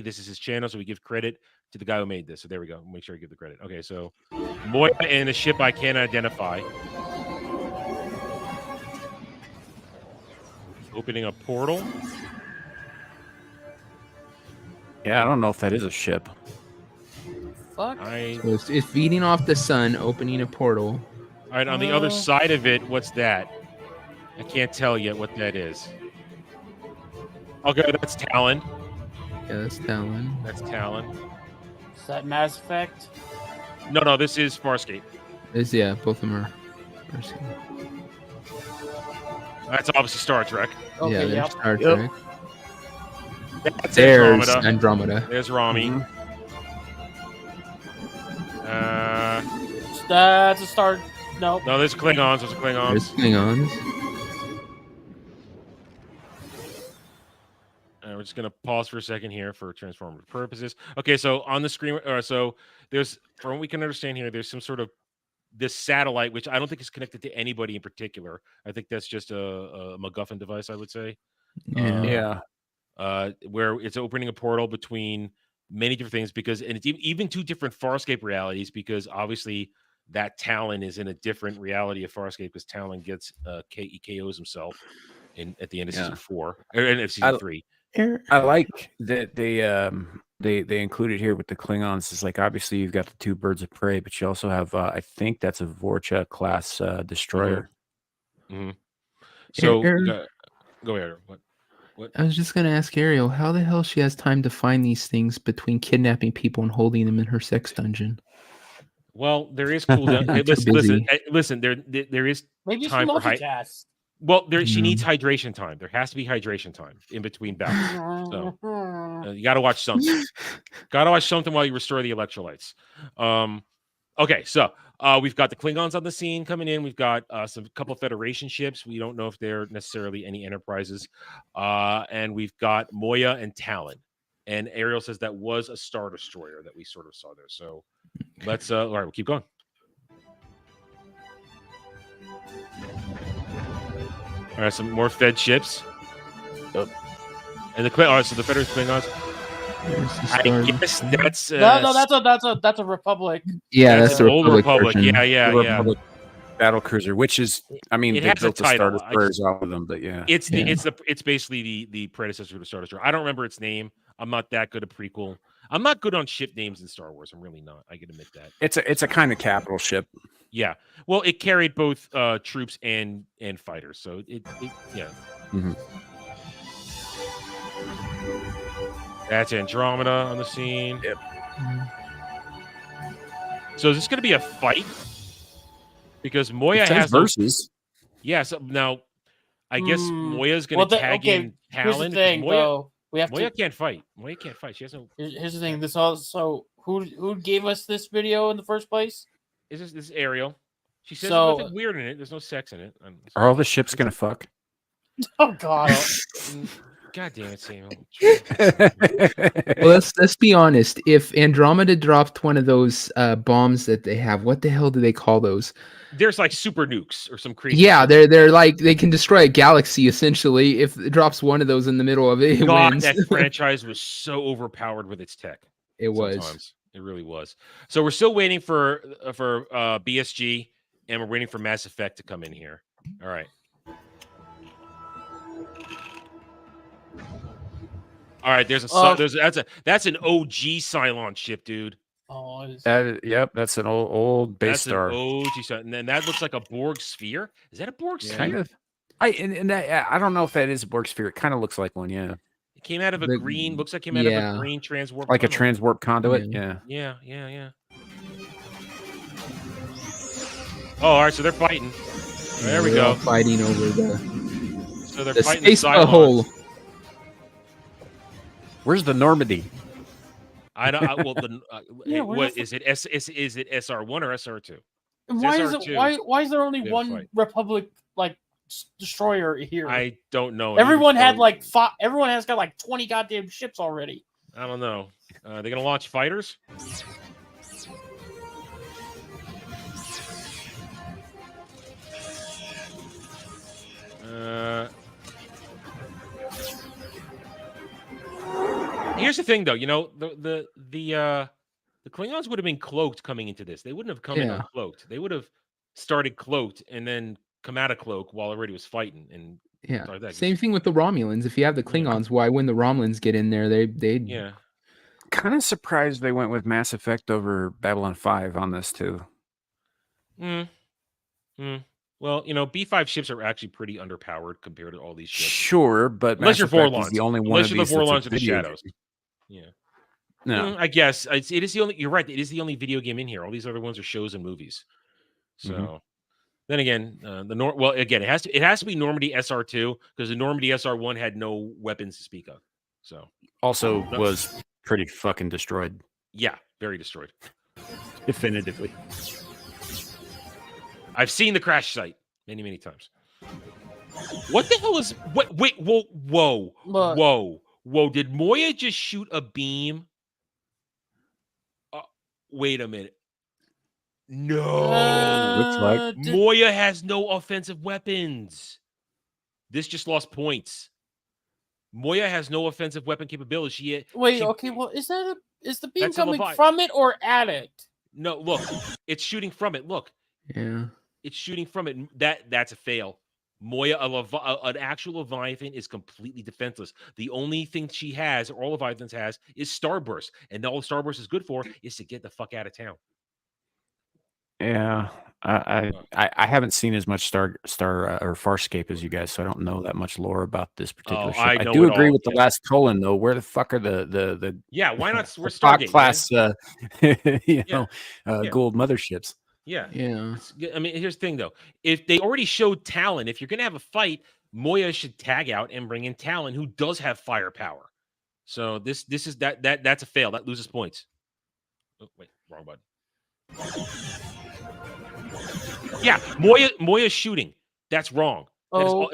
This is his channel, so we give credit to the guy who made this. So there we go. Make sure I give the credit. Okay, so Moya and a ship I can't identify. Opening a portal.
Yeah, I don't know if that is a ship.
Fuck.
So it's feeding off the sun, opening a portal.
All right, on the other side of it, what's that? I can't tell yet what that is. Okay, that's Talon.
Yeah, that's Talon.
That's Talon.
Is that Mass Effect?
No, this is Farscape.
Yeah, both of them are.
That's obviously Star Trek.
Okay,
yeah, there's
yep.
Star Trek.
That's
There's
Andromeda.
Andromeda.
There's Rami.
Mhm.
That's a Star. No.
No, there's Klingons. There's Klingons.
There's Klingons.
We're just gonna pause for a second here for transformative purposes. Okay, so on the screen, so there's, from what we can understand here, there's some sort of this satellite, which I don't think is connected to anybody in particular. I think that's just a MacGuffin device, I would say.
Yeah.
Where it's opening a portal between many different things, because, and it's even two different Farscape realities, because obviously that Talon is in a different reality of Farscape, because Talon gets KOs himself at the end of season 4 or end of season 3.
I like that they included here with the Klingons. Is like, obviously you've got the two birds of prey, but you also have I think that's a Vorcha class destroyer.
Mm-hmm. So go ahead. What?
I was just gonna ask Ariel, how the hell she has time to find these things between kidnapping people and holding them in her sex dungeon?
Well, there is cooldown. Listen. There is
Maybe she
time for
multitask.
Well, she needs hydration time. There has to be hydration time in between bouts. So you got to watch something. Got to watch something while you restore the electrolytes. Okay, so we've got the Klingons on the scene coming in. We've got some couple Federation ships. We don't know if they're necessarily any Enterprises. And we've got Moya and Talon. And Ariel says that was a Star Destroyer that we sort of saw there. So let's all right, we'll keep going. All right, some more Fed ships.
Yep.
And the so the Federation Klingons. I guess that's
no, that's a Republic.
Yeah, that's the
old Republic.
version.
Yeah.
Republic battle cruiser, which is, I mean,
It
they
has
built
a
the Star
title.
Destroyers off of them, but yeah,
It's basically the predecessor to the Star Destroyer. I don't remember its name. I'm not that good at prequel. I'm not good on ship names in Star Wars. I'm really not. I can admit that.
it's a kind of capital ship.
Yeah. Well, it carried both troops and fighters, so it yeah.
Mm-hmm.
That's Andromeda on the scene.
Yep.
So is this going to be a fight? Because Moya
It says
has
versus.
Yeah. So now, I guess Moya's going to tag in Talon.
Here's the thing, though.
Moya can't fight. Moya can't fight. She has no.
Here's the thing. This also who gave us this video in the first place?
This is Ariel. She says
So-
there's nothing weird in it. There's no sex in it.
Are all the ships gonna fuck?
Oh God.
God damn it, Samuel.
Well, let's be honest. If Andromeda dropped one of those bombs that they have, what the hell do they call those?
There's like super nukes or some crazy.
Yeah, they're like, they can destroy a galaxy essentially. If it drops one of those in the middle of it, it
God,
wins.
that franchise was so overpowered with its tech.
It was.
Sometimes. It really was. So we're still waiting for BSG, and we're waiting for Mass Effect to come in here. All right. All right. That's an OG Cylon ship, dude.
Oh,
Yep, that's an old base star.
An OG Cylon, and then that looks like a Borg sphere. Is that a Borg sphere?
Kind of. I don't know if that is a Borg sphere. It kind of looks like one. Yeah.
It came out of a green. Looks like it came out of a green transwarp.
Like a
tunnel.
transwarp conduit. Yeah.
Yeah. Oh, all right. So they're fighting. There we go.
Fighting over the.
So they're
The
fighting
space
the Cylons.
hole.
Where's the Normandy?
I don't. What is it? Is it SR1 or SR2?
Why is there only one
fight.
Republic destroyer here?
I don't know.
Everyone had like everyone has got like 20 goddamn ships already.
I don't know. They're gonna launch fighters. Here's the thing, though. You know, the Klingons would have been cloaked coming into this. They wouldn't have come in uncloaked. They would have started cloaked and then come out of cloak while everybody was fighting. And
same thing with the Romulans. If you have the Klingons, why when the Romulans get in there, they
kind of surprised they went with Mass Effect over Babylon 5 on this too.
Well, you know, B5 ships are actually pretty underpowered compared to all these ships.
Sure, but
unless you're
Vorlons, is the only one
unless you're the Vorlons of the Shadows. Yeah.
No,
I guess it is the only. You're right. It is the only video game in here. All these other ones are shows and movies. So then again, again, it has to be Normandy SR2 because the Normandy SR1 had no weapons to speak of. So
also was pretty fucking destroyed.
Yeah, very destroyed.
Definitively.
I've seen the crash site many times. What the hell is what? Wait, whoa! Did Moya just shoot a beam? Wait a minute. No.
Looks like
Moya has no offensive weapons. This just lost points. Moya has no offensive weapon capability.
Okay. Well, is the beam coming from it or at it?
No, look, it's shooting from it. Look.
Yeah.
It's shooting from it. That's a fail. Moya, an actual Leviathan, is completely defenseless. The only thing she has, or all Leviathans has, is Starburst. And all Starburst is good for is to get the fuck out of town.
Yeah. I haven't seen as much Star or Farscape as you guys, so I don't know that much lore about this particular ship. I do agree with the last colon though. Where the fuck are the
why not? We're Stargate
class Gould motherships.
Yeah.
I
mean, here's the thing though. If they already showed Talon, if you're gonna have a fight, Moya should tag out and bring in Talon, who does have firepower. So this is that's a fail. That loses points. Oh, wait, wrong button. Yeah, Moya's shooting. That's wrong.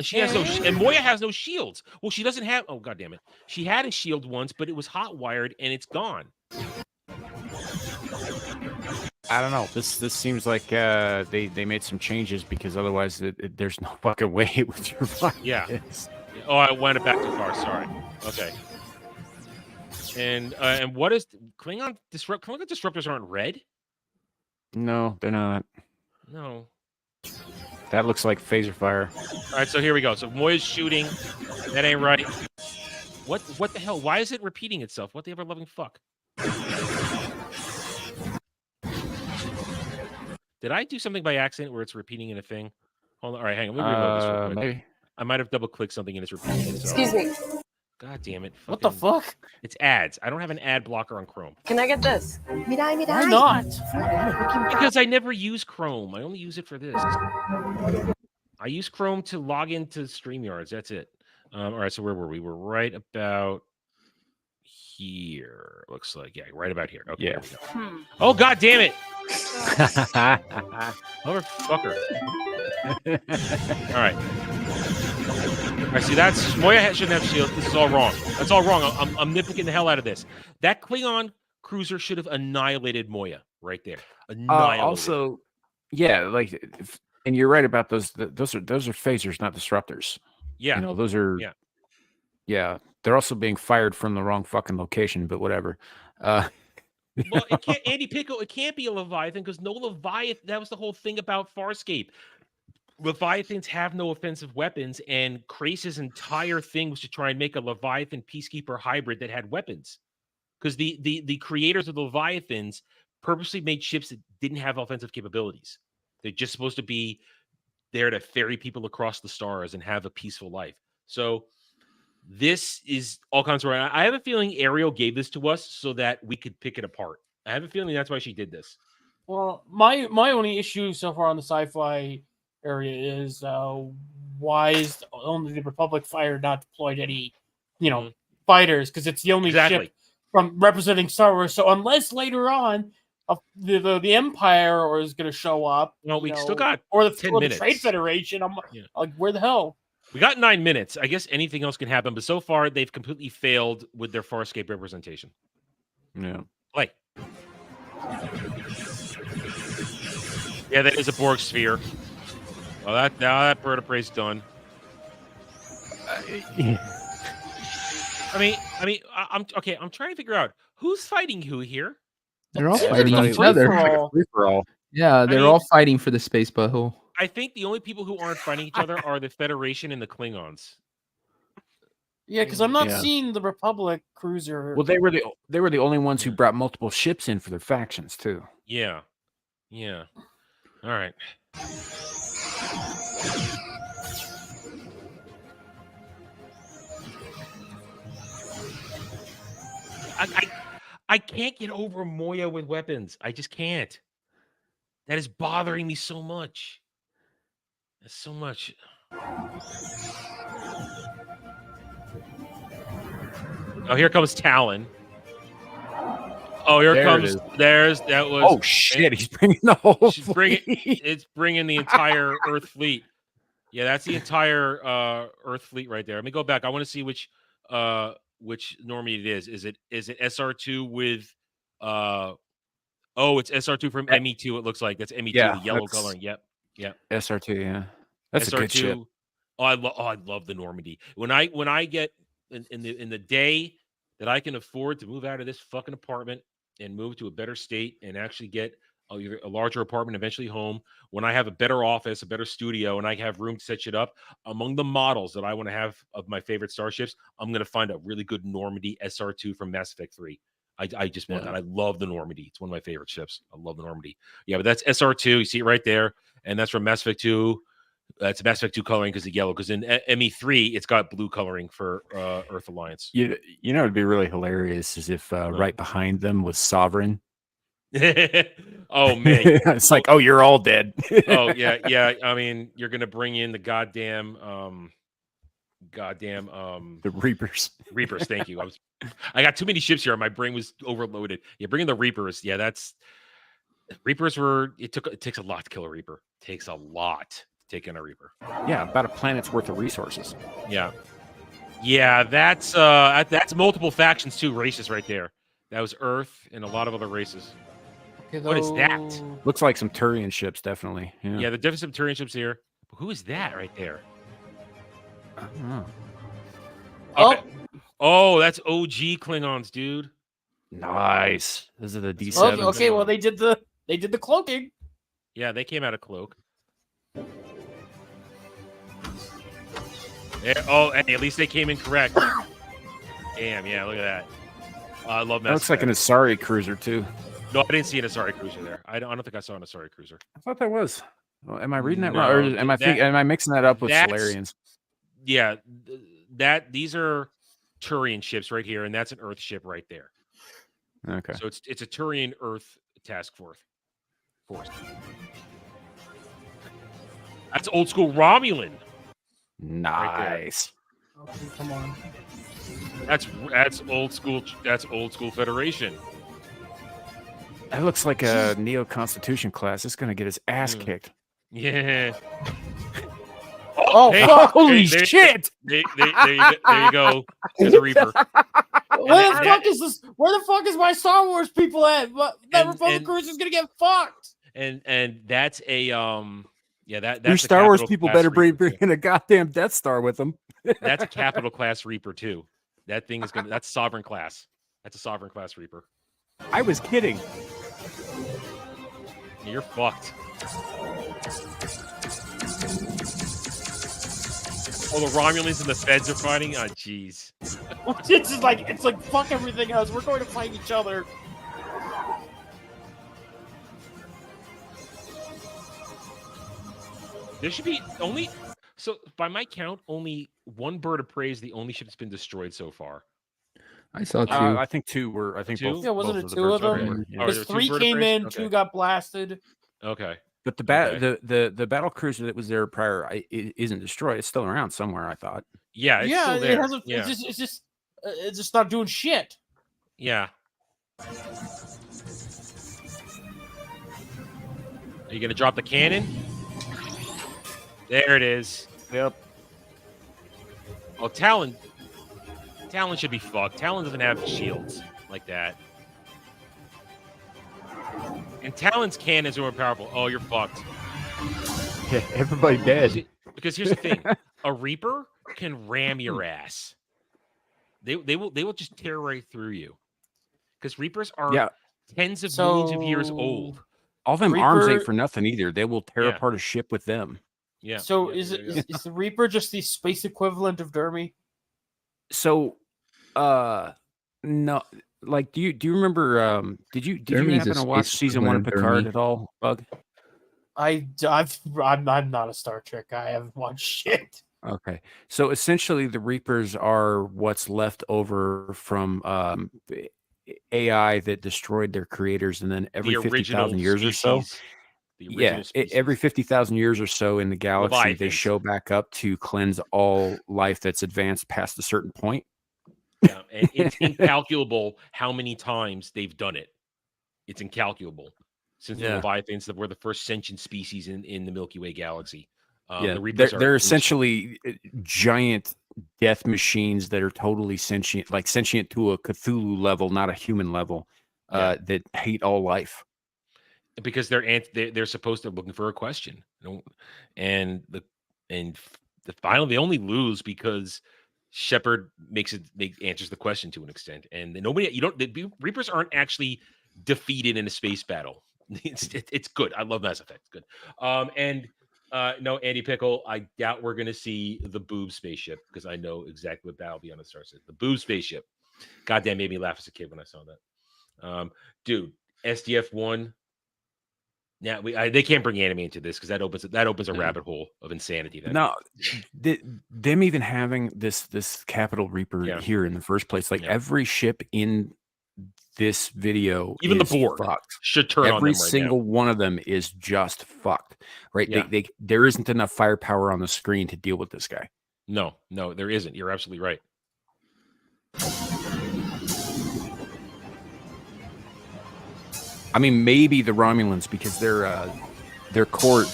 She has no, and Moya has no shields. Well, she doesn't have. Oh, god damn it! She had a shield once, but it was hot wired and it's gone.
I don't know. This seems like they made some changes because otherwise there's no fucking way it would survive.
Yeah. Oh, I went back too far. Sorry. Okay. And what is Klingon disruptors aren't red?
No, they're not.
No.
That looks like phaser fire.
All right, so here we go. So Moya's shooting. That ain't right. What the hell? Why is it repeating itself? What the ever loving fuck? Did I do something by accident where it's repeating in a thing? Hold on. All right, hang on. Let me reload this real quick.
Maybe.
I might have double-clicked something and it's repeating itself.
Excuse me.
God damn it.
What the fuck?
It's ads. I don't have an ad blocker on Chrome.
Can I get this?
Why not?
Because I never use Chrome. I only use it for this. I use Chrome to log into StreamYards. That's it. All right, so where were we? We're right about here. Looks like, yeah, right about here. Okay,
yeah.
There we go. Oh, god damn it! Motherfucker. All right. All right, see, that's Moya shouldn't have shield. This is all wrong. That's all wrong. I'm nitpicking the hell out of this. That Klingon cruiser should have annihilated Moya right there. Annihilated.
Also, yeah, and you're right about those. Those are phasers, not disruptors.
Yeah,
those are. Yeah, they're also being fired from the wrong fucking location, but whatever.
Well, it can't, Andy Pickle. It can't be a Leviathan because no Leviathan. That was the whole thing about Farscape. Leviathans have no offensive weapons, and Krace's entire thing was to try and make a Leviathan Peacekeeper hybrid that had weapons. Because the creators of the Leviathans purposely made ships that didn't have offensive capabilities. They're just supposed to be there to ferry people across the stars and have a peaceful life. So this is all kinds of right. I have a feeling Ariel gave this to us so that we could pick it apart. I have a feeling that's why she did this.
Well, my only issue so far on the sci-fi area is why is only the Republic fighter not deployed any, fighters? Because it's the only ship from representing Star Wars. So unless later on the Empire or is going to show up.
No, we still got
or the
10 minutes.
Trade Federation. I'm like, where the hell?
We got 9 minutes. I guess anything else can happen, but so far they've completely failed with their Farscape representation.
Yeah.
Play. Yeah, that is a Borg sphere. Well, now that bird of prey's done. I'm okay. I'm trying to figure out who's fighting who here.
They're all fighting each other. Yeah, they're all fighting for the space butthole.
I think the only people who aren't fighting each other are the Federation and the Klingons.
Yeah, because I'm not seeing the Republic cruiser.
Well, they were the only ones who brought multiple ships in for their factions too.
Yeah. All right. I can't get over Moya with weapons. I just can't. That is bothering me so much. That's so much. Oh, here comes Talon. Oh, here comes. That was.
Oh shit! He's bringing the whole.
It's bringing the entire Earth fleet. Yeah, that's the entire Earth fleet right there. Let me go back. I want to see which Normandy it is. Is it SR2 with it's SR2 from ME2. It looks like that's ME2, the yellow coloring. Yep.
SR2, yeah. That's
SR2.
A good ship.
I love the Normandy. When I get in the day that I can afford to move out of this fucking apartment and move to a better state and actually get a larger apartment, eventually home, when I have a better office, a better studio, and I have room to set shit up, among the models that I want to have of my favorite starships, I'm going to find a really good Normandy SR2 from Mass Effect 3. I just want that. I love the Normandy. It's one of my favorite ships. I love the Normandy. Yeah, but that's SR2. You see it right there. And that's from Mass Effect 2. It's Mass Effect 2 coloring because of yellow. Because in ME3, it's got blue coloring for Earth Alliance.
You know, it'd be really hilarious is if right behind them was Sovereign.
Oh man,
it's like, oh, you're all dead.
Oh yeah. I mean, you're gonna bring in the goddamn
the Reapers.
Reapers. Thank you. I got too many ships here. My brain was overloaded. Yeah, bring in the Reapers. Yeah, Reapers were. It takes a lot to kill a Reaper. It takes a lot to take in a Reaper.
Yeah, about a planet's worth of resources.
Yeah. That's multiple factions, too. Races right there. That was Earth and a lot of other races. What is that?
Looks like some Turian ships, definitely.
Yeah, the different some Turian ships here. Who is that right there?
I don't know.
Okay. Oh, that's OG Klingons, dude.
Nice. Those are the D7.
Okay, well they did the cloaking.
Yeah, they came out of cloak. And at least they came in correct. Damn, yeah, look at that. I love that.
Looks like an Asari cruiser too.
No, I didn't see an Asari cruiser there. I don't think I saw an Asari cruiser.
I thought that was. Well, am I reading that wrong? Or am I mixing that up with Solarians?
Yeah, these are Turian ships right here, and that's an Earth ship right there.
Okay.
So it's a Turian Earth task force. That's old school Romulan.
Nice.
Right okay, come on.
That's old school. That's old school Federation.
That looks like a Neo Constitution class. It's gonna get his ass kicked.
Yeah.
Holy shit!
There you go. There's a Reaper.
Where the fuck is this? Where the fuck is my Star Wars people at? That Republic cruiser is gonna get fucked.
And that's a that's
your Star Wars people better bring in a goddamn Death Star with them.
That's a capital class Reaper too. That thing is that's sovereign class. That's a sovereign class Reaper.
I was kidding.
You're fucked. Oh, the Romulans and the Feds are fighting? Oh, jeez.
It's like fuck everything else. We're going to fight each other.
There should be only... So, by my count, only one bird of prey is the only ship that's been destroyed so far.
I saw two.
I think two were. I think
two?
both.
Yeah, wasn't
both
it two of them?
Because
three came in, two got blasted.
Okay.
But the battle cruiser that was there prior isn't destroyed. It's still around somewhere, I thought.
Yeah, it's still there.
It hasn't, it's just not doing shit.
Yeah. Are you going to drop the cannon? There it is.
Yep.
Oh, Talon should be fucked. Talon doesn't have shields like that. And Talon's cannons are more powerful. Oh, you're fucked.
Yeah, everybody dead.
Because here's the thing. A Reaper can ram your ass. They will just tear right through you. Because Reapers are tens of millions of years old.
All them arms ain't for nothing either. They will tear apart a ship with them.
Yeah.
So is the Reaper just the space equivalent of Dermy?
So, no, like, do you remember? Did you happen to watch season 1 of Picard at all, Bug?
I'm not a Star Trek guy. I haven't watched shit.
Okay, so essentially, the Reapers are what's left over from AI that destroyed their creators, and then every 50,000 years or so. Every 50,000 years or so in the galaxy, they show back up to cleanse all life that's advanced past a certain point.
Yeah, and it's incalculable how many times they've done it. It's incalculable. Since the Leviathans were the first sentient species in the Milky Way galaxy.
They're essentially giant death machines that are totally sentient, like sentient to a Cthulhu level, not a human level, that hate all life.
Because they're supposed to be looking for a question, and finally they only lose because Shepard answers the question to an extent, and the Reapers aren't actually defeated in a space battle. It's good. I love Mass Effect. It's good. No, Andy Pickle, I doubt we're gonna see the boob spaceship because I know exactly what that'll be on the Star Set. The boob spaceship. Goddamn, made me laugh as a kid when I saw that. Dude, SDF-1. Now they can't bring anime into this because that opens a rabbit hole of insanity.
No, them even having this Capital Reaper here in the first place, like every ship in this video,
even the Borg should turn on them.
Every single one of them is just fucked, right?
Yeah.
There isn't enough firepower on the screen to deal with this guy.
No, there isn't. You're absolutely right.
I mean, maybe the Romulans because their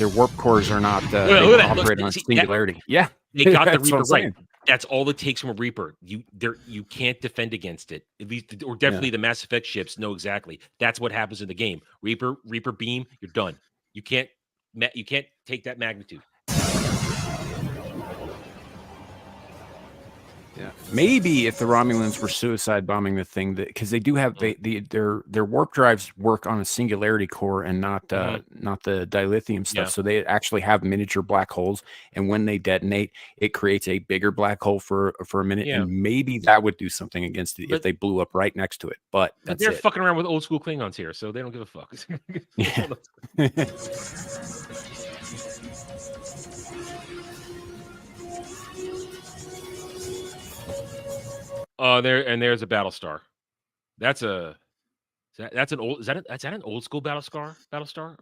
warp cores are not operate on singularity.
They got the Reaper right. That's all it takes from a Reaper. You can't defend against it. At least, or definitely the Mass Effect ships know exactly. That's what happens in the game. Reaper beam, you're done. You can't take that magnitude.
Yeah, maybe if the Romulans were suicide bombing the thing, because they do have their warp drives work on a singularity core and not the dilithium stuff. So they actually have miniature black holes, and when they detonate, it creates a bigger black hole for a minute, and maybe that would do something against it if they blew up right next to it. But
they're fucking around with old school Klingons here, so they don't give a fuck. There's a Battlestar. That's an old school Battlestar?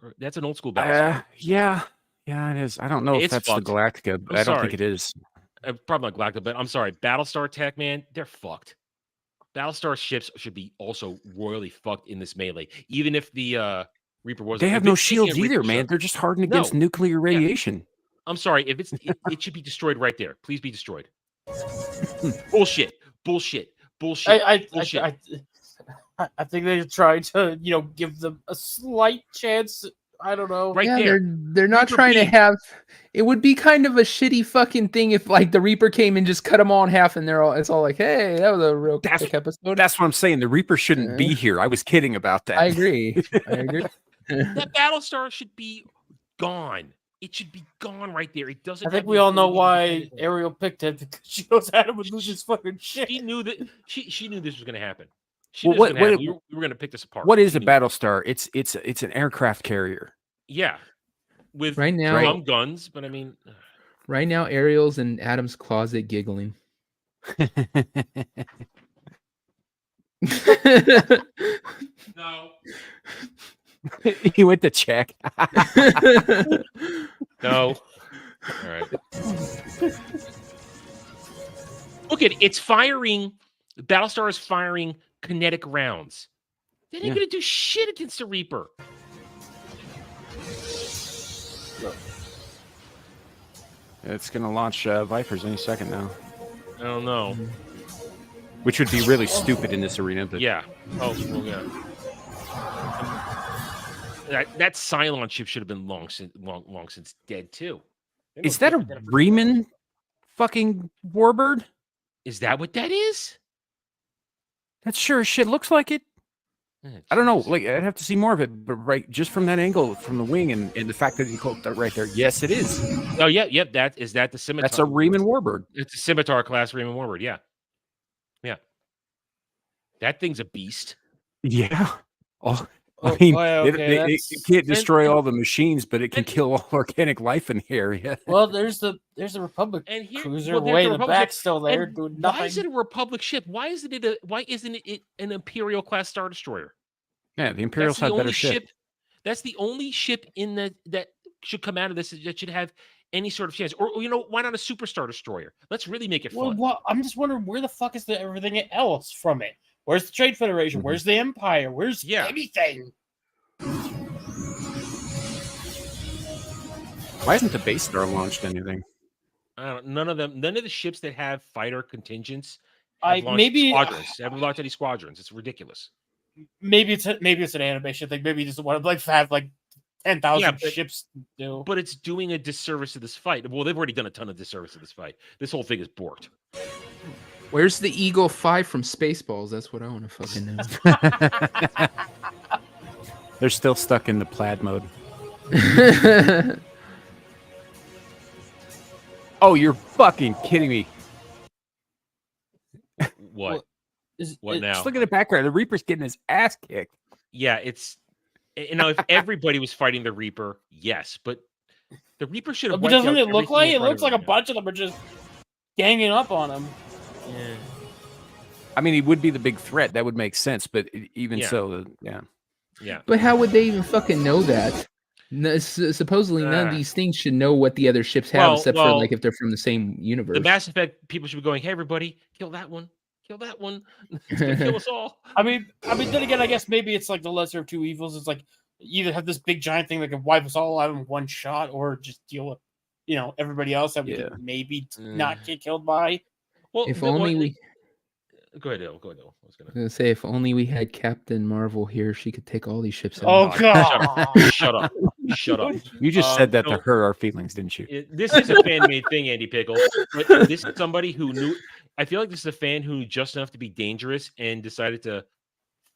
Or that's an old school Battlestar.
Yeah, it is. I don't know if that's fucked. The Galactica, but I don't think it is.
Probably not Galactica, but I'm sorry. Battlestar tech, man, they're fucked. Battlestar ships should be also royally fucked in this melee. Even if the Reaper was,
they have no shields either, man. They're just hardened against nuclear radiation.
I'm sorry. If it should be destroyed right there. Please be destroyed. Bullshit. I
think they're trying to, give them a slight chance. I don't know.
They're not trying to have. It would be kind of a shitty fucking thing if like the Reaper came and just cut them all in half, and it's all like, hey, that was a real quick episode.
That's what I'm saying. The Reaper shouldn't be here. I was kidding about that.
I agree.
That Battlestar should be gone. It should be gone right there. It doesn't.
I think we all know why Ariel picked it because she knows Adam would lose his fucking shit.
She knew that. She knew this was going to happen.
We were
going to pick this apart.
What is a Battlestar? It's an aircraft carrier.
Yeah, with
right now
some guns, but I mean,
right now Ariel's in Adam's closet giggling.
No.
He went to check.
No. All right. Look at it. It's firing. Battlestar is firing kinetic rounds. That ain't gonna do shit against the Reaper.
It's going to launch Vipers any second now.
I don't know.
Which would be really stupid in this arena. But
Yeah. Oh, well, yeah. That Cylon ship should have been long since dead too.
Is that a Riemann fucking warbird?
Is that what that is?
That sure as shit looks like it. I don't know. Like, I'd have to see more of it, but right, just from that angle, from the wing, and the fact that he cloaked that right there, yes, it is.
Oh yeah, yep. That the scimitar.
That's a Riemann warbird.
It's a scimitar class Riemann warbird. Yeah, yeah. That thing's a beast.
Yeah. Oh, I mean,
okay,
it can't destroy all the machines, but it can kill all organic life in the area.
Well, there's the Republic cruiser way in the back still there doing nothing.
Why is it a Republic ship? Why isn't it an Imperial class Star Destroyer?
Yeah, the Imperials have better ship.
That's the only ship in that should come out of this that should have any sort of chance. Or why not a Super Star Destroyer? Let's really make it fun.
Well, I'm just wondering where the fuck is everything else from it? Where's the Trade Federation? Where's the Empire? Where's anything?
Why isn't the base star launched anything?
None of the ships that have fighter contingents
maybe
squadrons. They haven't launched any squadrons. It's ridiculous.
Maybe it's an animation thing. Maybe you just want to have 10,000 ships do.
But it's doing a disservice to this fight. Well, they've already done a ton of disservice to this fight. This whole thing is borked.
Where's the Eagle 5 from Spaceballs? That's what I want to fucking know.
They're still stuck in the plaid mode. Oh, you're fucking kidding me.
What? What now?
Just look at the background. The Reaper's getting his ass kicked.
Yeah, it's if everybody was fighting the Reaper, yes, but the Reaper should have.
But doesn't it look like it looks like a bunch of them are just ganging up on him?
Yeah.
I mean, he would be the big threat. That would make sense. But even so, yeah.
Yeah.
But how would they even fucking know that? No, supposedly, none of these things should know what the other ships have, except for if they're from the same universe.
The Mass Effect people should be going, "Hey, everybody, kill that one, kill that one. It's gonna kill us all."
I mean, then again, I guess maybe it's like the lesser of two evils. It's like either have this big giant thing that can wipe us all out in one shot, or just deal with everybody else that we could maybe not get killed by.
Well, if only we.
Go ahead, Dale. I was
gonna say, if only we had Captain Marvel here, she could take all these ships out.
Oh God!
Shut up! Shut up!
You just said that to hurt our feelings, didn't you?
This is a fan-made thing, Andy Pickle. But this is somebody who knew. I feel like this is a fan who knew just enough to be dangerous and decided to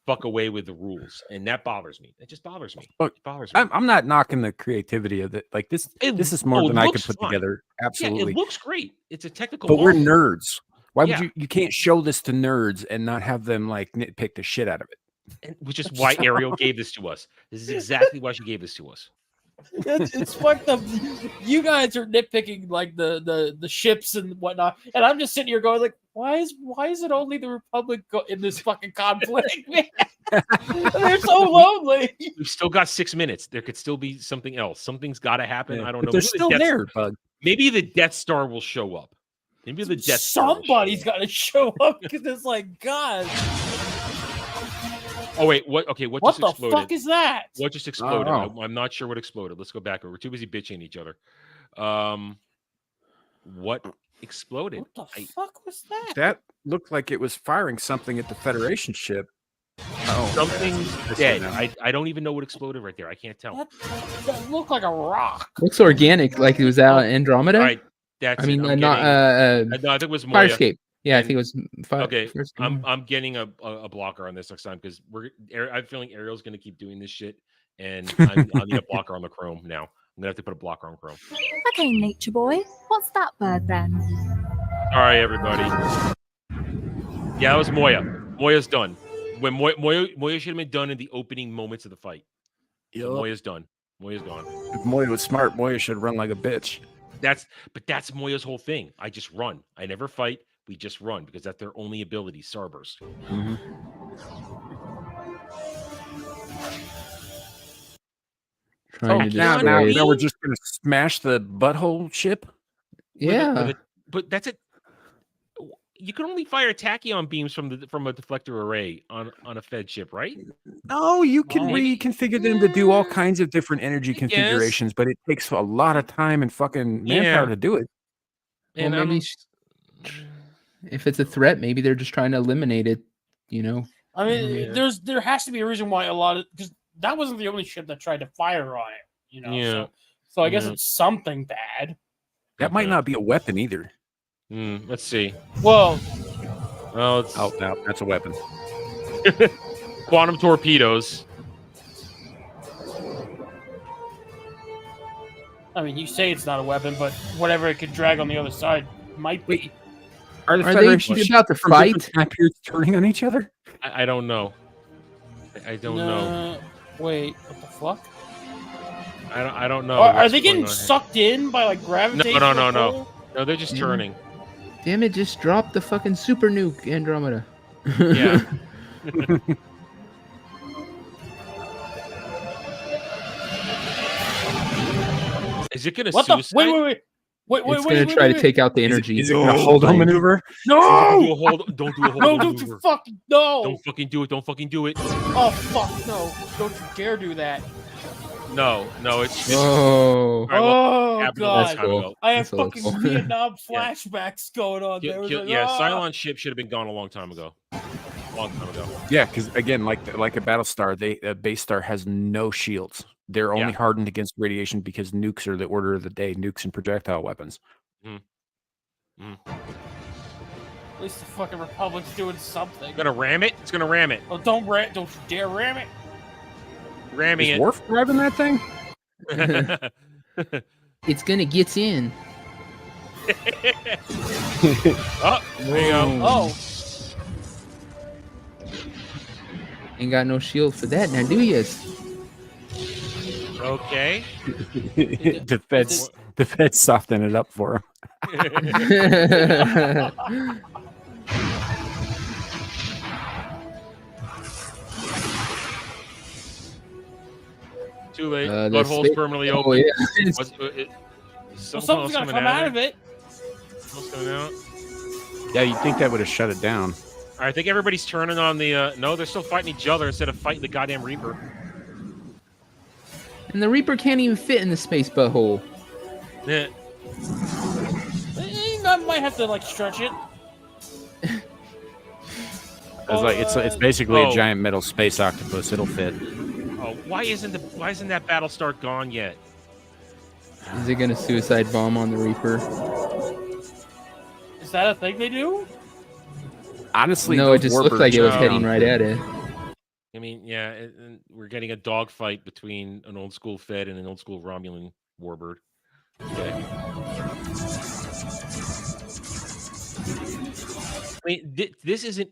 fuck away with the rules, and that bothers me. It just bothers me.
Look,
it bothers me.
I'm not knocking the creativity of it. Like this is more than I could put together. Absolutely,
yeah, it looks great. It's a technical.
But we're nerds. Why would you can't show this to nerds and not have them like nitpick the shit out of it?
And, which is why Ariel gave this to us. This is exactly why she gave this to us.
It's fucked up. You guys are nitpicking like the ships and whatnot, and I'm just sitting here going like, why is it only the Republic in this fucking conflict? Man? They're so lonely.
We've still got 6 minutes. There could still be something else. Something's got to happen. I don't know.
They're still there, Bug.
Maybe the Death Star will show up. Maybe the Death Star.
Somebody's got to show up because it's like, God.
Oh wait, what? Okay, what just exploded?
What the fuck is that?
What just exploded? I'm not sure what exploded. Let's go back. We're too busy bitching at each other. What exploded?
What the fuck was that?
That looked like it was firing something at the Federation ship.
Oh, something's dead. I don't even know what exploded right there. I can't tell.
That looked like a rock.
Looks organic, like it was out Andromeda.
All right, I think it was Moya.
Firescape. Yeah, I think it was fire.
Okay, I'm getting a blocker on this next time because I'm feeling Ariel's going to keep doing this shit, and I need a blocker on the Chrome now. I'm gonna have to put a blocker on Chrome.
Okay, Nature Boy, what's that bird then?
All right, everybody. Yeah, that was Moya. Moya's done. When Moya should have been done in the opening moments of the fight. Yep. So Moya's done. Moya's gone.
If Moya was smart, Moya should run like a bitch.
That's Moya's whole thing. I just run. I never fight. We just run because that's their only ability, Starburst.
Mm-hmm. Now we're just gonna smash the butthole ship.
Yeah,
but that's it. You can only fire tachyon beams from a deflector array on a Fed ship, right?
No, you can reconfigure them to do all kinds of different energy configurations, but it takes a lot of time and fucking manpower to do it.
Well, maybe if it's a threat, maybe they're just trying to eliminate it.
I mean, there has to be a reason why because that wasn't the only ship that tried to fire on it.
Yeah.
So I guess it's something bad.
That might not be a weapon either.
Let's see.
Well,
it's
no, that's a weapon.
Quantum torpedoes.
I mean, you say it's not a weapon, but whatever it could drag on the other side might be.
Are the
Are
Federation
they about to fight?
time periods turning on each other?
I don't know. I don't know.
Wait, what the fuck?
I don't know.
Are they getting sucked in by like gravitation?
No. No, they're just turning.
Damn it! Just drop the fucking super nuke, Andromeda.
Yeah. Is it gonna suicide?
Wait.
It's gonna try to take out the energy.
Is it gonna hold on maneuver?
No!
Don't do a hold
No,
on
don't you
maneuver.
fucking no!
Don't fucking do it. Don't fucking do it.
Oh fuck no! Don't you dare do that!
No, it's
Oh.
All right, well,
Oh
happened a long
god!
time ago.
I have
That's a
fucking
little-
Vietnam flashbacks going on there. It was like,
Cylon ship should have been gone a long time ago.
Yeah, because again, like a Battlestar, a base star has no shields. They're only hardened against radiation because nukes are the order of the day. Nukes and projectile weapons.
At least the fucking Republic's doing something.
Gonna ram it. It's gonna ram it.
Oh, don't you dare ram it!
Ramming
Is
it.
Worf driving that thing?
It's gonna get in.
Oh, there you go.
Oh,
Ain't got no shield for that now, do you?
Okay.
the feds soften it up for him.
Too late.
The
Butthole's
space-
permanently
Oh,
open.
yeah.
something's gonna come out of it.
What's coming out?
Yeah, you'd think that would have shut it down.
All right, I think everybody's turning on the. No, they're still fighting each other instead of fighting the goddamn Reaper.
And the Reaper can't even fit in the space butthole.
Yeah.
I might have to like stretch it.
It's basically
Oh.
a giant metal space octopus. It'll fit.
Oh, why isn't that Battlestar gone yet?
Is it gonna suicide bomb on the Reaper?
Is that a thing they do?
Honestly,
No,
those
it just looked
warbirds
like it was
are
heading
down.
right at it.
I mean, yeah, and we're getting a dogfight between an old school Fed and an old school Romulan warbird. Okay. I mean, this isn't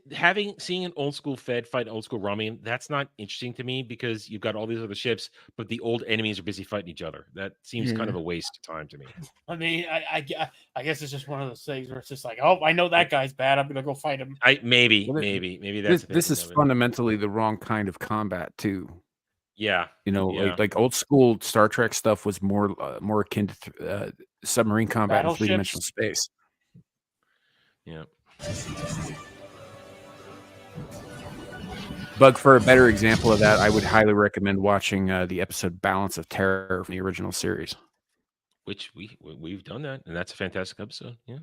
seeing an old school Fed fight an old school Romulan. That's not interesting to me because you've got all these other ships, but the old enemies are busy fighting each other. That seems kind of a waste of time to me.
I mean, I guess it's just one of those things where it's just like, oh, I know that guy's bad. I'm gonna go fight him.
Maybe that's
This is fundamentally the wrong kind of combat too.
Yeah,
like old school Star Trek stuff was more akin to submarine combat in three-dimensional space.
Yeah.
Bug, for a better example of that, I would highly recommend watching the episode "Balance of Terror" from the original series.
Which we've done that, and that's a fantastic episode. Yeah.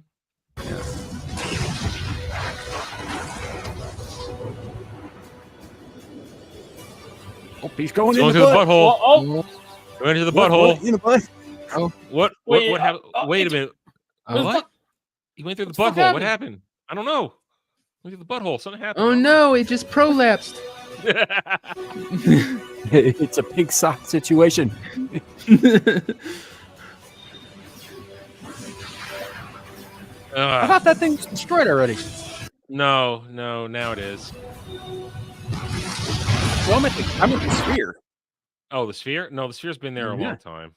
Oh, he's going
Going
into
to the
butt.
butthole.
Oh,
Going into the butthole.
In the butt.
What happened? Wait a minute.
Oh.
What? He went through the
What the fuck
butthole. What
happened?
happened? I don't know. Went through the butthole. Something happened.
Oh no, it just prolapsed.
It's a pig sock situation. I thought that thing was destroyed already.
No, now it is.
Well, I'm at the sphere.
Oh, the sphere? No, the sphere's been there a long time.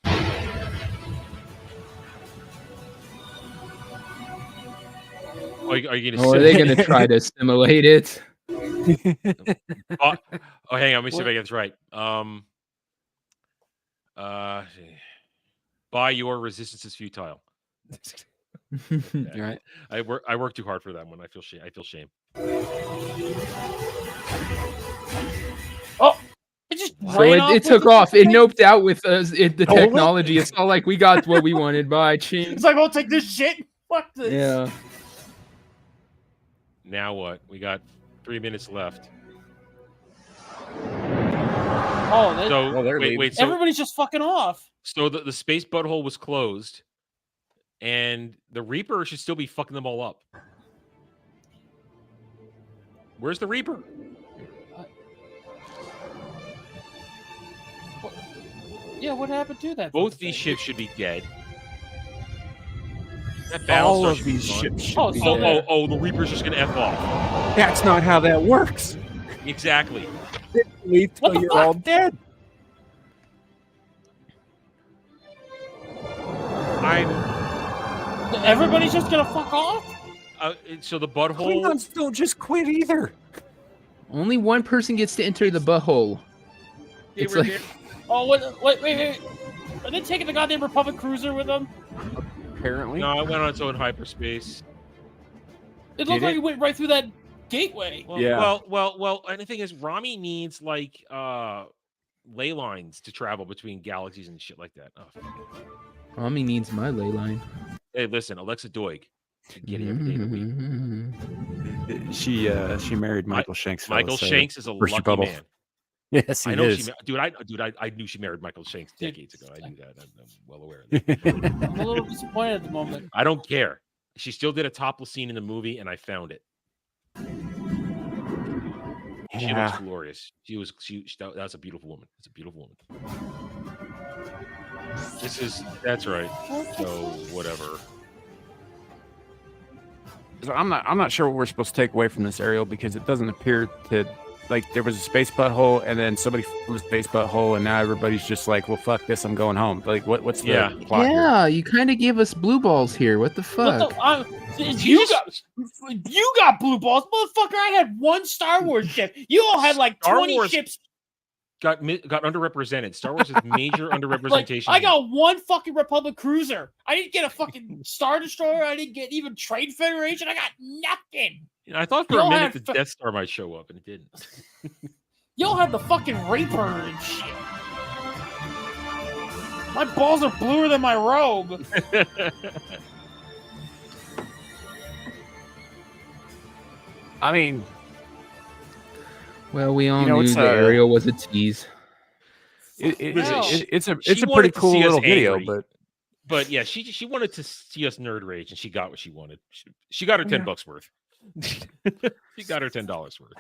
Are you gonna?
Or are they going to try to assimilate it?
Oh, hang on. Let me see if I get this right. By your resistance is futile.
You're right.
I work too hard for that one. I feel shame.
Oh, it just
So
ran off
it
with
took
the
off. It
thing?
noped out with the technology. It's all like we got what we wanted. Bye, ching.
It's like, I'll take this shit. Fuck this.
Yeah.
Now what? We got 3 minutes left.
Oh,
So wait. So
everybody's just fucking off.
So the space butthole was closed, and the Reaper should still be fucking them all up. Where's the Reaper?
Yeah, what happened to that?
Both these ships should be dead.
All of these ships should be dead.
The Reaper's just gonna F off.
That's not how that works.
Exactly.
Wait till you're all dead.
Everybody's just gonna fuck off.
So the butthole.
Klingons don't just quit either.
Only one person gets to enter the butthole. It's like...
Oh, wait. Are they taking the goddamn Republic cruiser with them?
Apparently.
No, it went on its own hyperspace.
It looked like it went right through that gateway.
Well, and the thing is, Rami needs like ley lines to travel between galaxies and shit like that. Oh,
Rami needs my ley line.
Hey, listen, Alexa Doig. Get here every day of the week.
She married Michael Shanks.
Michael Shanks is a lucky man.
Yes,
I know
is.
I knew she married Michael Shanks decades ago. I knew that. I'm well aware of that.
I'm a little disappointed at the moment.
I don't care. She still did a topless scene in the movie, and I found it. She looks glorious. That was a beautiful woman. It's a beautiful woman. That's right. So whatever.
So I'm not sure what we're supposed to take away from this, Ariel, because it doesn't appear to, like, there was a space butthole and then somebody flew a space butthole and now everybody's just like, well, fuck this, I'm going home. Like, what's the plot here?
You kind of gave us blue balls here. What the fuck?
You got blue balls, motherfucker. I had one Star Wars ship. You all had like 20 ships.
Got underrepresented. Star Wars is major underrepresentation.
I got one fucking Republic cruiser. I didn't get a fucking Star Destroyer. I didn't get even Trade Federation. I got nothing.
I thought for a minute the Death Star might show up, and it didn't.
Y'all had the fucking Reaper and shit. My balls are bluer than my robe.
I mean...
Well, we all knew the Ariel was a tease.
It's a pretty cool little video,
but yeah, she wanted to see us nerd rage, and she got what she wanted. She got her $10 worth. She got her $10 worth.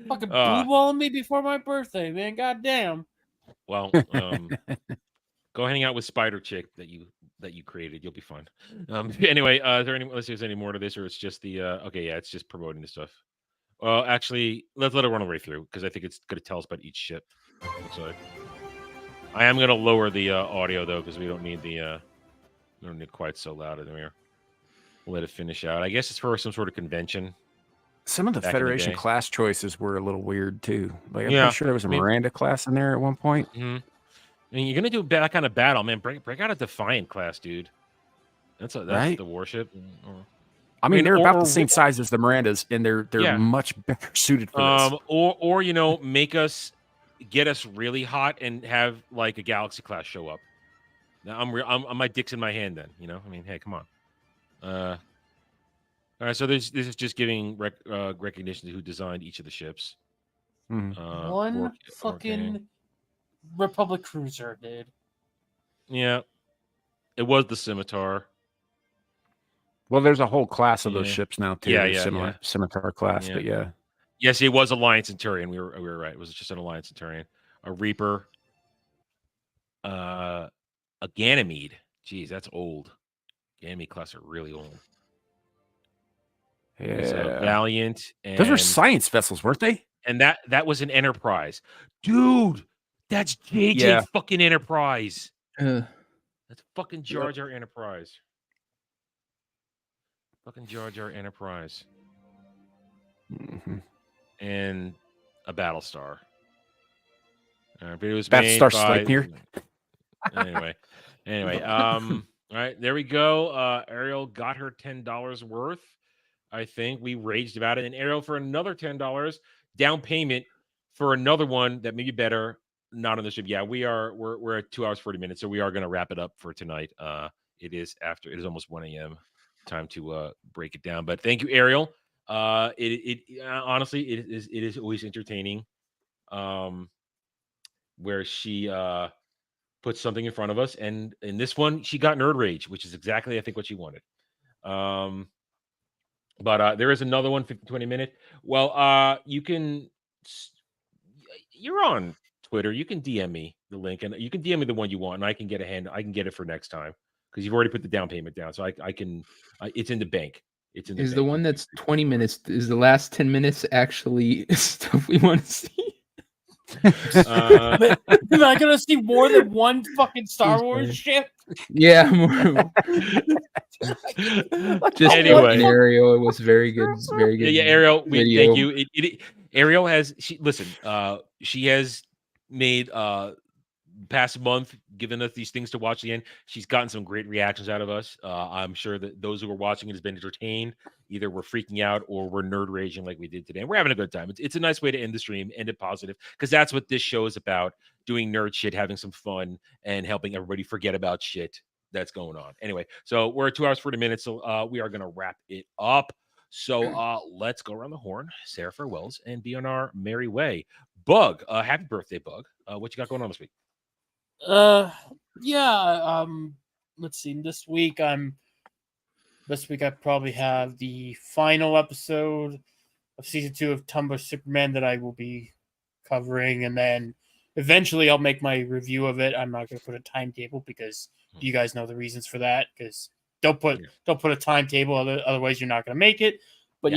Fucking blue balling me before my birthday, man. Goddamn.
Well, go hang out with Spider Chick that you created. You'll be fine. Anyway, let's see if there's any more to this, or it's just the it's just promoting the stuff. Well, actually, let's let it run our way through because I think it's going to tell us about each ship. Looks like. I am going to lower the audio though because we don't need quite so loud in here. We'll let it finish out. I guess it's for some sort of convention.
Some of the Federation class choices were a little weird too. Like I'm pretty sure there was a Miranda class in there at one point.
Mm-hmm. I mean, you're going to do that kind of battle, man. Break out a Defiant class, dude. That's
right?
The warship.
I mean, they're about the same size as the Mirandas, and they're much better suited for this.
Or get us really hot and have like a Galaxy class show up. Now I'm my dick's in my hand then. You know, I mean, hey, come on. All right, so this is just giving recognition to who designed each of the ships.
Mm-hmm.
One fucking Republic cruiser, dude.
Yeah, it was the Scimitar.
Well, there's a whole class of those ships now too. Scimitar class, but
yes, it was Alliance Centurion. We were right. It was just an Alliance Centurion, a Reaper, a Ganymede. Jeez, that's old. Ganymede class are really old.
Yeah,
Valiant. And,
those were science vessels, weren't they?
And that was an Enterprise, dude. That's JJ fucking Enterprise. That's fucking Jar Jar Enterprise. Fucking Jar Jar Enterprise.
Mm-hmm.
And a Battlestar. But it was
Battlestar Sleipnir.
Anyway. All right, there we go. Ariel got her $10 worth. I think we raged about it. And Ariel for another $10 down payment for another one that may be better. Not on the ship. Yeah, we're at 2 hours 40 minutes, so we are going to wrap it up for tonight. it is almost 1 a.m. Time to break it down. But thank you, Ariel. Honestly, it is always entertaining. Where she puts something in front of us, and in this one, she got nerd rage, which is exactly I think what she wanted. But there is another one, 20 minute. Well, you're on Twitter. You can DM me the link, and you can DM me the one you want, and I can get it for next time because you've already put the down payment down, so I can. It's in the bank. It's in the
Is
bank.
the one that's 20 minutes? Is the last 10 minutes actually stuff we want to see?
Am I gonna see more than one fucking Star Wars ship?
Yeah. Just
Anyway.
Ariel, it was very good. Very good.
Yeah, Ariel.
video.
Thank you. Ariel has she has made past month given us these things to watch the end. She's gotten some great reactions out of us. I'm sure that those who are watching it has been entertained. Either we're freaking out or we're nerd raging like we did today. And we're having a good time. It's a nice way to end the stream, end it positive, because that's what this show is about: doing nerd shit, having some fun, and helping everybody forget about shit that's going on. Anyway, so we're at 2 hours 40 minutes, so we are going to wrap it up. So let's go around the horn, Sarah farewells, and be on our merry way. Bug, happy birthday, Bug. What you got going on this week?
Let's see. This week I probably have the final episode of season 2 of Tumblr Superman that I will be covering, and then eventually I'll make my review of it. I'm not going to put a timetable because you guys know the reasons for that. Because don't put a timetable, otherwise you're not going to make it. But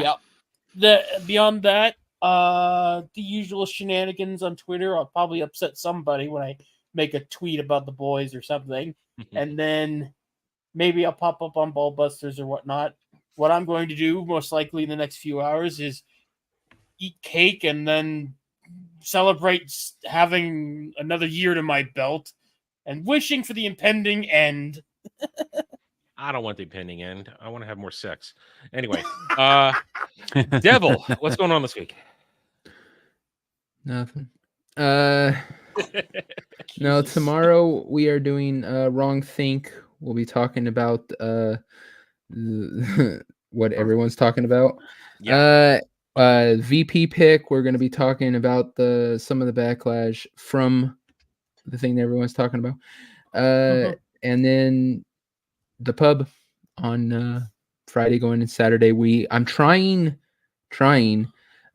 beyond that, the usual shenanigans on Twitter. I'll probably upset somebody when I make a tweet about the boys or something, and then maybe I'll pop up on Ballbusters or whatnot. What I'm going to do most likely in the next few hours is eat cake and then celebrate having another year to my belt and wishing for the impending end.
I don't want the impending end. I want to have more sex. Anyway, Devil, what's going on this week?
Nothing. No, tomorrow we are doing Wrong Think. We'll be talking about what everyone's talking about. VP pick. We're going to be talking about some of the backlash from the thing that everyone's talking about. And then the pub on Friday going into Saturday. I'm trying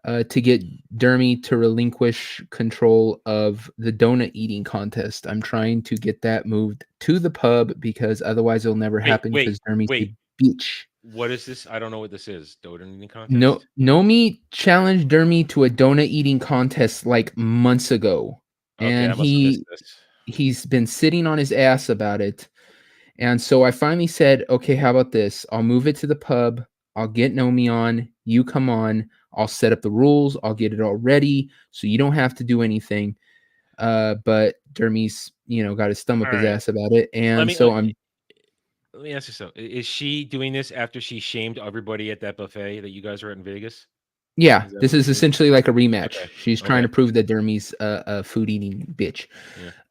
to get Dermy to relinquish control of the donut eating contest. I'm trying to get that moved to the pub because otherwise it'll never happen because Dermy's a bitch.
What is this? I don't know what this is. Donut eating contest?
No, Nomi challenged Dermy to a donut eating contest like months ago.
Okay,
and
I must have missed this.
He's been sitting on his ass about it. And so I finally said, okay, how about this? I'll move it to the pub. I'll get Nomi on. You come on. I'll set up the rules. I'll get it all ready so you don't have to do anything. But Dermy's, got his thumb up his ass about it. And
let me ask you something. Is she doing this after she shamed everybody at that buffet that you guys were at in Vegas?
Yeah, this is essentially like a rematch.
Okay.
She's trying to prove that Dermy's a food eating bitch.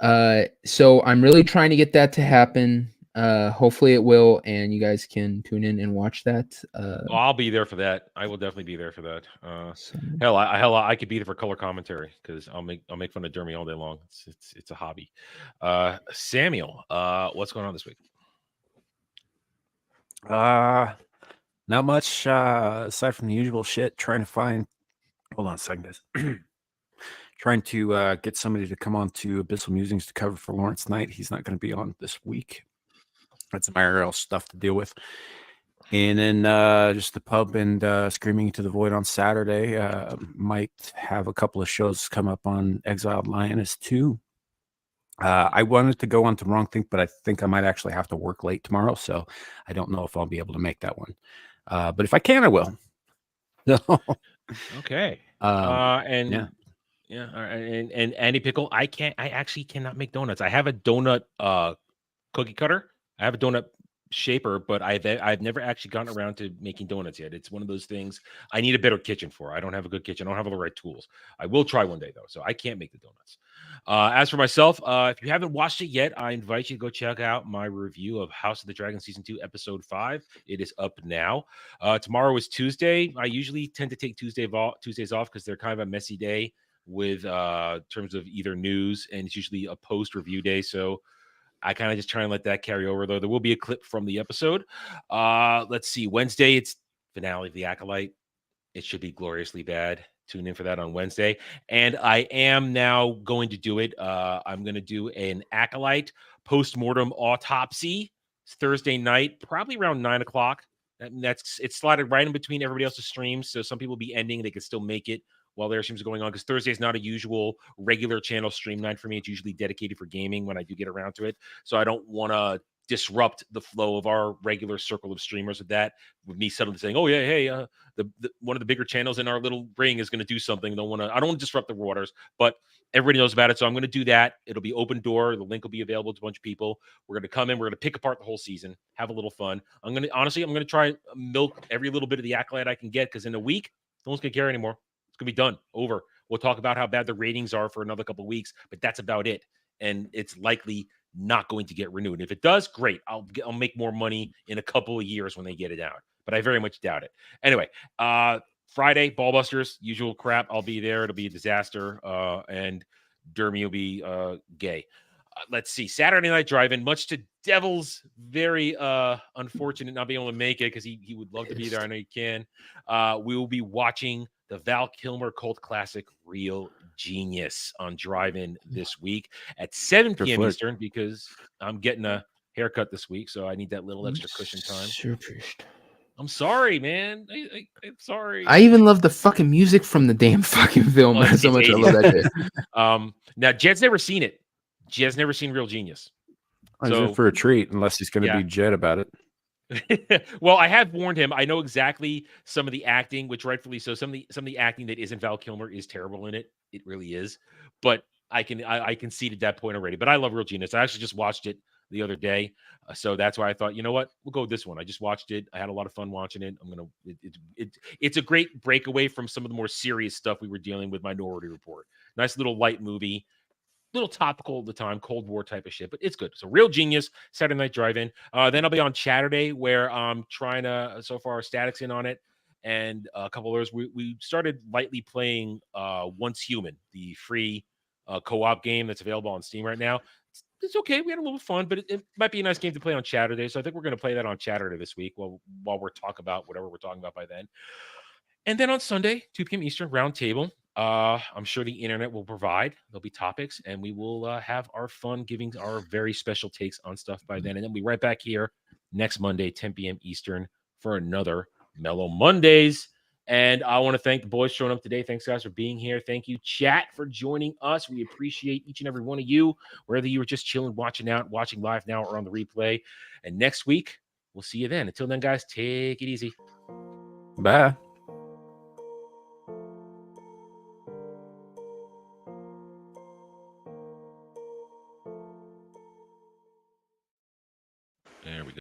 Yeah. So I'm really trying to get that to happen. Hopefully it will, and you guys can tune in and watch that.
I'll be there for that. I will definitely be there for that. Hell, I could be there for color commentary because I'll make fun of Dermy all day long. It's a hobby. Samuel, what's going on this week?
Not much aside from the usual shit. Trying to find. Hold on a second, guys. Trying to get somebody to come on to Abyssal Musings to cover for Lawrence Knight. He's not going to be on this week. That's some IRL stuff to deal with. And then just the pub and Screaming Into the Void on Saturday. Might have a couple of shows come up on Exiled Lioness 2. I wanted to go on to Wrong Think, but I think I might actually have to work late tomorrow, so I don't know if I'll be able to make that one. But if I can, I will.
Okay. And Andy Pickle, I actually cannot make donuts. I have a donut cookie cutter. I have a donut shaper, but I've never actually gotten around to making donuts yet. It's one of those things I need a better kitchen for. I don't have a good kitchen. I don't have all the right tools. I will try one day though, so I can't make the donuts. As for myself, if you haven't watched it yet, I invite you to go check out my review of House of the Dragon Season 2, Episode 5. It is up now. Tomorrow is Tuesday. I usually tend to take Tuesdays off because they're kind of a messy day with terms of either news, and it's usually a post review day. So I kind of just try and let that carry over, though. There will be a clip from the episode. Let's see. Wednesday, it's finale of The Acolyte. It should be gloriously bad. Tune in for that on Wednesday. And I am now going to do it. I'm going to do an Acolyte post-mortem autopsy. It's Thursday night, probably around 9 o'clock. It's slotted right in between everybody else's streams. So some people will be ending. They can still make it while their streams are going on, because Thursday is not a usual regular channel stream night for me. It's usually dedicated for gaming when I do get around to it. So I don't want to disrupt the flow of our regular circle of streamers with that, with me suddenly saying, oh yeah, hey, the one of the bigger channels in our little ring is going to do something. I don't want to disrupt the waters, but everybody knows about it. So I'm going to do that. It'll be open door. The link will be available to a bunch of people. We're going to come in. We're going to pick apart the whole season, have a little fun. I'm going to try milk every little bit of the Acolyte I can get, because in a week, no one's going to care anymore. It's going to be done. Over. We'll talk about how bad the ratings are for another couple of weeks, but that's about it. And it's likely not going to get renewed. If it does, great. I'll make more money in a couple of years when they get it out, but I very much doubt it. Anyway, Friday, Ballbusters, usual crap. I'll be there. It'll be a disaster. And Dermy will be gay. Let's see. Saturday Night Drive-In, much to Devil's very unfortunate not being able to make it, because he would love to be there. I know he can. We will be watching the Val Kilmer cult classic Real Genius on Drive-In this week at 7 p.m. Eastern, because I'm getting a haircut this week, so I need that little extra cushion time. I'm sorry, man. I'm sorry.
I even love the fucking music from the damn fucking film. That's so much 80s. I love that shit.
Now, Jed's never seen it. Jed's never seen Real Genius.
So for a treat, unless he's going to be Jed about it.
Well, I have warned him. I know exactly some of the acting, which rightfully so. Some of the acting that isn't Val Kilmer is terrible in it. It really is. But I conceded that point already. But I love Real Genius. I actually just watched it the other day, so that's why I thought, you know what, we'll go with this one. I just watched it. I had a lot of fun watching it. It's a great breakaway from some of the more serious stuff we were dealing with. Minority Report, nice little light movie. Little topical at the time, Cold War type of shit, but it's good. So Real Genius, Saturday Night Drive-In. Then I'll be on Saturday, where I'm trying to, so far, Static's in on it, and a couple others. We started lightly playing Once Human, the free co-op game that's available on Steam right now. It's okay. We had a little fun, but it might be a nice game to play on Saturday. So I think we're going to play that on Saturday this week while we're talking about whatever we're talking about by then. And then on Sunday, 2 p.m. Eastern, round table. I'm sure the internet will provide. There'll be topics, and we will have our fun giving our very special takes on stuff by then. And then we'll be right back here next Monday, 10 p.m. Eastern, for another Mellow Mondays. And I want to thank the boys showing up today. Thanks, guys, for being here. Thank you, chat, for joining us. We appreciate each and every one of you, whether you were just chilling, watching live now, or on the replay. And next week, we'll see you then. Until then, guys, take it easy.
Bye.
There we go.